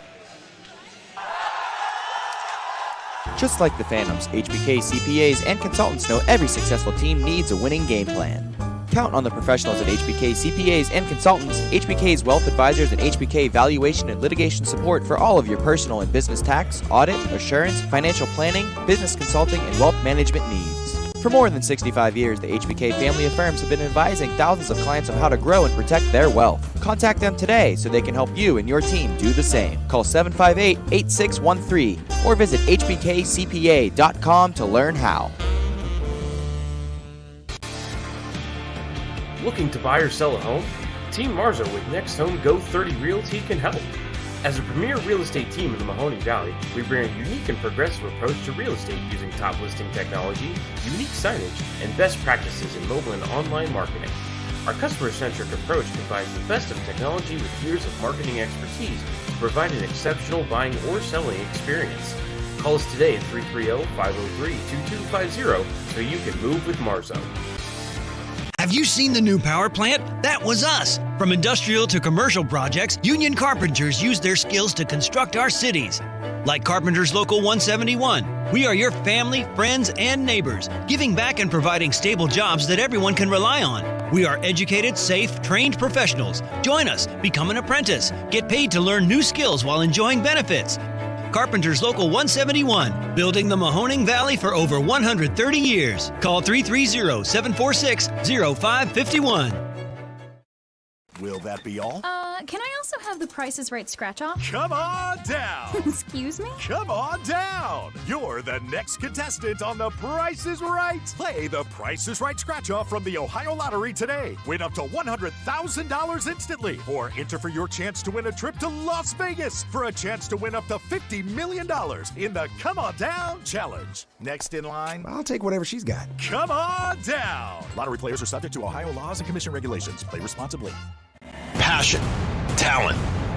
S15: Just like the Phantoms, HBK CPAs and consultants know every successful team needs a winning game plan. Count on the professionals at HBK CPAs and consultants, HBK's wealth advisors, and HBK valuation and litigation support for all of your personal and business tax, audit, assurance, financial planning, business consulting, and wealth management needs. For more than 65 years, the HBK family of firms have been advising thousands of clients on how to grow and protect their wealth. Contact them today so they can help you and your team do the same. Call 758-8613 or visit hbkcpa.com to learn how.
S2: Looking to buy or sell a home? Team Marzo with Next Home Go 30 Realty can help. As a premier real estate team in the Mahoning Valley, we bring a unique and progressive approach to real estate using top listing technology, unique signage, and best practices in mobile and online marketing. Our customer-centric approach combines the best of technology with years of marketing expertise to provide an exceptional buying or selling experience. Call us today at 330-503-2250 so you can move with Marzo.
S3: Have you seen the new power plant? That was us. From industrial to commercial projects, union carpenters use their skills to construct our cities. Like Carpenters Local 171, we are your family, friends, and neighbors, giving back and providing stable jobs that everyone can rely on. We are educated, safe, trained professionals. Join us, become an apprentice, get paid to learn new skills while enjoying benefits. Carpenters Local 171, building the Mahoning Valley for over 130 years. Call 330-746-0551.
S4: Will that be all?
S5: Can I also have the Price is Right scratch off?
S4: Come on down!
S5: Excuse me?
S4: Come on down! You're the next contestant on The Price is Right. Play the Price is Right scratch off from the Ohio Lottery today. Win up to $100,000 instantly. Or enter for your chance to win a trip to Las Vegas for a chance to win up to $50 million in the Come On Down Challenge. Next in line,
S19: I'll take whatever she's got.
S4: Come on down! Lottery players are subject to Ohio laws and commission regulations. Play responsibly.
S6: Passion, talent,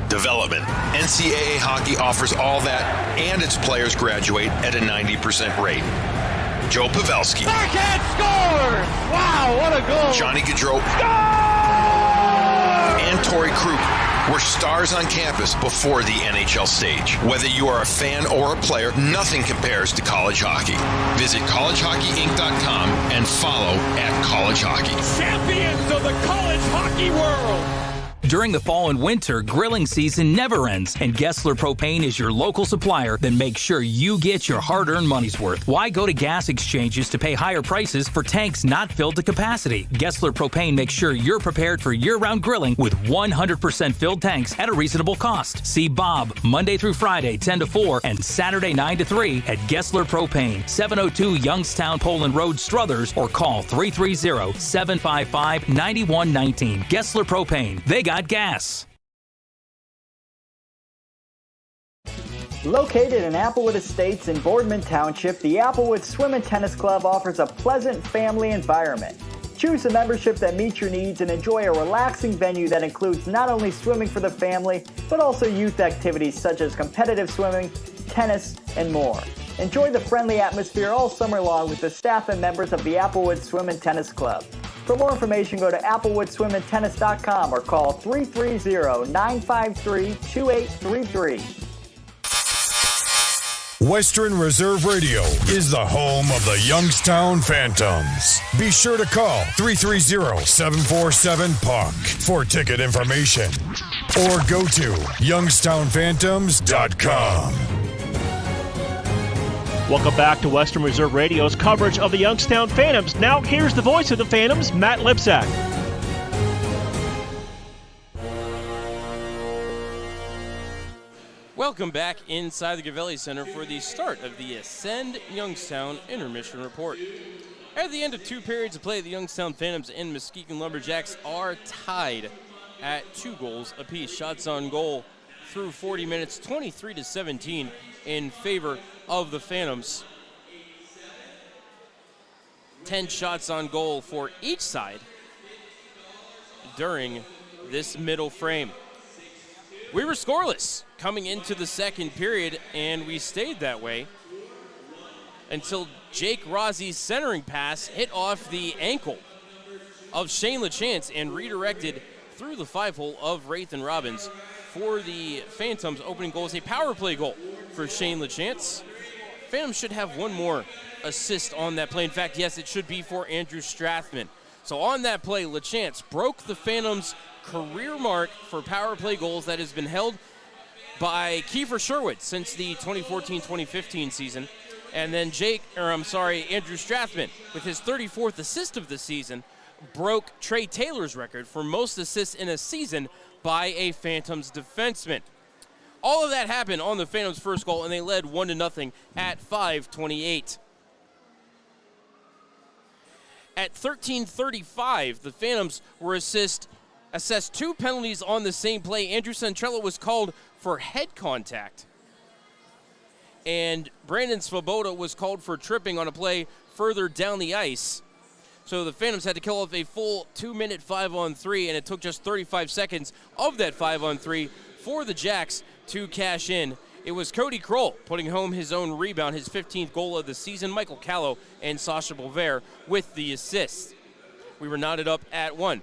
S6: development. NCAA hockey offers all that, and its players graduate at a 90% rate. Joe Pavelski.
S16: Backhand scores! Wow, what a goal!
S6: Johnny Gaudreau. And Torrey Krug were stars on campus before the NHL stage. Whether you are a fan or a player, nothing compares to college hockey. Visit collegehockeyinc.com and follow @collegehockey.
S16: Champions of the college hockey world!
S13: During the fall and winter, grilling season never ends, and Gessler Propane is your local supplier that makes sure you get your hard-earned money's worth. Why go to gas exchanges to pay higher prices for tanks not filled to capacity? Gessler Propane makes sure you're prepared for year-round grilling with 100% filled tanks at a reasonable cost. See Bob Monday through Friday, 10 to 4, and Saturday, 9 to 3 at Gessler Propane, 702 Youngstown Poland Road, Struthers, or call 330-755-9119. Gessler Propane. They got gas.
S12: Located in Applewood Estates in Boardman Township, the Applewood Swim and Tennis Club offers a pleasant family environment. Choose a membership that meets your needs and enjoy a relaxing venue that includes not only swimming for the family, but also youth activities such as competitive swimming, tennis, and more. Enjoy the friendly atmosphere all summer long with the staff and members of the Applewood Swim and Tennis Club. For more information, go to applewoodswimandtennis.com or call 330-953-2833.
S7: Western Reserve Radio is the home of the Youngstown Phantoms. Be sure to call 330-747-PUCK for ticket information or go to youngstownphantoms.com.
S8: Welcome back to Western Reserve Radio's coverage of the Youngstown Phantoms. Now, here's the voice of the Phantoms, Matt Lipsack.
S1: Welcome back inside the Gavelli Center for the start of the Ascend Youngstown Intermission Report. At the end of two periods of play, the Youngstown Phantoms and Muskegon Lumberjacks are tied at 2 goals apiece. Shots on goal through 40 minutes, 23-17 in favor of the Phantoms. 10 shots on goal for each side during this middle frame. We were scoreless coming into the second period, and we stayed that way until Jake Rossi's centering pass hit off the ankle of Shane LaChance and redirected through the 5-hole of Rathan Robbins for the Phantoms. Opening goal is a power play goal for Shane LaChance. Phantoms should have one more assist on that play. In fact, yes, it should be for Andrew Strathman. So on that play, LaChance broke the Phantoms' career mark for power play goals that has been held by Kiefer Sherwood since the 2014-2015 season. And then Andrew Strathman, with his 34th assist of the season, broke Trey Taylor's record for most assists in a season by a Phantoms defenseman. All of that happened on the Phantoms' first goal, and they led 1-0 at 5:28. At 13:35, the Phantoms were assessed 2 penalties on the same play. Andrew Centrella was called for head contact, and Brandon Svoboda was called for tripping on a play further down the ice. So the Phantoms had to kill off a full 2-minute 5-on-3, and it took just 35 seconds of that 5-on-3 for the Jacks to cash in. It was Cody Kroll putting home his own rebound, his 15th goal of the season. Michael Callow and Sasha Bover with the assists. We were knotted up at 1.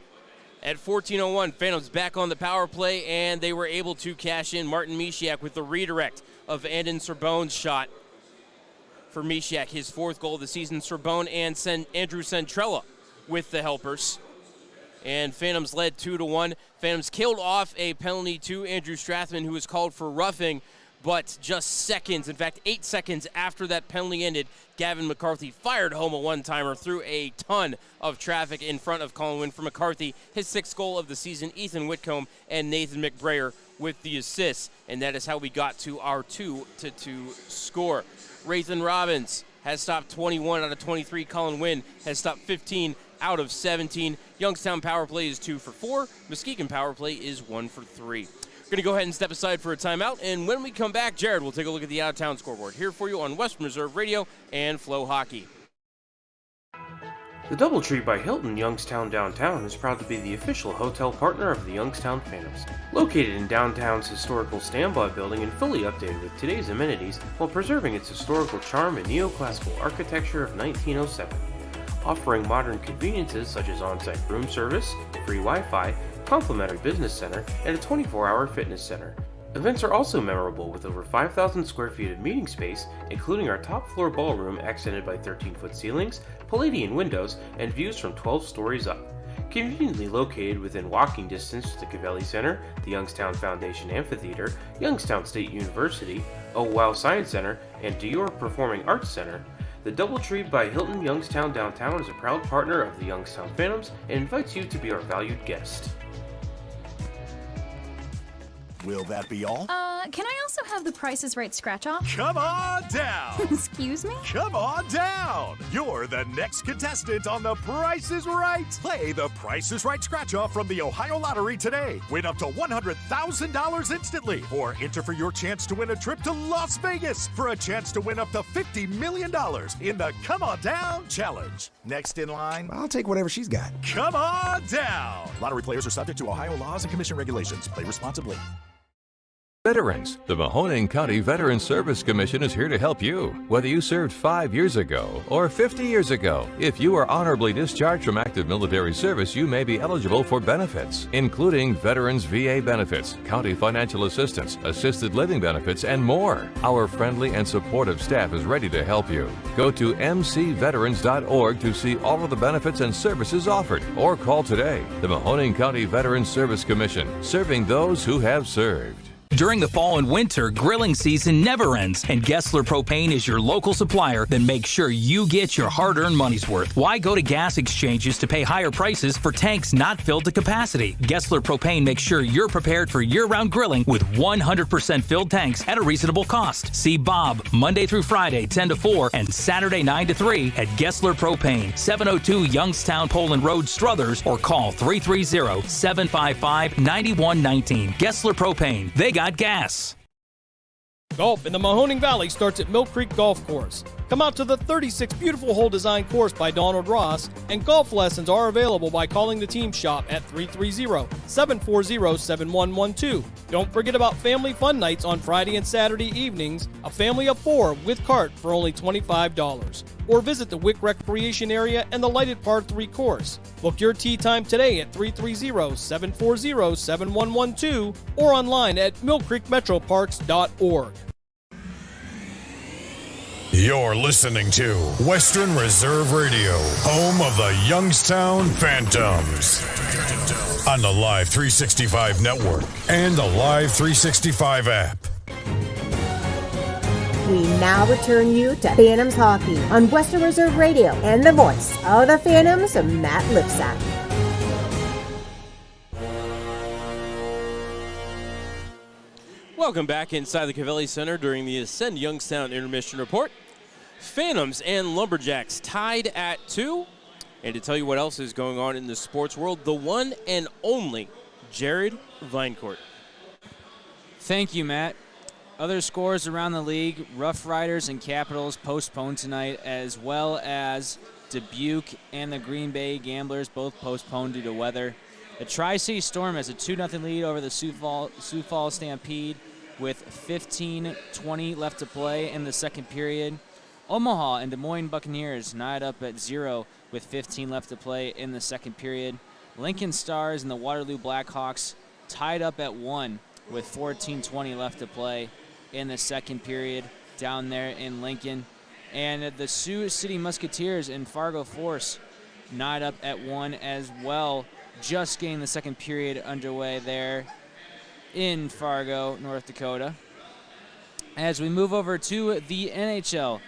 S1: At 14:01, Phantoms back on the power play, and they were able to cash in. Martin Mishiak with the redirect of Andon Serbone's shot. For Mishiak, his 4th goal of the season. Serbone and Andrew Centrella with the helpers. And Phantoms led 2-1. Phantoms killed off a penalty to Andrew Strathman, who was called for roughing. But just seconds, in fact 8 seconds after that penalty ended, Gavin McCarthy fired home a one-timer through a ton of traffic in front of Colin Wynn for McCarthy. His 6th goal of the season. Ethan Whitcomb and Nathan McBrayer with the assists. And that is how we got to our 2-2 score. Rathan Robbins has stopped 21 out of 23. Colin Wynn has stopped 15 out of 17. Youngstown power play is 2 for 4. Muskegon power play is 1 for 3. We're going to go ahead and step aside for a timeout, and when we come back, Jared will take a look at the out-of-town scoreboard here for you on Western Reserve Radio and Flow Hockey.
S2: The Doubletree by Hilton Youngstown Downtown is proud to be the official hotel partner of the Youngstown Phantoms. Located in downtown's historical standby building and fully updated with today's amenities while preserving its historical charm and neoclassical architecture of 1907. Offering modern conveniences such as on-site room service, free Wi-Fi, complimentary business center, and a 24-hour fitness center. Events are also memorable with over 5,000 square feet of meeting space, including our top floor ballroom accented by 13-foot ceilings, Palladian windows, and views from 12 stories up. Conveniently located within walking distance to the Cavelli Center, the Youngstown Foundation Amphitheater, Youngstown State University, Wow Science Center, and Dior Performing Arts Center, the Doubletree by Hilton Youngstown Downtown is a proud partner of the Youngstown Phantoms and invites you to be our valued guest.
S4: Will that be all?
S5: Can I also have the Price is Right scratch off?
S4: Come on down!
S5: Excuse me?
S4: Come on down! You're the next contestant on The Price is Right. Play The Price is Right scratch off from the Ohio Lottery today. Win up to $100,000 instantly. Or enter for your chance to win a trip to Las Vegas for a chance to win up to $50 million in the Come On Down Challenge. Next in line,
S19: I'll take whatever she's got.
S4: Come on down! Lottery players are subject to Ohio laws and commission regulations. Play responsibly.
S11: Veterans. The Mahoning County Veterans Service Commission is here to help you. Whether you served 5 years ago or 50 years ago, if you are honorably discharged from active military service, you may be eligible for benefits, including Veterans VA benefits, county financial assistance, assisted living benefits, and more. Our friendly and supportive staff is ready to help you. Go to mcveterans.org to see all of the benefits and services offered, or call today. The Mahoning County Veterans Service Commission, serving those who have served.
S13: During the fall and winter, grilling season never ends, and Gessler Propane is your local supplier that makes sure you get your hard-earned money's worth. Why go to gas exchanges to pay higher prices for tanks not filled to capacity? Gessler Propane makes sure you're prepared for year-round grilling with 100% filled tanks at a reasonable cost. See Bob Monday through Friday, 10 to 4, and Saturday, 9 to 3 at Gessler Propane, 702 Youngstown Poland Road, Struthers, or call 330-755-9119. Gessler Propane. They got gas.
S10: Golf in the Mahoning Valley starts at Mill Creek Golf Course. Come out to the 36 beautiful hole design course by Donald Ross, and golf lessons are available by calling the team shop at 330-740-7112. Don't forget about family fun nights on Friday and Saturday evenings, a family of 4 with cart for only $25. Or visit the Wick Recreation Area and the lighted par 3 course. Book your tee time today at 330-740-7112 or online at millcreekmetroparks.org.
S7: You're listening to Western Reserve Radio, home of the Youngstown Phantoms. On the Live 365 network and the Live 365 app.
S18: We now return you to Phantoms Hockey on Western Reserve Radio and the voice of the Phantoms, Matt Lipsack.
S1: Welcome back inside the Cavelli Center during the Ascend Youngstown Intermission Report. Phantoms and Lumberjacks tied at 2. And to tell you what else is going on in the sports world, the one and only Jared Vinecourt.
S9: Thank you, Matt. Other scores around the league, Rough Riders and Capitals postponed tonight, as well as Dubuque and the Green Bay Gamblers both postponed due to weather. The Tri-City Storm has a 2-0 lead over the Sioux Falls Stampede with 15:20 left to play in the second period. Omaha and Des Moines Buccaneers tied up at 0 with 15 left to play in the second period. Lincoln Stars and the Waterloo Blackhawks tied up at 1 with 14:20 left to play in the second period down there in Lincoln. And the Sioux City Musketeers and Fargo Force tied up at 1 as well, just getting the second period underway there in Fargo, North Dakota. As we move over to the NHL,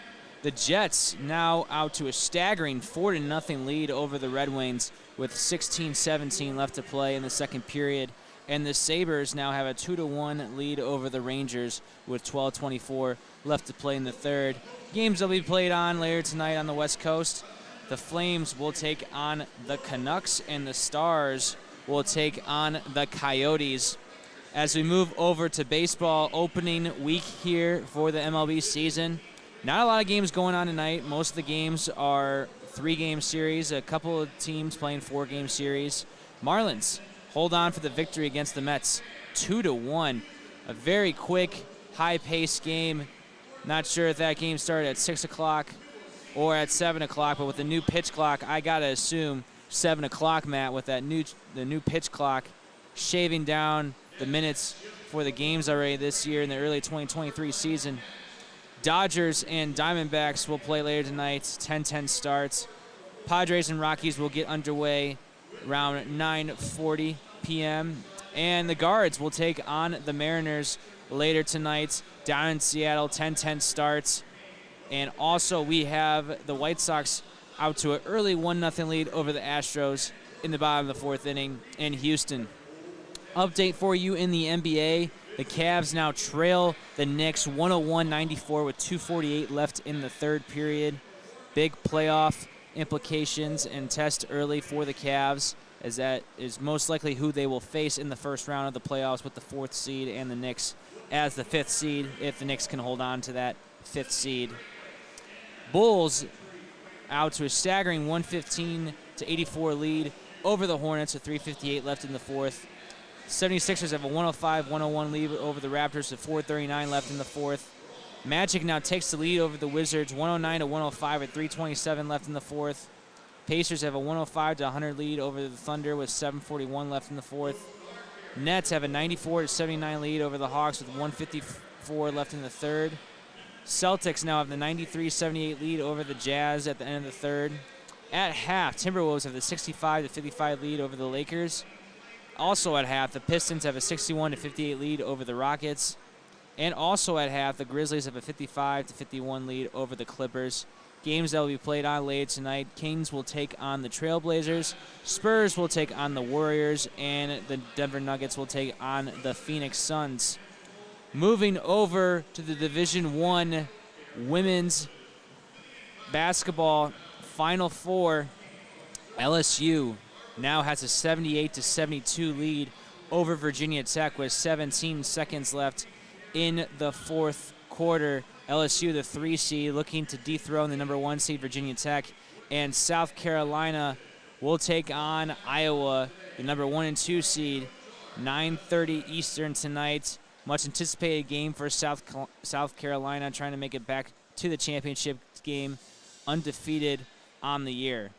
S9: the Jets now out to a staggering 4-0 lead over the Red Wings with 16:17 left to play in the second period. And the Sabres now have a 2-1 lead over the Rangers with 12:24 left to play in the third. Games will be played on later tonight on the West Coast. The Flames will take on the Canucks, and the Stars will take on the Coyotes. As we move over to baseball, opening week here for the MLB season. Not a lot of games going on tonight. Most of the games are 3-game series. A couple of teams playing 4-game series. Marlins hold on for the victory against the Mets, 2-1. A very quick, high-paced game. Not sure if that game started at 6 o'clock or at 7 o'clock, but with the new pitch clock, I got to assume 7 o'clock, Matt, with the new pitch clock shaving down the minutes for the games already this year in the early 2023 season. Dodgers and Diamondbacks will play later tonight, 10:10 starts. Padres and Rockies will get underway around 9:40 p.m. And the Guards will take on the Mariners later tonight down in Seattle, 10:10 starts. And also we have the White Sox out to an early 1-0 lead over the Astros in the bottom of the fourth inning in Houston. Update for you in the NBA. The Cavs now trail the Knicks 101-94 with 2:48 left in the third period. Big playoff implications and test early for the Cavs, as that is most likely who they will face in the first round of the playoffs with the 4th seed and the Knicks as the 5th seed, if the Knicks can hold on to that 5th seed. Bulls out to a staggering 115-84 lead over the Hornets with 3:58 left in the fourth. 76ers have a 105-101 lead over the Raptors with 4:39 left in the fourth. Magic now takes the lead over the Wizards, 109-105 with 3:27 left in the fourth. Pacers have a 105-100 lead over the Thunder with 7:41 left in the fourth. Nets have a 94-79 lead over the Hawks with 154 left in the third. Celtics now have the 93-78 lead over the Jazz at the end of the third. At half, Timberwolves have the 65-55 lead over the Lakers. Also at half, the Pistons have a 61-58 lead over the Rockets. And also at half, the Grizzlies have a 55-51 lead over the Clippers. Games that will be played on later tonight. Kings will take on the Trailblazers. Spurs will take on the Warriors. And the Denver Nuggets will take on the Phoenix Suns. Moving over to the Division I women's basketball Final Four, LSU now has a 78-72 lead over Virginia Tech with 17 seconds left in the fourth quarter. LSU, the 3 seed, looking to dethrone the number 1 seed Virginia Tech, and South Carolina will take on Iowa, the number 1 and 2 seed. 9:30 Eastern tonight. Much anticipated game for South Carolina, trying to make it back to the championship game undefeated on the year.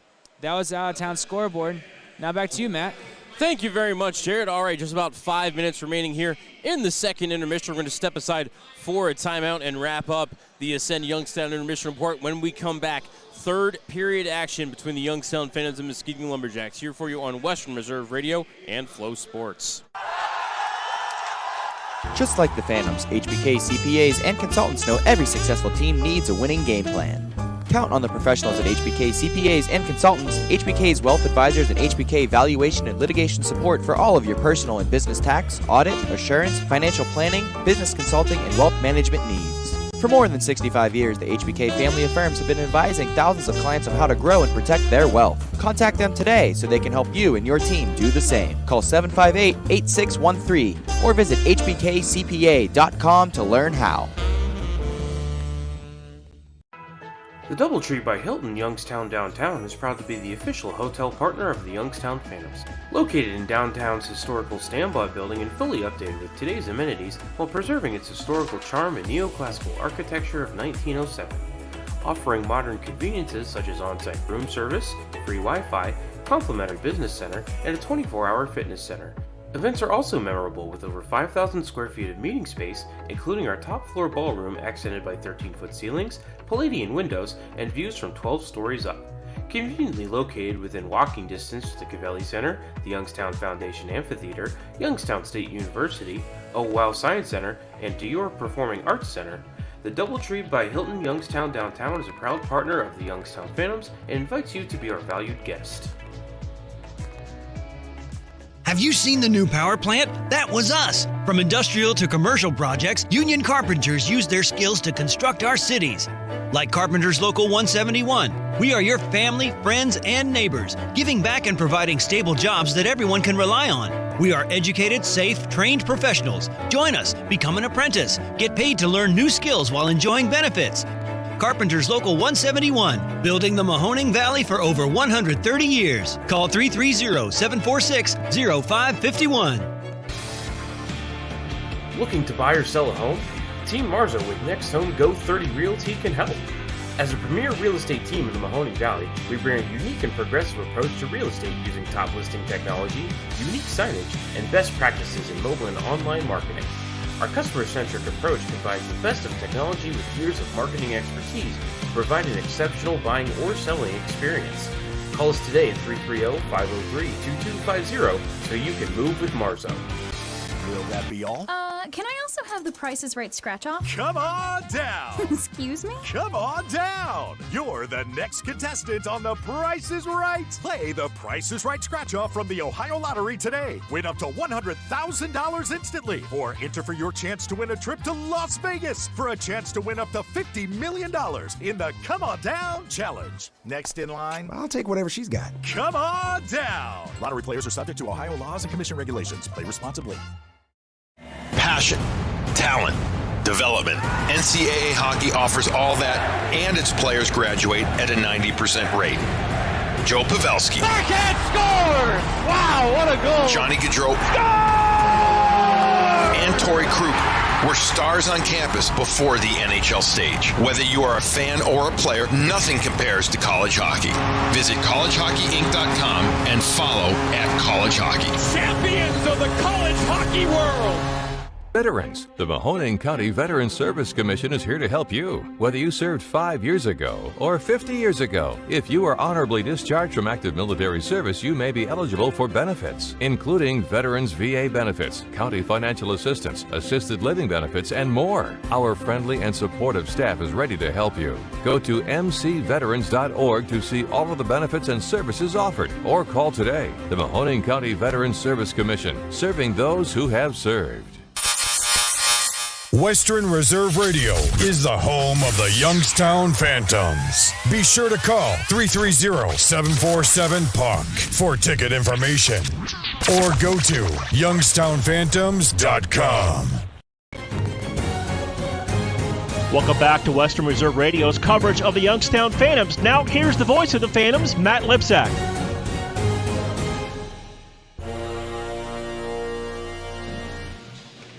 S9: That was the out-of-town scoreboard. Now back to you, Matt.
S1: Thank you very much, Jared. All right, just about 5 minutes remaining here in the second intermission. We're going to step aside for a timeout and wrap up the Ascend Youngstown intermission report. When we come back, third period action between the Youngstown Phantoms and Muskegon Lumberjacks here for you on Western Reserve Radio and Flow Sports.
S15: Just like the Phantoms, HBK CPAs and consultants know every successful team needs a winning game plan. Count on the professionals at HBK CPAs and consultants, HBK's wealth advisors, and HBK valuation and litigation support for all of your personal and business tax, audit, assurance, financial planning, business consulting, and wealth management needs. For more than 65 years, the HBK family of firms have been advising thousands of clients on how to grow and protect their wealth. Contact them today so they can help you and your team do the same. Call 758-8613 or visit hbkcpa.com to learn how.
S2: The DoubleTree by Hilton Youngstown Downtown is proud to be the official hotel partner of the Youngstown Phantoms. Located in downtown's historical standby building and fully updated with today's amenities while preserving its historical charm and neoclassical architecture of 1907. Offering modern conveniences such as on-site room service, free Wi-Fi, complimentary business center, and a 24-hour fitness center. Events are also memorable with over 5,000 square feet of meeting space, including our top floor ballroom accented by 13-foot ceilings, Palladian windows, and views from 12 stories up. Conveniently located within walking distance to the Cavelli Center, the Youngstown Foundation Amphitheater, Youngstown State University, Wow Science Center, and Dior Performing Arts Center, the DoubleTree by Hilton Youngstown Downtown is a proud partner of the Youngstown Phantoms and invites you to be our valued guest.
S3: Have you seen the new power plant? That was us. From industrial to commercial projects, union carpenters use their skills to construct our cities. Like Carpenters Local 171, we are your family, friends, and neighbors, giving back and providing stable jobs that everyone can rely on. We are educated, safe, trained professionals. Join us, become an apprentice, get paid to learn new skills while enjoying benefits. Carpenters Local 171, building the Mahoning Valley for over 130 years. Call 330-746-0551.
S2: Looking to buy or sell a home? Team Marzo with Next Home Go 30 Realty can help. As a premier real estate team in the Mahoning Valley, we bring a unique and progressive approach to real estate using top listing technology, unique signage, and best practices in mobile and online marketing. Our customer-centric approach combines the best of technology with years of marketing expertise to provide an exceptional buying or selling experience. Call us today at 330-503-2250 so you can move with Marzo.
S4: Will that be all?
S5: Can I also have the Price is Right scratch off?
S4: Come on down!
S5: Excuse me?
S4: Come on down! You're the next contestant on The Price is Right. Play the Price is Right scratch off from the Ohio Lottery today. Win up to $100,000 instantly. Or enter for your chance to win a trip to Las Vegas for a chance to win up to $50 million in the Come On Down Challenge. Next in line,
S19: I'll take whatever she's got.
S4: Come on down! Lottery players are subject to Ohio laws and commission regulations. Play responsibly.
S6: Passion, talent, development. NCAA hockey offers all that, and its players graduate at a 90% rate. Joe Pavelski.
S16: Backhand scores! Wow, what a goal!
S6: Johnny Gaudreau. And Torrey Krug were stars on campus before the NHL stage. Whether you are a fan or a player, nothing compares to college hockey. Visit collegehockeyinc.com and follow @collegehockey.
S16: Champions of the college hockey world!
S11: Veterans. The Mahoning County Veterans Service Commission is here to help you. Whether you served 5 years ago or 50 years ago, if you are honorably discharged from active military service, you may be eligible for benefits, including Veterans VA benefits, county financial assistance, assisted living benefits, and more. Our friendly and supportive staff is ready to help you. Go to mcveterans.org to see all of the benefits and services offered, or call today. The Mahoning County Veterans Service Commission, serving those who have served.
S7: Western Reserve Radio is the home of the Youngstown Phantoms. Be sure to call 330-747-PUCK for ticket information or go to youngstownphantoms.com.
S8: Welcome back to Western Reserve Radio's coverage of the Youngstown Phantoms. Now here's the voice of the Phantoms, Matt Lipsack.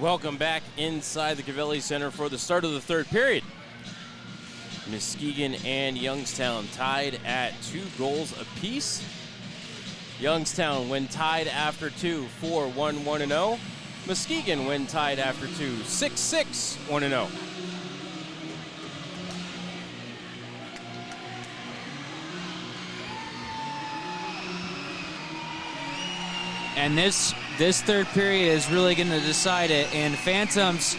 S1: Welcome back inside the Cavelli Center for the start of the third period. Muskegon and Youngstown tied at 2 goals apiece. Youngstown, when tied after 2, 4-1, 1-0. Muskegon, when tied after 2, 6-6, 1-0.
S9: And this third period is really going to decide it. And Phantoms,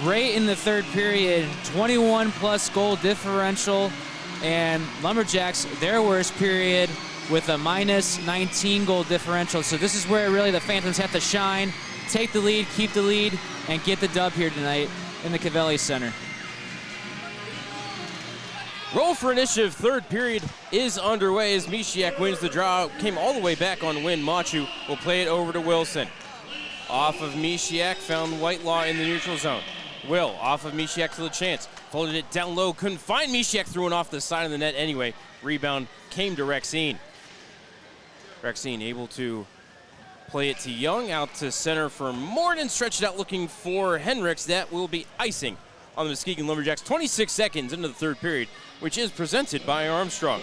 S9: great in the third period, 21-plus goal differential. And Lumberjacks, their worst period with a minus 19 goal differential. So this is where really the Phantoms have to shine, take the lead, keep the lead, and get the dub here tonight in the Cavelli Center.
S1: Roll for initiative, third period is underway as Mishiak wins the draw, came all the way back on win. Machu will play it over to Wilson. Off of Mishiak, found Whitelaw in the neutral zone. Will off of Mishiak to the chance. Folded it down low, couldn't find Mishiak, threw it off the side of the net anyway. Rebound came to Rexine. Rexine able to play it to Young, out to center for Morton, stretched out looking for Hendricks. That will be icing on the Muskegon Lumberjacks. 26 seconds into the third period, which is presented by Armstrong.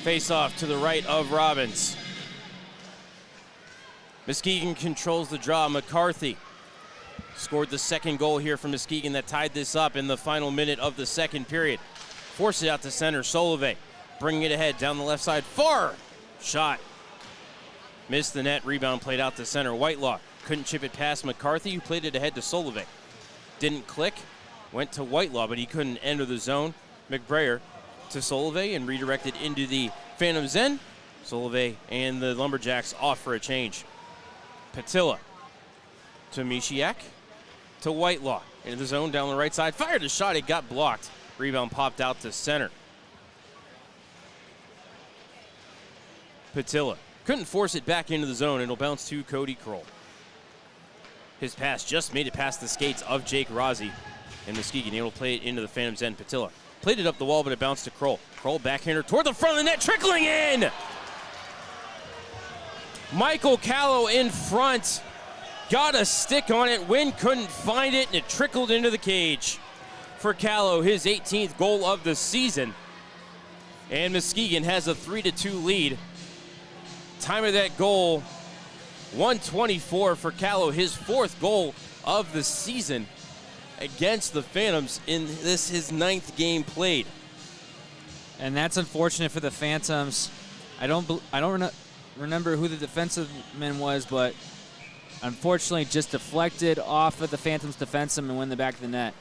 S1: Face off to the right of Robbins. Muskegon controls the draw. McCarthy scored the second goal here for Muskegon that tied this up in the final minute of the second period. Forced it out to center. Solove bringing it ahead down the left side. Far shot. Missed the net. Rebound played out to center. Whitelaw couldn't chip it past McCarthy, who played it ahead to Solove. Didn't click. Went to Whitelaw, but he couldn't enter the zone. McBrayer to Solove and redirected into the Phantoms end. Solove and the Lumberjacks off for a change. Patilla to Mishiak to Whitelaw. Into the zone down the right side. Fired a shot. It got blocked. Rebound popped out to center. Patilla couldn't force it back into the zone. It'll bounce to Cody Kroll. His pass just made it past the skates of Jake Rossi. And Muskegon able to play it into the Phantoms end. Patilla played it up the wall, but it bounced to Kroll. Kroll backhander toward the front of the net, trickling in! Michael Callow in front. Got a stick on it. Wynn couldn't find it, and it trickled into the cage. For Callow, his 18th goal of the season. And Muskegon has a 3-2 lead. Time of that goal, 1:24 for Callow, his fourth goal of the season against the Phantoms in this his 9th game played.
S9: And that's unfortunate for the Phantoms. I don't remember who the defensive man was, but unfortunately just deflected off of the Phantoms defenseman and went in the back of the net.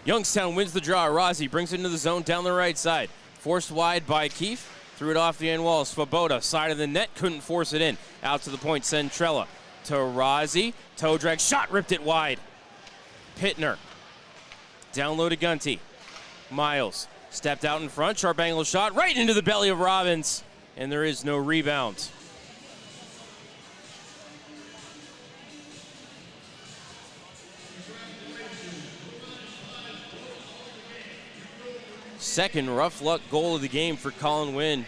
S1: Youngstown wins the draw. Rossi brings it into the zone down the right side. Forced wide by Keefe. Threw it off the end wall. Svoboda, side of the net, couldn't force it in. Out to the point, Centrella to Rossi. Toe drag, shot, ripped it wide. Pittner. Down low to Gunty. Miles stepped out in front. Sharp angle shot right into the belly of Robbins. And there is no rebound. Second rough luck goal of the game for Colin Wynn.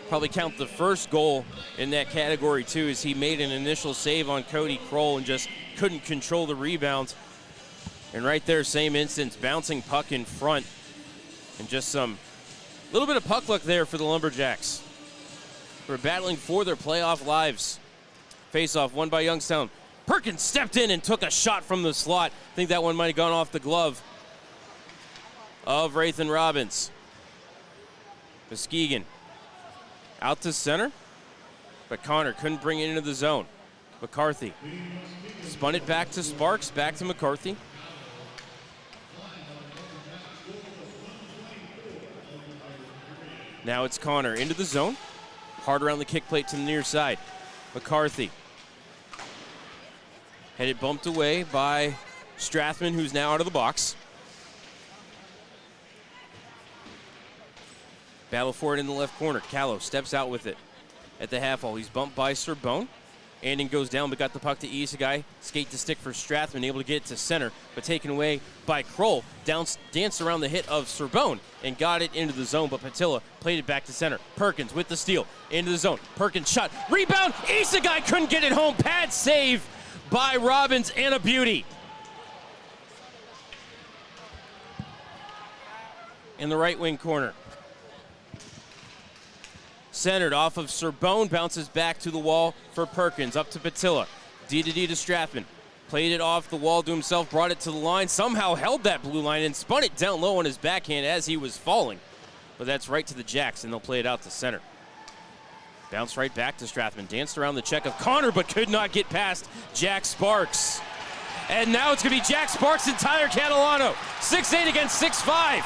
S1: Probably count the first goal in that category too, as he made an initial save on Cody Kroll and just couldn't control the rebound. And right there, same instance, bouncing puck in front. And just some little bit of puck luck there for the Lumberjacks, who are battling for their playoff lives. Face-off won by Youngstown. Perkins stepped in and took a shot from the slot. I think that one might have gone off the glove of Rathan Robbins. Muskegon out to center, but Connor couldn't bring it into the zone. McCarthy spun it back to Sparks, back to McCarthy. Now it's Connor into the zone. Hard around the kick plate to the near side. McCarthy. Headed bumped away by Strathman, who's now out of the box. Battle for it in the left corner. Callow steps out with it at the half wall. He's bumped by Serbone. Andon goes down, but got the puck to Isagai. Skate to stick for Strathman, able to get it to center, but taken away by Kroll. Danced around the hit of Serbone and got it into the zone, but Patilla played it back to center. Perkins with the steal, into the zone. Perkins shot, rebound, Isagai couldn't get it home. Pad save by Robbins, and a beauty. In the right wing corner. Centered off of Serbone, bounces back to the wall for Perkins, up to Patilla. D to Strathman. Played it off the wall to himself, brought it to the line, somehow held that blue line and spun it down low on his backhand as he was falling. But that's right to the Jacks, and they'll play it out to center. Bounce right back to Strathman. Danced around the check of Connor, but could not get past Jack Sparks. And now it's going to be Jack Sparks and Tyler Catalano. 6'8" against 6'5".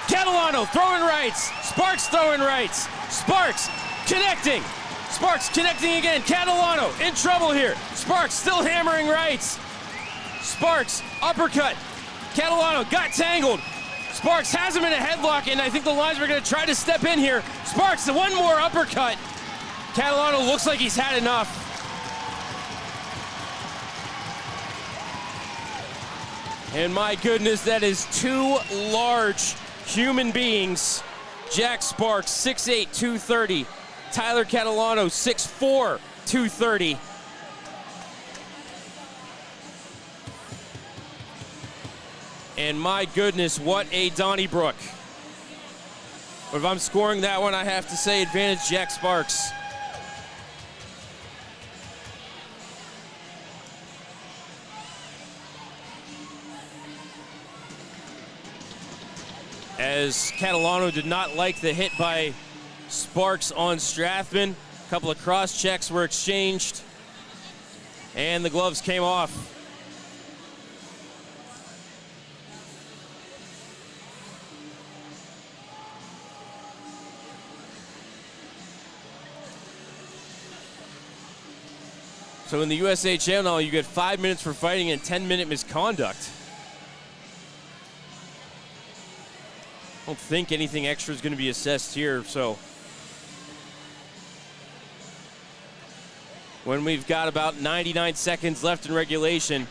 S1: Catalano throwing rights. Sparks throwing rights. Sparks connecting. Sparks connecting again. Catalano in trouble here. Sparks still hammering rights. Sparks, uppercut. Catalano got tangled. Sparks has him in a headlock, and I think the linesmen are going to try to step in here. Sparks, one more uppercut. Catalano looks like he's had enough. And my goodness, that is two large human beings. Jack Sparks, 6'8", 230. Tyler Catalano, 6'4", 230. And my goodness, what a Donnybrook. But if I'm scoring that one, I have to say advantage Jack Sparks. As Catalano did not like the hit by Sparks on Strathman. A couple of cross checks were exchanged, and the gloves came off. So in the USHL now, you get 5 minutes for fighting and 10-minute misconduct. I don't think anything extra is going to be assessed here, so when we've got about 99 seconds left in regulation,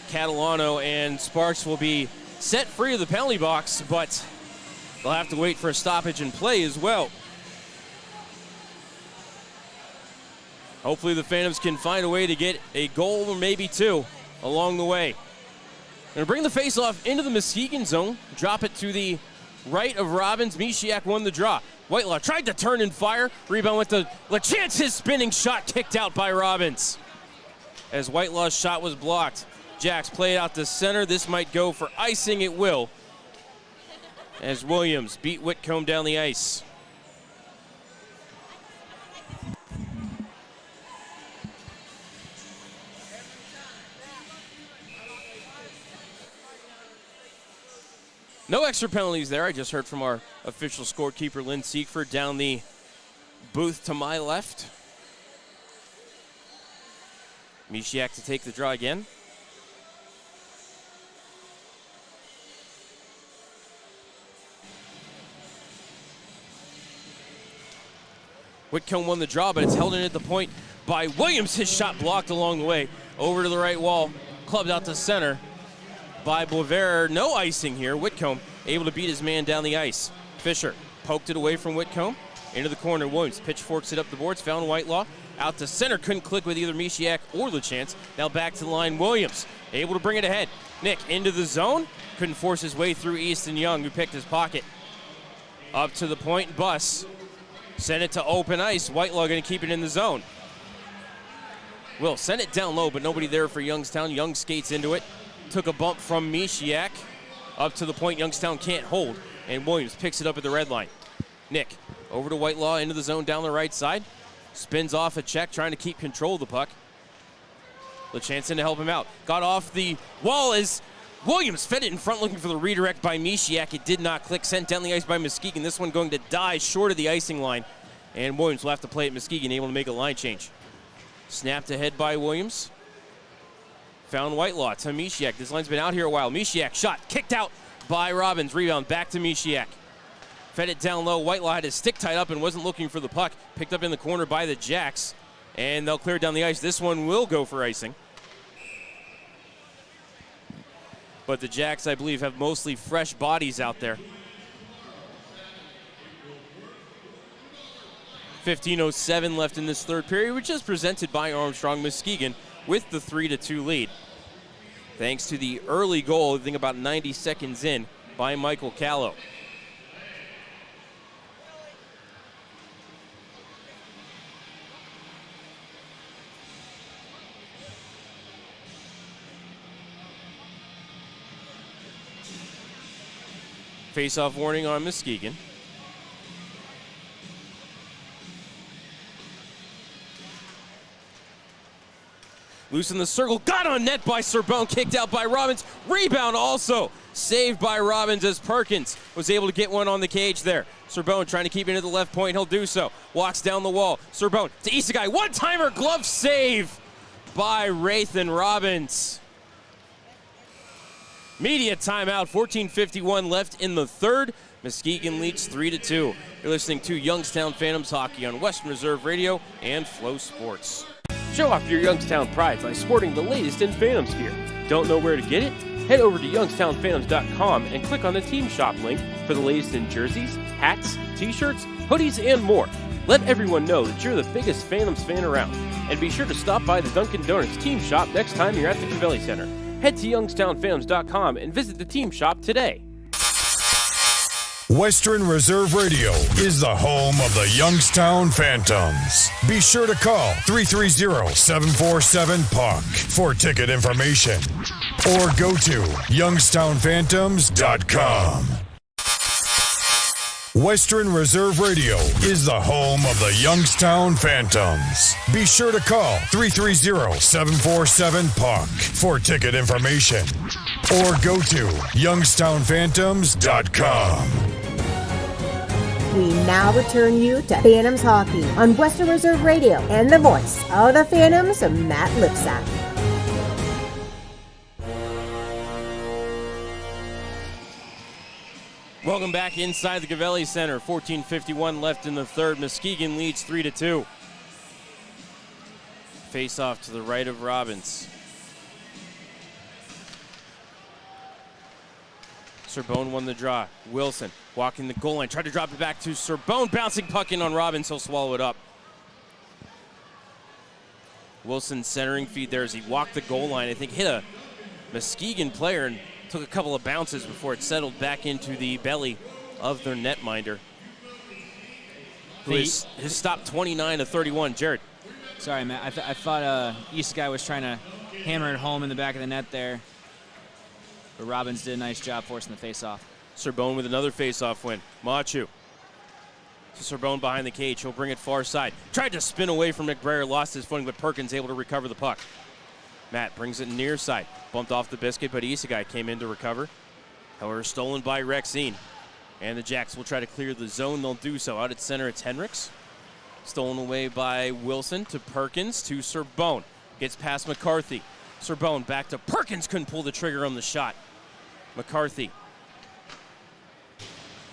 S1: Catalano and Sparks will be set free of the penalty box, but they'll have to wait for a stoppage in play as well. Hopefully the Phantoms can find a way to get a goal or maybe two along the way. Going to bring the face-off into the Muskegon zone, drop it to the right of Robbins. Mishiak won the draw. Whitelaw tried to turn and fire. Rebound went to LaChance. His spinning shot kicked out by Robbins. As Whitelaw's shot was blocked. Jacks played out to center. This might go for icing. It will. As Williams beat Whitcomb down the ice. No extra penalties there. I just heard from our official scorekeeper, Lynn Siegfried, down the booth to my left. Mishiak to take the draw again. Whitcomb won the draw, but it's held in at the point by Williams. His shot blocked along the way. Over to the right wall, clubbed out to center by Boisvert. No icing here. Whitcomb able to beat his man down the ice. Fisher poked it away from Whitcomb. Into the corner. Williams pitchforks it up the boards. Found Whitelaw. Out to center. Couldn't click with either Mishiak or LaChance. Now back to the line. Williams able to bring it ahead. Nick into the zone. Couldn't force his way through Easton Young, who picked his pocket. Up to the point. Bus. Send it to open ice. Whitelaw going to keep it in the zone. Will send it down low, but nobody there for Youngstown. Young skates into it. Took a bump from Mishiak. Up to the point Youngstown can't hold. And Williams picks it up at the red line. Nick over to Whitelaw into the zone down the right side. Spins off a check, trying to keep control of the puck. LaChance in to help him out. Got off the wall as Williams fed it in front, looking for the redirect by Mishiak. It did not click. Sent down the ice by Muskegon. This one going to die short of the icing line. And Williams will have to play at Muskegon, able to make a line change. Snapped ahead by Williams. Found Whitelaw to Mishiak. This line's been out here a while. Mishiak shot kicked out by Robbins. Rebound back to Mishiak. Fed it down low. Whitelaw had his stick tied up and wasn't looking for the puck. Picked up in the corner by the Jacks. And they'll clear down the ice. This one will go for icing. But the Jacks, I believe, have mostly fresh bodies out there. 15:07 left in this third period, which is presented by Armstrong Muskegon with the 3-2 lead. Thanks to the early goal, I think about 90 seconds in, by Michael Callow. Face-off warning on Muskegon. Loose in the circle, got on net by Sorbonne, kicked out by Robbins. Rebound also saved by Robbins as Perkins was able to get one on the cage there. Sorbonne trying to keep it into the left point, he'll do so. Walks down the wall, Sorbonne to Isagai, one-timer glove save by Rathan Robbins. Media timeout, 14:51 left in the third. Muskegon leads 3-2. You're listening to Youngstown Phantoms Hockey on Western Reserve Radio and Flow Sports.
S2: Show off your Youngstown pride by sporting the latest in Phantoms gear. Don't know where to get it? Head over to youngstownphantoms.com and click on the Team Shop link for the latest in jerseys, hats, t-shirts, hoodies, and more. Let everyone know that you're the biggest Phantoms fan around. And be sure to stop by the Dunkin' Donuts Team Shop next time you're at the Cavelli Center. Head to youngstownphantoms.com and visit the Team Shop today.
S7: Western Reserve Radio is the home of the Youngstown Phantoms. Be sure to call 330-747-PUCK for ticket information or go to youngstownphantoms.com. Western Reserve Radio is the home of the Youngstown Phantoms. Be sure to call 330-747-PUCK for ticket information or go to youngstownphantoms.com.
S18: We now return you to Phantoms Hockey on Western Reserve Radio and the voice of the Phantoms, Matt Lipsack.
S1: Welcome back inside the Cavelli Center. 14:51 left in the third. Muskegon leads 3-2. Face off to the right of Robbins. Sorbonne won the draw. Wilson walking the goal line. Tried to drop it back to Sorbonne. Bouncing puck in on Robbins. He'll swallow it up. Wilson centering feed there as he walked the goal line. I think hit a Muskegon player and took a couple of bounces before it settled back into the belly of their netminder. His stop 29-31. Jared.
S9: Sorry, Matt. I thought Isagai was trying to hammer it home in the back of the net there. But Robbins did a nice job forcing the face-off.
S1: Sorbonne with another face-off win. Machu. Sorbonne behind the cage. He'll bring it far side. Tried to spin away from McBrayer. Lost his footing, but Perkins able to recover the puck. Matt brings it near side. Bumped off the biscuit, but Isagai came in to recover. However, stolen by Rexine. And the Jacks will try to clear the zone. They'll do so. Out at center, it's Hendricks. Stolen away by Wilson to Perkins to Sorbonne. Gets past McCarthy. Sorbonne back to Perkins. Couldn't pull the trigger on the shot. McCarthy.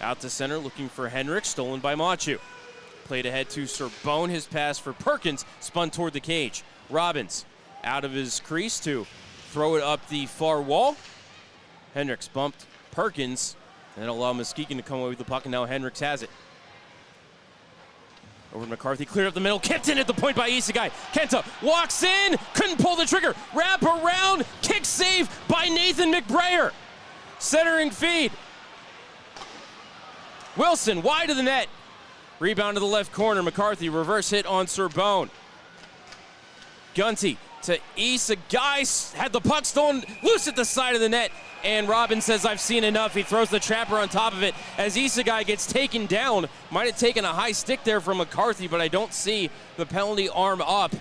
S1: Out to center, looking for Hendricks. Stolen by Machu. Played ahead to Sorbonne. His pass for Perkins. Spun toward the cage. Robbins out of his crease to throw it up the far wall. Hendricks bumped Perkins. And it'll allow Muskegon to come away with the puck, and now Hendricks has it. Over to McCarthy, cleared up the middle, kept in at the point by Isagai. Kenta walks in, couldn't pull the trigger. Wrap around, kick save by Nathan McBrayer. Centering feed. Wilson wide of the net. Rebound to the left corner. McCarthy reverse hit on Sorbonne. Gunty to Isagai, had the puck stolen loose at the side of the net. And Robbins says, I've seen enough. He throws the trapper on top of it as Isagai gets taken down. Might have taken a high stick there from McCarthy, but I don't see the penalty arm up.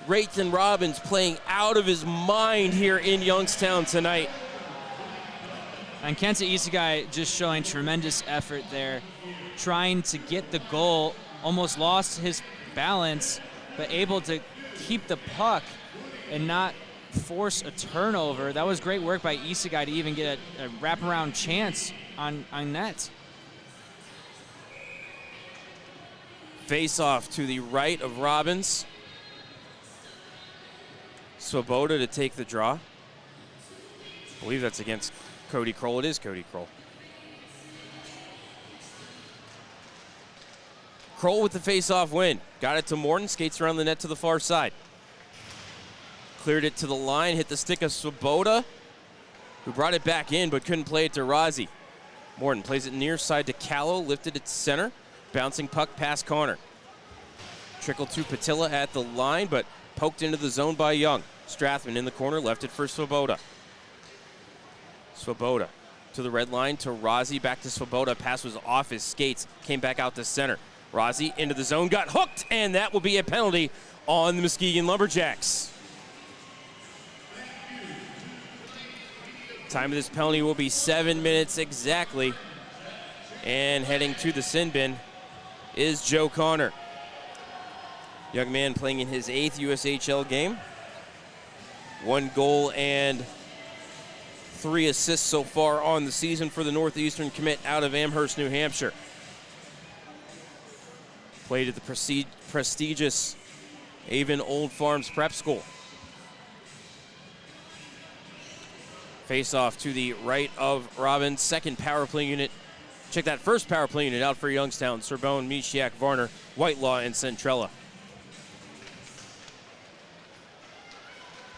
S1: Rathan Robbins playing out of his mind here in Youngstown tonight.
S9: And Kenta Isagai just showing tremendous effort there, trying to get the goal, almost lost his balance, but able to keep the puck and not force a turnover. That was great work by Isagai to even get a wraparound chance on net.
S1: Face off to the right of Robbins. Swoboda to take the draw. I believe that's against Cody Kroll. It is Cody Kroll. Kroll with the face-off win. Got it to Morton, skates around the net to the far side. Cleared it to the line, hit the stick of Swoboda, who brought it back in but couldn't play it to Rozzi. Morton plays it near side to Callow, lifted it center, bouncing puck past Connor. Trickled to Patilla at the line, but poked into the zone by Young. Strathman in the corner, left it for Swoboda. Swoboda to the red line to Rozzi, back to Swoboda. Pass was off his skates, came back out to center. Rozzi into the zone, got hooked, and that will be a penalty on the Muskegon Lumberjacks. Time of this penalty will be 7 minutes exactly. And heading to the sin bin is Joe Connor. Young man playing in his 8th USHL game. 1 goal and 3 assists so far on the season for the Northeastern commit out of Amherst, New Hampshire. Played at the prestigious Avon Old Farms Prep School. Face off to the right of Robbins. Second power play unit. Check that first power play unit out for Youngstown. Sorbonne, Mishiak, Varner, Whitelaw, and Centrella.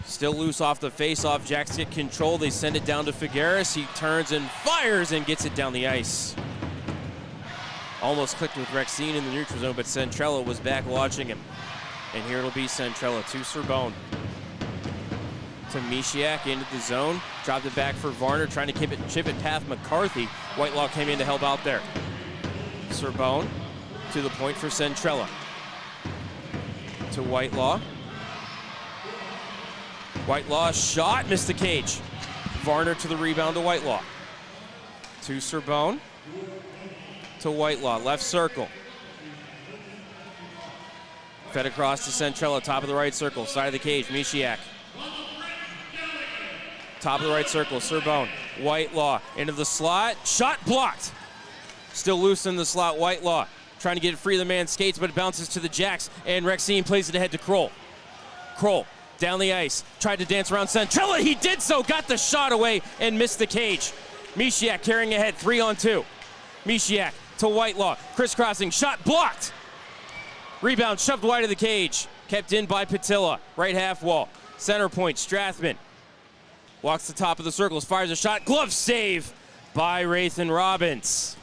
S1: Still loose off the face-off. Jacks get control. They send it down to Figueres. He turns and fires and gets it down the ice. Almost clicked with Rexine in the neutral zone, but Centrella was back watching him. And here it'll be Centrella to Sorbonne. To Mishiak into the zone. Dropped it back for Varner, trying to chip it past McCarthy. Whitelaw came in to help out there. Sorbonne to the point for Centrella. To Whitelaw. Whitelaw shot, missed the cage. Varner to the rebound to Whitelaw. To Sorbonne. To Whitelaw, left circle. Fed across to Centrella, top of the right circle, side of the cage, Mishiak. Top of the right circle, Sorbonne. Whitelaw into the slot, shot blocked. Still loose in the slot, Whitelaw. Trying to get it free, the man skates, but it bounces to the Jacks, and Rexine plays it ahead to Kroll. Kroll down the ice, tried to dance around Centrella, he did so, got the shot away, and missed the cage. Mishiak carrying ahead, 3-on-2. Mishiak to Whitelaw, crisscrossing, shot blocked. Rebound shoved wide of the cage, kept in by Patilla, right half wall. Center point, Strathman. Walks the top of the circles, fires a shot, glove save by Rathan Robbins.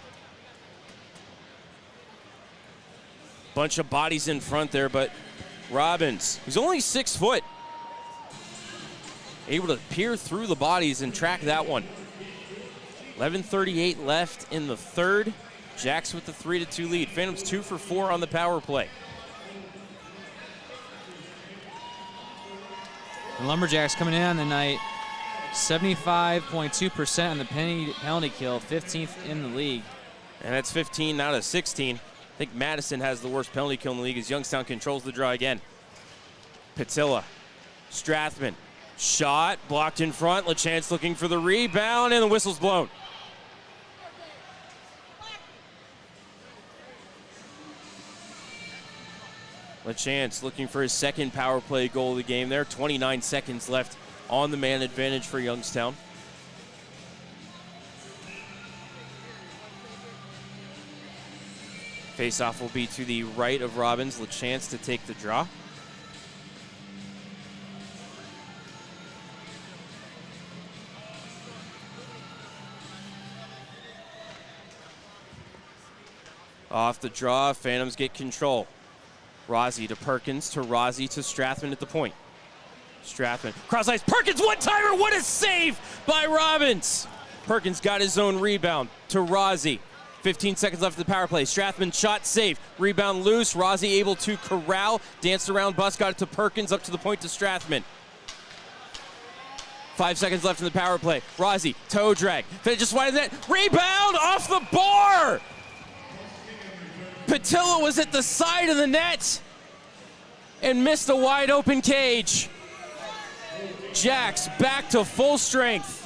S1: Bunch of bodies in front there, but Robbins, he's only 6 foot, able to peer through the bodies and track that one. 11:38 left in the third. Jacks with the 3-2 lead. Phantoms 2 for 4 on the power play.
S9: The Lumberjacks coming in on the night, 75.2% on the penalty kill, 15th in the league.
S1: And that's 15 out of 16. I think Madison has the worst penalty kill in the league as Youngstown controls the draw again. Patilla, Strathman, shot, blocked in front. LaChance looking for the rebound, and the whistle's blown. LaChance looking for his second power play goal of the game there. 29 seconds left on the man advantage for Youngstown. Face-off will be to the right of Robbins. LaChance to take the draw. Off the draw, Phantoms get control. Rossi to Perkins, to Rossi, to Strathman at the point. Strathman, cross ice, Perkins, one-timer, what a save by Robbins! Perkins got his own rebound to Rossi. 15 seconds left of the power play. Strathman shot, save, rebound loose. Rossi able to corral, danced around, bus, got it to Perkins, up to the point to Strathman. 5 seconds left in the power play. Rossi, toe drag, just wide of the net, rebound off the bar! Patilla was at the side of the net and missed a wide open cage. Jacks back to full strength.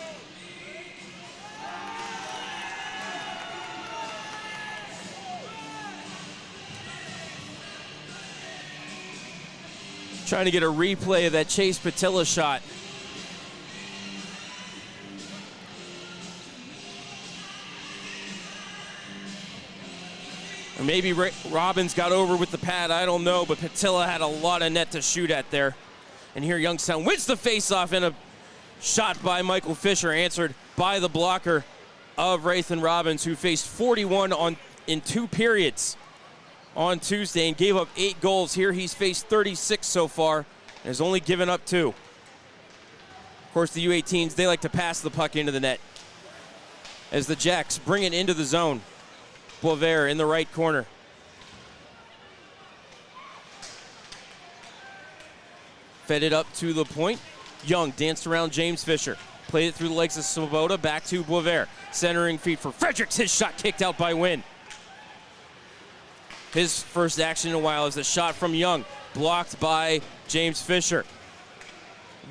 S1: Trying to get a replay of that Chase Patilla shot. Or maybe Robbins got over with the pad, I don't know, but Patilla had a lot of net to shoot at there. And here Youngstown wins the faceoff, and a shot by Michael Fisher answered by the blocker of Rathan Robbins, who faced 41 in 2 periods on Tuesday and gave up 8 goals. Here he's faced 36 so far and has only given up 2. Of course, the U18s, they like to pass the puck into the net as the Jacks bring it into the zone. Boisvert in the right corner. Fed it up to the point. Young danced around James Fisher. Played it through the legs of Swoboda. Back to Boisvert. Centering feed for Fredericks. His shot kicked out by Wynn. His first action in a while is a shot from Young. Blocked by James Fisher.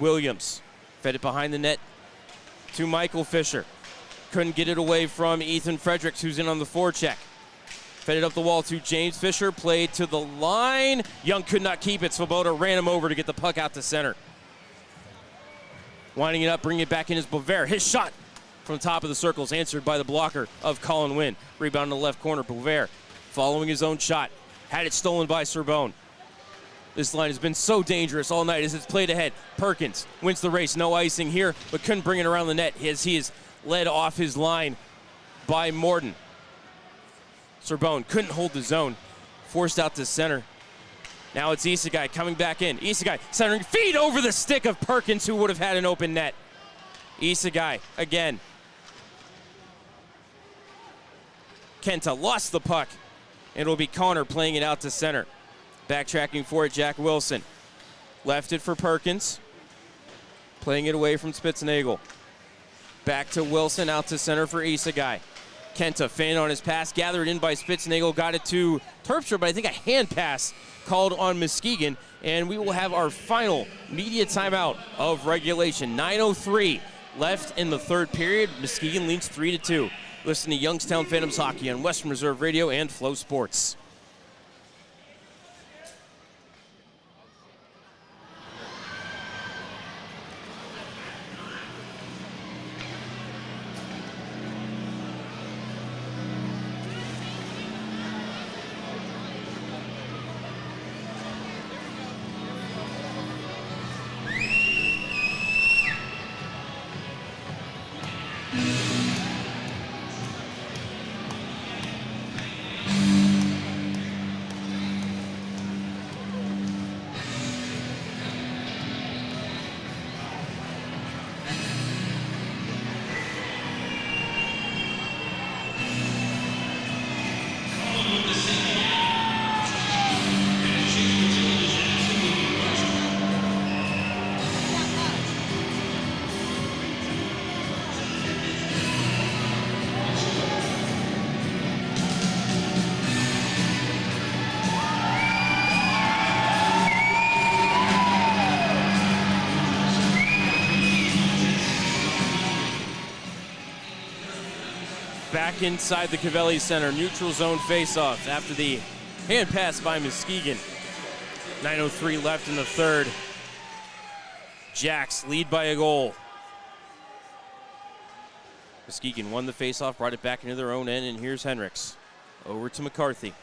S1: Williams fed it behind the net to Michael Fisher. Couldn't get it away from Ethan Fredericks, who's in on the forecheck. Fed it up the wall to James Fisher. Played to the line. Young could not keep it. Swoboda ran him over to get the puck out to center. Winding it up, bringing it back in is Boisvert. His shot from the top of the circle is answered by the blocker of Colin Wynn. Rebound in the left corner. Boisvert following his own shot. Had it stolen by Sorbonne. This line has been so dangerous all night as it's played ahead. Perkins wins the race. No icing here, but couldn't bring it around the net as he is led off his line by Morden. Sorbonne couldn't hold the zone. Forced out to center. Now it's Isagai coming back in. Isagai centering feed over the stick of Perkins, who would have had an open net. Isagai again. Kenta lost the puck. It'll be Connor playing it out to center. Backtracking for it, Jack Wilson. Left it for Perkins. Playing it away from Spitznagel. Back to Wilson, out to center for Isagai. Kenta fanned on his pass, gathered in by Spitznagel, got it to Terpstra, but I think a hand pass called on Muskegon, and we will have our final media timeout of regulation. 9:03 left in the third period. Muskegon leads 3-2. Listen to Youngstown Phantoms Hockey on Western Reserve Radio and Flow Sports. Back inside the Cavelli Center, neutral zone faceoff after the hand pass by Muskegon. 9:03 left in the third. Jacks lead by a goal. Muskegon won the faceoff, brought it back into their own end, and here's Henricks. Over to McCarthy.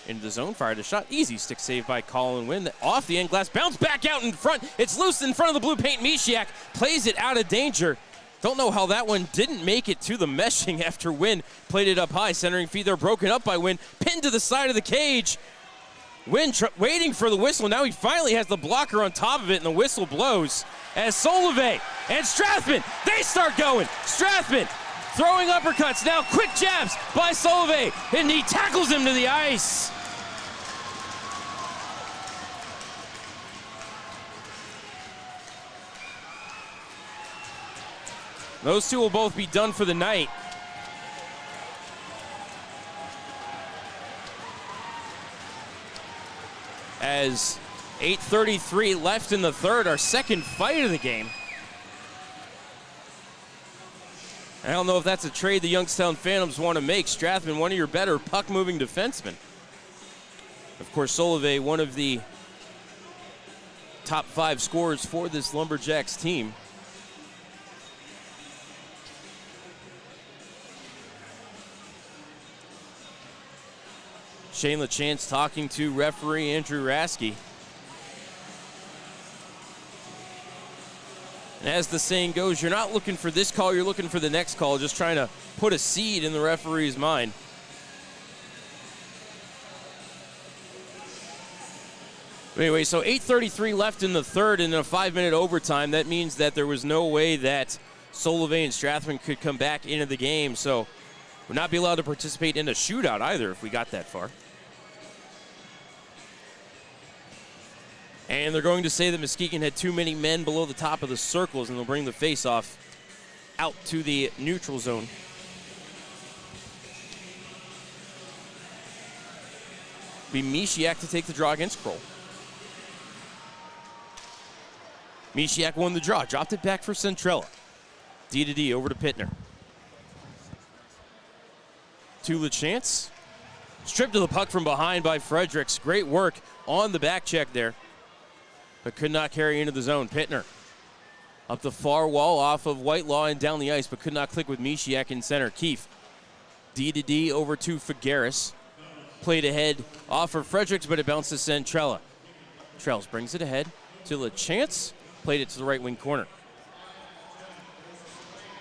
S1: Into the zone, fired a shot. Easy stick save by Colin Wynn. Off the end glass, bounce back out in front. It's loose in front of the blue paint. Mishiak plays it out of danger. Don't know how that one didn't make it to the meshing after Wynn played it up high. Centering feed there, broken up by Wynn. Pinned to the side of the cage. Wynn waiting for the whistle. Now he finally has the blocker on top of it, and the whistle blows as Solovey and Strathman, they start going. Strathman throwing uppercuts. Now quick jabs by Solovey, and he tackles him to the ice. Those two will both be done for the night. As 8:33 left in the third, our second fight of the game. I don't know if that's a trade the Youngstown Phantoms want to make. Strathman, one of your better puck-moving defensemen. Of course, Solovey, one of the top 5 scorers for this Lumberjacks team. Shane LaChance talking to referee Andrew Rasky. And as the saying goes, you're not looking for this call, you're looking for the next call, just trying to put a seed in the referee's mind. Anyway, so 8:33 left in the third and a 5-minute overtime. That means that there was no way that Solovey and Strathman could come back into the game, so would not be allowed to participate in a shootout either if we got that far. And they're going to say that Muskegon had too many men below the top of the circles, and they'll bring the face-off out to the neutral zone. Be Mishiak to take the draw against Kroll. Mishiak won the draw, dropped it back for Centrella. D to D over to Pittner. To LeChance. Stripped to the puck from behind by Fredericks. Great work on the back check there, but could not carry into the zone. Pittner up the far wall off of Whitelaw and down the ice, but could not click with Mishiak in center. Keefe. D to D over to Figueres. Played ahead off of Fredericks, but it bounced to Centrella. Trells brings it ahead to LeChance. Played it to the right wing corner.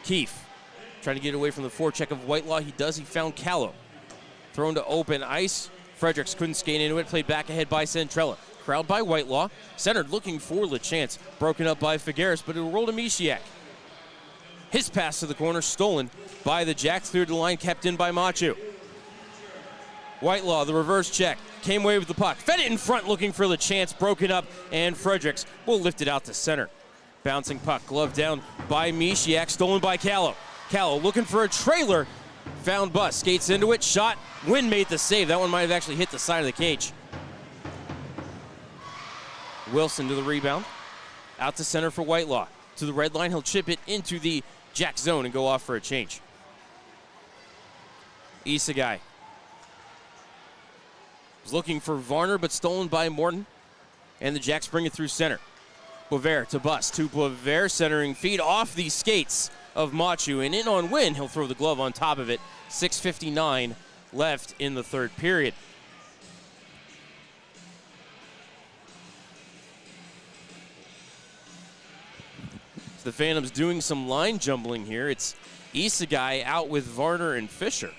S1: Keefe trying to get away from the forecheck of Whitelaw. He does. He found Callow. Thrown to open ice. Fredericks couldn't skate into it. Played back ahead by Centrella. Crowd by Whitelaw. Centered looking for LeChance. Broken up by Figueres, but it'll roll to Mishiak. His pass to the corner stolen by the Jacks. Cleared to the line, kept in by Machu. Whitelaw, the reverse check. Came away with the puck. Fed it in front looking for LeChance. Broken up, and Fredericks will lift it out to center. Bouncing puck, glove down by Mishiak. Stolen by Callow. Callow looking for a trailer. Found Bus. Skates into it. Shot. Wynn made the save. That one might have actually hit the side of the cage. Wilson to the rebound. Out to center for Whitelaw. To the red line. He'll chip it into the Jack zone and go off for a change. Isagai was looking for Varner, but stolen by Morton. And the Jacks bring it through center. Boisvert to Bus. To Boisvert, centering feed off the skates of Machu. And in on Wynn, he'll throw the glove on top of it. 6:59 left in the third period. So the Phantoms doing some line jumbling here. It's Isagai out with Varner and Fisher.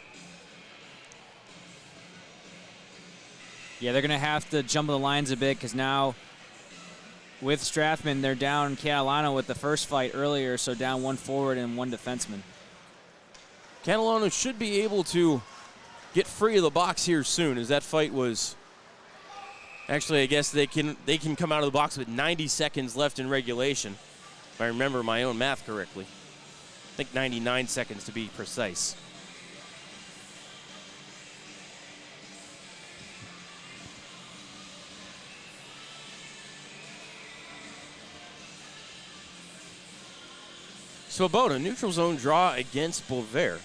S9: Yeah, they're going to have to jumble the lines a bit because now with Strathman, they're down Catalano with the first fight earlier, so down one forward and one defenseman.
S1: Catalano should be able to get free of the box here soon, as that fight was... Actually, I guess they can come out of the box with 90 seconds left in regulation, if I remember my own math correctly. I think 99 seconds to be precise. Swoboda, neutral zone draw against Boisvert.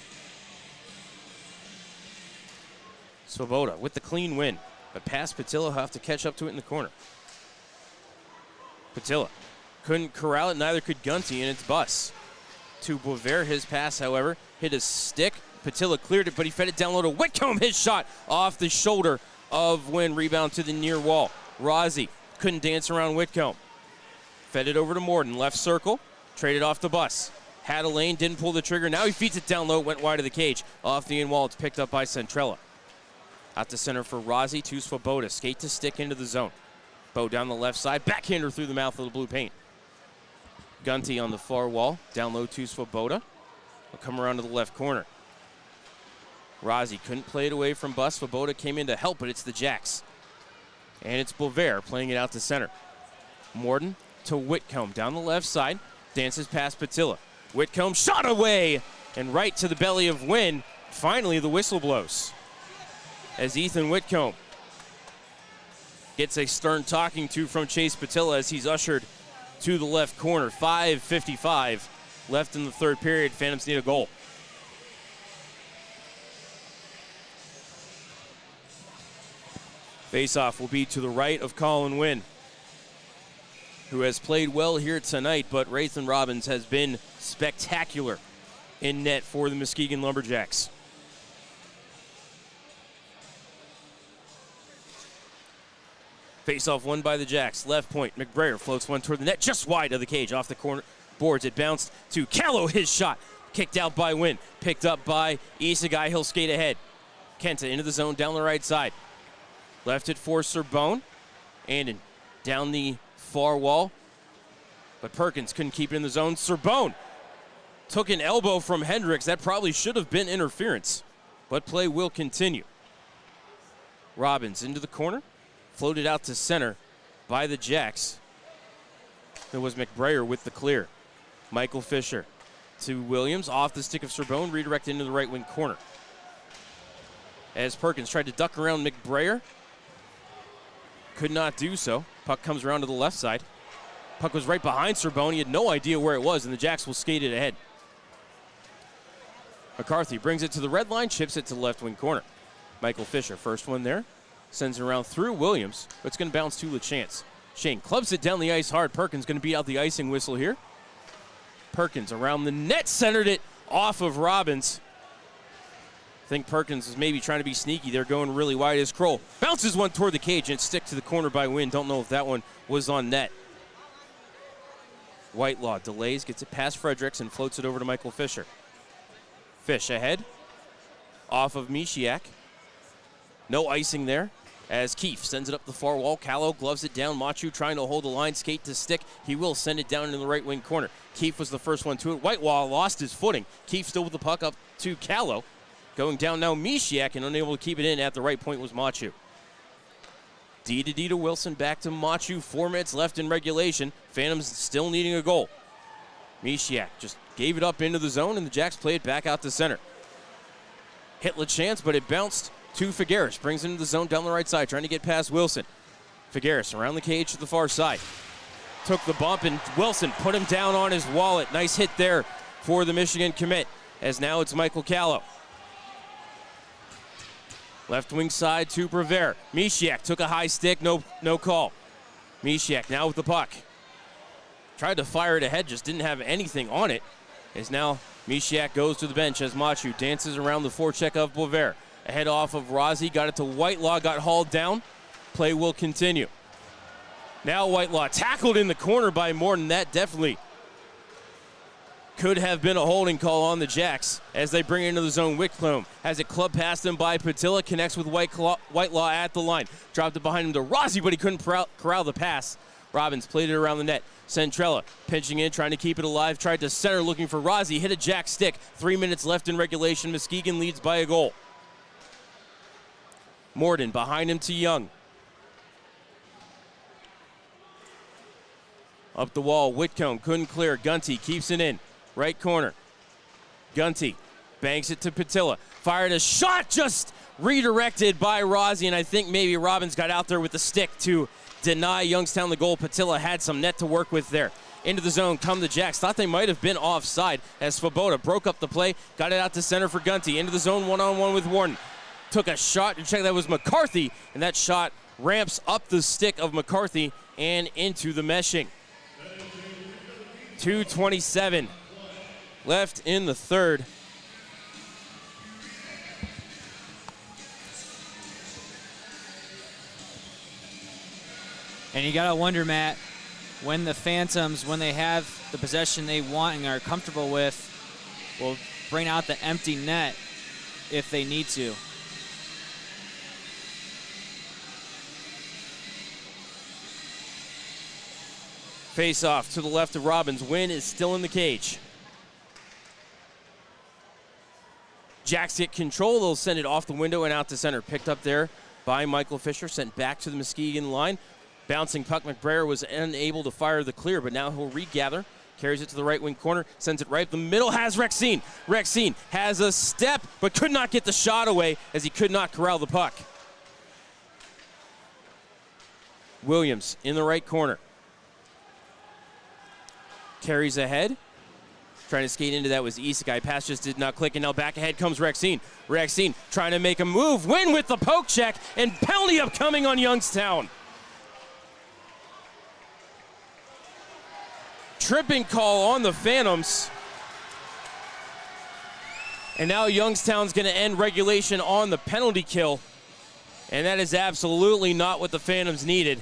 S1: Swoboda with the clean win, but past Patillo, have to catch up to it in the corner. Patillo couldn't corral it, neither could Gunty, and it's Bus. To Boisvert, his pass, however, hit his stick. Patillo cleared it, but he fed it down low to Whitcomb. His shot off the shoulder of Wynn, rebound to the near wall. Rozzi couldn't dance around Whitcomb. Fed it over to Morton, left circle, traded off the Bus. Had a lane, didn't pull the trigger. Now he feeds it down low, went wide of the cage. Off the in wall, it's picked up by Centrella. Out to center for Rozzi, to Swoboda. Skate to stick into the zone. Bow down the left side, backhander through the mouth of the blue paint. Gunty on the far wall, down low to Swoboda. Will come around to the left corner. Rozzi couldn't play it away from Bus. Swoboda came in to help, but it's the Jacks. And it's Boisvert playing it out to center. Morton to Whitcomb, down the left side. Dances past Patillo. Whitcomb shot away and right to the belly of Wynn. Finally, the whistle blows as Ethan Whitcomb gets a stern talking to from Chase Patillo as he's ushered to the left corner. 5:55 left in the third period. Phantoms need a goal. Faceoff will be to the right of Colin Wynn, who has played well here tonight, but Raythan Robbins has been spectacular in net for the Muskegon Lumberjacks. Faceoff won by the Jacks. Left point, McBrayer floats one toward the net, just wide of the cage, off the corner boards. It bounced to Callow, his shot. Kicked out by Wynn, picked up by Isagai. He'll skate ahead. Kenta into the zone, down the right side. Left it for Serbone. Andon down the far wall, but Perkins couldn't keep it in the zone. Serbone took an elbow from Hendricks. That probably should have been interference, but play will continue. Robbins into the corner, floated out to center by the Jacks. It was McBrayer with the clear. Michael Fisher to Williams, off the stick of Sorbonne, redirected into the right wing corner. As Perkins tried to duck around McBrayer, could not do so. Puck comes around to the left side. Puck was right behind Sorbonne. He had no idea where it was, and the Jacks will skate it ahead. McCarthy brings it to the red line, chips it to the left wing corner. Michael Fisher, first one there, sends it around through Williams, but it's going to bounce to LaChance. Shane clubs it down the ice hard. Perkins going to beat out the icing whistle here. Perkins around the net, centered it off of Robbins. I think Perkins is maybe trying to be sneaky. They're going really wide as Kroll bounces one toward the cage and stick to the corner by Wynn. Don't know if that one was on net. Whitelaw delays, gets it past Fredericks and floats it over to Michael Fisher. Fish ahead, off of Mishiak. No icing there as Keefe sends it up the far wall. Callow gloves it down. Machu trying to hold the line, skate to stick. He will send it down into the right wing corner. Keefe was the first one to it. Whitelaw lost his footing. Keefe still with the puck up to Callow. Going down now, Mishiak, and unable to keep it in at the right point was Machu. D to Wilson, back to Machu. 4 minutes left in regulation. Phantoms still needing a goal. Mishiak just gave it up into the zone, and the Jacks play it back out to center. Hit LaChance, but it bounced to Figueres. Brings it into the zone down the right side, trying to get past Wilson. Figueres around the cage to the far side. Took the bump, and Wilson put him down on his wallet. Nice hit there for the Michigan commit, as now it's Michael Callow. Left wing side to Brever. Mishiak took a high stick, no call. Mishiak now with the puck. Tried to fire it ahead, just didn't have anything on it. As now Mishiak goes to the bench as Machu dances around the forecheck of Brever. Ahead off of Rozzi, got it to Whitelaw, got hauled down. Play will continue. Now Whitelaw tackled in the corner by Morton. That definitely could have been a holding call on the Jacks as they bring it into the zone. Wickcomb has it clubbed past him by Patilla, connects with Whitelaw at the line. Dropped it behind him to Rozzi, but he couldn't corral the pass. Robbins played it around the net. Centrella pinching in, trying to keep it alive. Tried to center, looking for Rozzi. Hit a Jack stick. 3 minutes left in regulation. Muskegon leads by a goal. Morden behind him to Young. Up the wall, Whitcomb couldn't clear. Gunty keeps it in. Right corner. Gunty banks it to Patilla. Fired a shot, just redirected by Rozzi, and I think maybe Robbins got out there with the stick to deny Youngstown the goal. Patilla had some net to work with there. Into the zone come the Jacks. Thought they might have been offside as Svoboda broke up the play. Got it out to center for Gunty. Into the zone one-on-one with Warden. Took a shot to check that was McCarthy, and that shot ramps up the stick of McCarthy and into the meshing. 2:27 left in the third.
S9: And you gotta wonder, Matt, when the Phantoms, when they have the possession they want and are comfortable with, will bring out the empty net if they need to.
S1: Face off to the left of Robbins. Wynn is still in the cage. Jacks get control. They'll send it off the window and out to center. Picked up there by Michael Fisher. Sent back to the Muskegon line. Bouncing puck, McBrayer was unable to fire the clear, but now he'll regather. Carries it to the right wing corner. Sends it right up the middle. Has Rexine. Rexine has a step, but could not get the shot away as he could not corral the puck. Williams in the right corner. Carries ahead. Trying to skate into that was Isekai. Pass just did not click, and now back ahead comes Rexine. Rexine trying to make a move. Win with the poke check, and penalty upcoming on Youngstown. Tripping call on the Phantoms. And now Youngstown's going to end regulation on the penalty kill. And that is absolutely not what the Phantoms needed.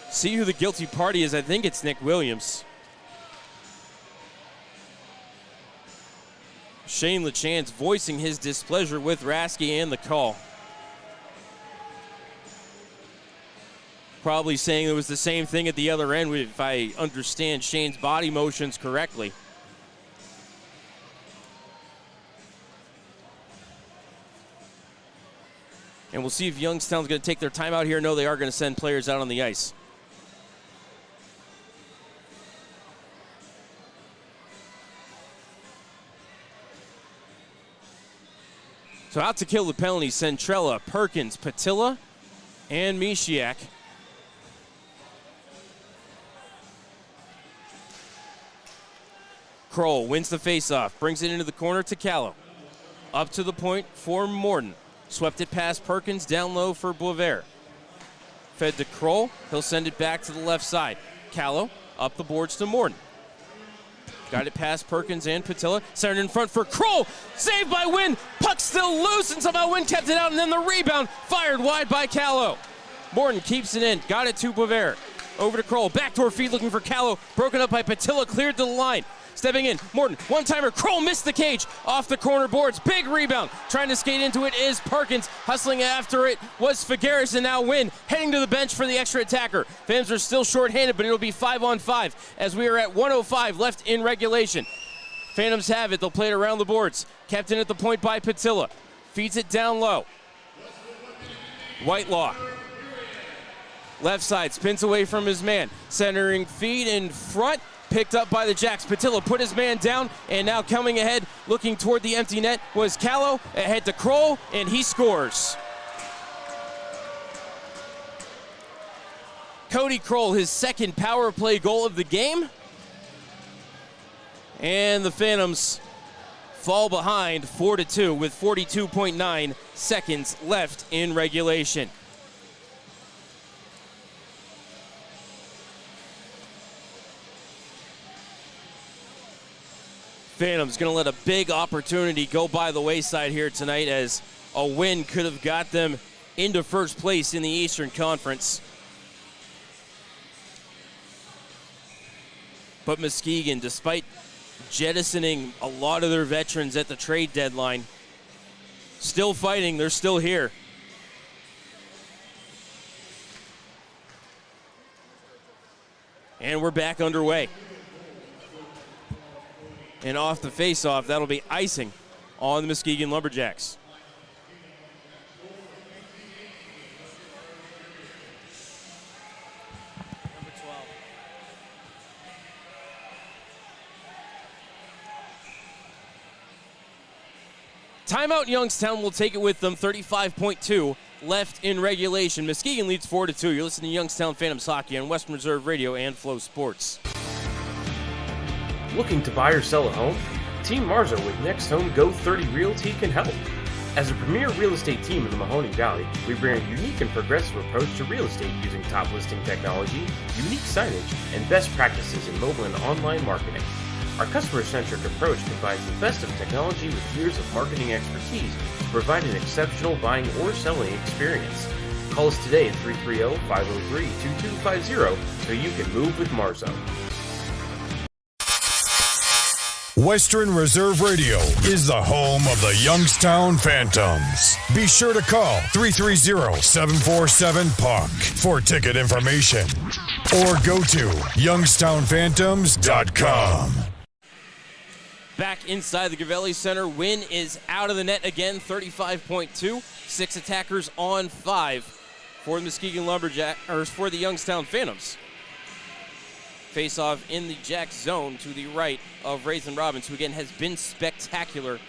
S1: See who the guilty party is. I think it's Nick Williams. Shane LaChance voicing his displeasure with Rasky and the call. Probably saying it was the same thing at the other end if I understand Shane's body motions correctly. And we'll see if Youngstown's going to take their time out here. No, they are going to send players out on the ice. So out to kill the penalty, Centrella, Perkins, Patilla, and Mishiak. Kroll wins the faceoff, brings it into the corner to Callow. Up to the point for Morton. Swept it past Perkins, down low for Boisvert. Fed to Kroll, he'll send it back to the left side. Callow up the boards to Morton. Got it past Perkins and Patilla. Centered in front for Kroll. Saved by Wynn. Puck still loose, and somehow Wynn kept it out, and then the rebound fired wide by Callow. Morton keeps it in. Got it to Boisvert. Over to Kroll. Backdoor feed looking for Callow. Broken up by Patilla. Cleared to the line. Stepping in. Morton. One-timer. Kroll missed the cage. Off the corner boards. Big rebound. Trying to skate into it is Perkins. Hustling after it was Figueres, and now Wynn heading to the bench for the extra attacker. Phantoms are still short-handed, but it'll be 5-on-5 as we are at 1:05 left in regulation. Phantoms have it. They'll play it around the boards. Kept in at the point by Patilla. Feeds it down low. Whitelaw. Left side, spins away from his man. Centering feed in front, picked up by the Jacks. Patilla put his man down, and now coming ahead, looking toward the empty net, was Callow. Ahead to Kroll, and he scores. Cody Kroll, his second power play goal of the game. And the Phantoms fall behind 4-2 with 42.9 seconds left in regulation. Phantoms going to let a big opportunity go by the wayside here tonight, as a win could have got them into first place in the Eastern Conference. But Muskegon, despite jettisoning a lot of their veterans at the trade deadline, still fighting. They're still here. And we're back underway. And off the face-off, that'll be icing on the Muskegon Lumberjacks.
S9: Number 12.
S1: Timeout Youngstown will take it with them. 35.2 left in regulation. Muskegon leads 4-2. You're listening to Youngstown Phantoms Hockey on Western Reserve Radio and Flow Sports.
S2: Looking to buy or sell a home? Team Marzo with Next Home Go 30 Realty can help. As a premier real estate team in the Mahoning Valley, we bring a unique and progressive approach to real estate using top listing technology, unique signage, and best practices in mobile and online marketing. Our customer-centric approach combines the best of technology with years of marketing expertise to provide an exceptional buying or selling experience. Call us today at 330-503-2250 so you can move with Marzo.
S7: Western Reserve Radio is the home of the Youngstown Phantoms. Be sure to call 330-747-PUCK for ticket information or go to youngstownphantoms.com.
S1: Back inside the Gavelli Center, Wynn is out of the net again, 35.2. 6 attackers on 5 for the Muskegon for the Youngstown Phantoms. Face-off in the Jack zone to the right of Raythan Robbins, who again has been spectacular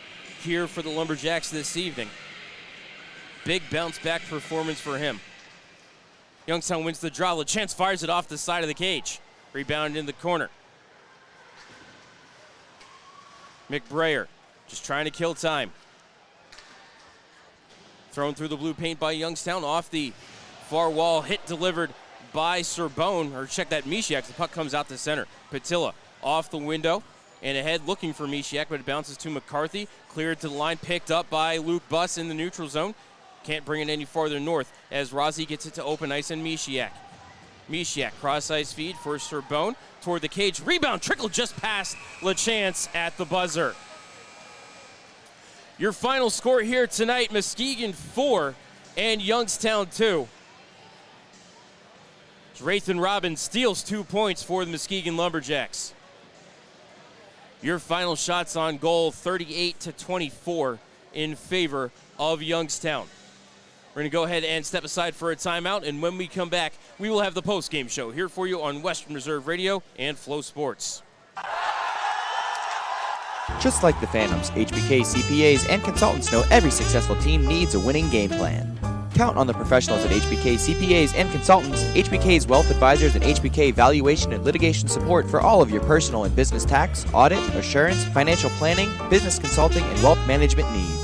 S1: here for the Lumberjacks this evening. Big bounce-back performance for him. Youngstown wins the draw. LaChance fires it off the side of the cage. Rebound in the corner. McBrayer just trying to kill time. Thrown through the blue paint by Youngstown. Off the far wall, hit delivered by Serbone, or check that, Mishiak. The puck comes out to center. Patilla off the window and ahead looking for Mishiak, but it bounces to McCarthy. Cleared to the line, picked up by Luke Buss in the neutral zone. Can't bring it any farther north as Rossi gets it to open ice and Mishiak. Mishiak, cross-ice feed for Serbone toward the cage. Rebound, trickle just past LaChance at the buzzer. Your final score here tonight, Muskegon 4 and Youngstown 2. Raythan Robbins steals 2 points for the Muskegon Lumberjacks. Your final shots on goal, 38-24 in favor of Youngstown. We're going to go ahead and step aside for a timeout, and when we come back, we will have the post-game show here for you on Western Reserve Radio and Flow Sports.
S15: Just like the Phantoms, HBK CPAs and consultants know every successful team needs a winning game plan. Count on the professionals at HBK CPAs and consultants, HBK's wealth advisors, and HBK valuation and litigation support for all of your personal and business tax, audit, assurance, financial planning, business consulting, and wealth management needs.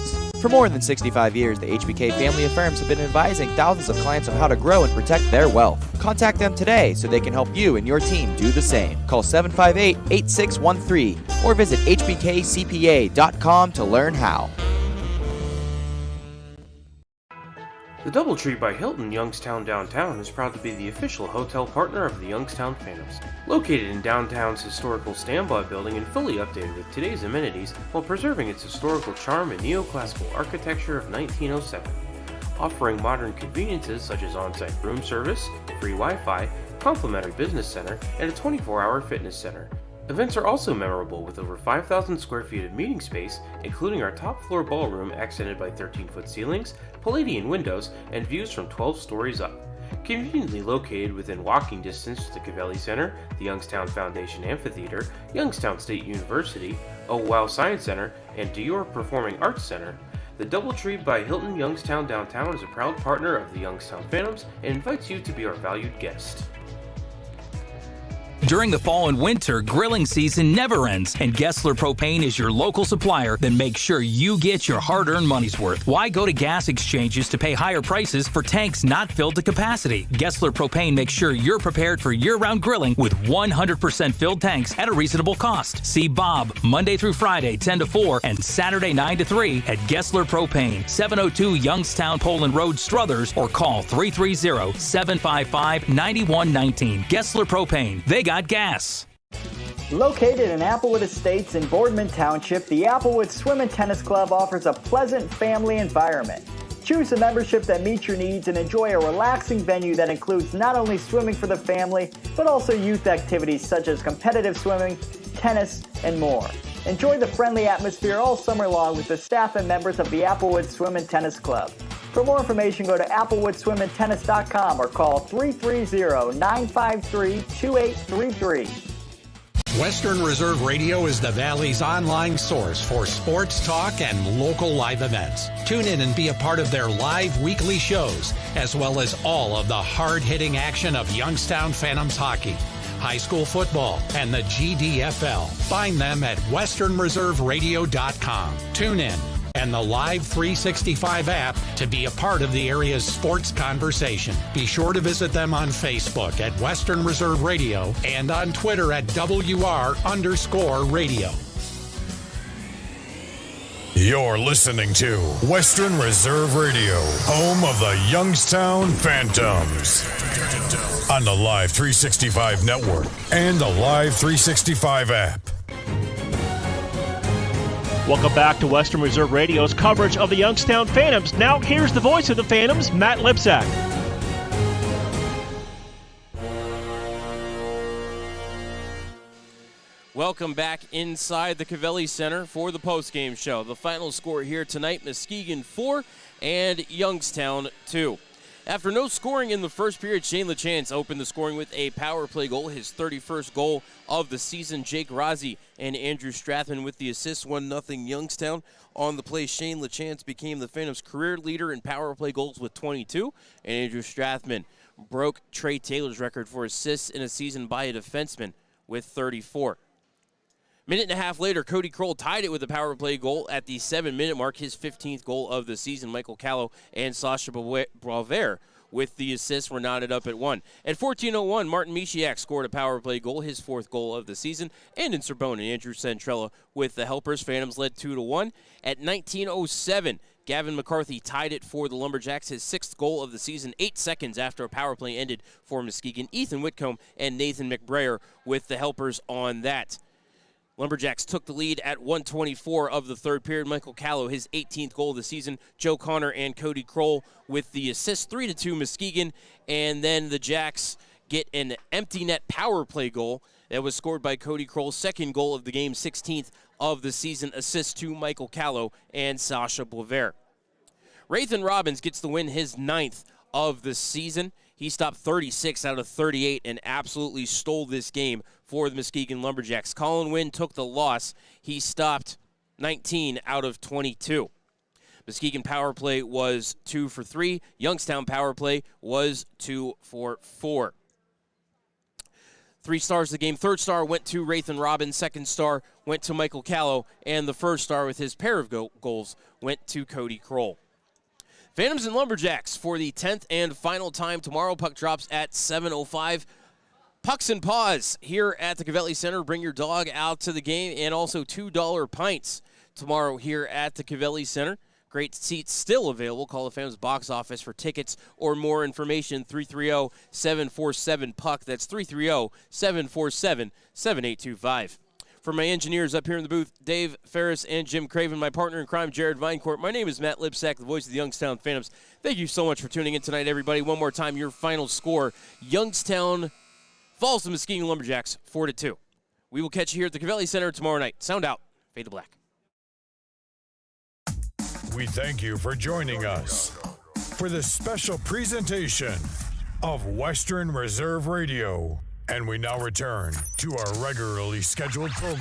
S15: For more than 65 years, the HBK family of firms have been advising thousands of clients on how to grow and protect their wealth. Contact them today so they can help you and your team do the same. Call 758-8613 or visit hbkcpa.com to learn how.
S2: The DoubleTree by Hilton Youngstown Downtown is proud to be the official hotel partner of the Youngstown Phantoms. Located in downtown's historical standby building and fully updated with today's amenities while preserving its historical charm and neoclassical architecture of 1907. Offering modern conveniences such as on-site room service, free Wi-Fi, complimentary business center, and a 24-hour fitness center. Events are also memorable with over 5,000 square feet of meeting space, including our top floor ballroom accented by 13-foot ceilings, Palladian windows, and views from 12 stories up. Conveniently located within walking distance to the Cavelli Center, the Youngstown Foundation Amphitheater, Youngstown State University, Wow Science Center, and Dior Performing Arts Center, the DoubleTree by Hilton Youngstown Downtown is a proud partner of the Youngstown Phantoms and invites you to be our valued guest.
S13: During the fall and winter, grilling season never ends, and Gessler Propane is your local supplier that makes sure you get your hard-earned money's worth. Why go to gas exchanges to pay higher prices for tanks not filled to capacity? Gessler Propane makes sure you're prepared for year-round grilling with 100% filled tanks at a reasonable cost. See Bob Monday through Friday 10 to 4 and Saturday 9 to 3 at Gessler Propane, 702 Youngstown Poland Road, Struthers, or call 330-755-9119. Gessler Propane. They got gas.
S12: Located in Applewood Estates in Boardman Township, the Applewood Swim and Tennis Club offers a pleasant family environment. Choose a membership that meets your needs and enjoy a relaxing venue that includes not only swimming for the family, but also youth activities such as competitive swimming, tennis, and more. Enjoy the friendly atmosphere all summer long with the staff and members of the Applewood Swim and Tennis Club. For more information, go to applewoodswimandtennis.com or call 330-953-2833.
S14: Western Reserve Radio is the Valley's online source for sports talk and local live events. Tune in and be a part of their live weekly shows, as well as all of the hard-hitting action of Youngstown Phantoms hockey, high school football, and the GDFL. Find them at westernreserveradio.com. Tune in and the Live 365 app to be a part of the area's sports conversation. Be sure to visit them on Facebook at Western Reserve Radio and on Twitter at WR_radio.
S7: You're listening to Western Reserve Radio, home of the Youngstown Phantoms. On the Live 365 network and the Live 365 app.
S8: Welcome back to Western Reserve Radio's coverage of the Youngstown Phantoms. Now here's the voice of the Phantoms, Matt Lipsack.
S1: Welcome back inside the Cavelli Center for the postgame show. The final score here tonight, Muskegon 4 and Youngstown 2. After no scoring in the first period, Shane LaChance opened the scoring with a power play goal, his 31st goal of the season. Jake Rozzi and Andrew Strathman with the assist, 1-0 Youngstown. On the play, Shane LaChance became the Phantoms' career leader in power play goals with 22, and Andrew Strathman broke Trey Taylor's record for assists in a season by a defenseman with 34. Minute and a half later, Cody Kroll tied it with a power play goal at the 7-minute mark, his 15th goal of the season. Michael Callow and Sasha Boisvert with the assists were knotted up at 1. At 14:01, Martin Mishiak scored a power play goal, his 4th goal of the season. And in Sorbonne, Andrew Centrella with the helpers. Phantoms led 2-1. At 19:07, Gavin McCarthy tied it for the Lumberjacks, his 6th goal of the season, 8 seconds after a power play ended for Muskegon. Ethan Whitcomb and Nathan McBrayer with the helpers on that. Lumberjacks took the lead at 1:24 of the third period. Michael Callow, his 18th goal of the season. Joe Connor and Cody Kroll with the assist, 3-2 Muskegon. And then the Jacks get an empty net power play goal that was scored by Cody Kroll, 2nd goal of the game, 16th of the season. Assist to Michael Callow and Sasha Boisvert. Rathan Robbins gets the win, his 9th of the season. He stopped 36 out of 38 and absolutely stole this game for the Muskegon Lumberjacks. Colin Wynn took the loss. He stopped 19 out of 22. Muskegon power play was 2 for 3. Youngstown power play was 2 for 4. 3 stars of the game. 3rd star went to Rathan Robbins. 2nd star went to Michael Callow. And the 1st star with his pair of goals went to Cody Kroll. Phantoms and Lumberjacks for the 10th and final time tomorrow. Puck drops at 7:05. Pucks and Paws here at the Covelli Center. Bring your dog out to the game, and also $2 pints tomorrow here at the Covelli Center. Great seats still available. Call the Phantoms box office for tickets or more information. 330-747-PUCK. That's 330-747-7825. For my engineers up here in the booth, Dave Ferris and Jim Craven, my partner in crime, Jared Vinecourt. My name is Matt Lipsack, the voice of the Youngstown Phantoms. Thank you so much for tuning in tonight, everybody. One more time, your final score. Youngstown falls to Muskegon Lumberjacks 4-2. We will catch you here at the Covelli Center tomorrow night. Sound out. Fade to black.
S7: We thank you for joining us for this special presentation of Western Reserve Radio. And we now return to our regularly scheduled program.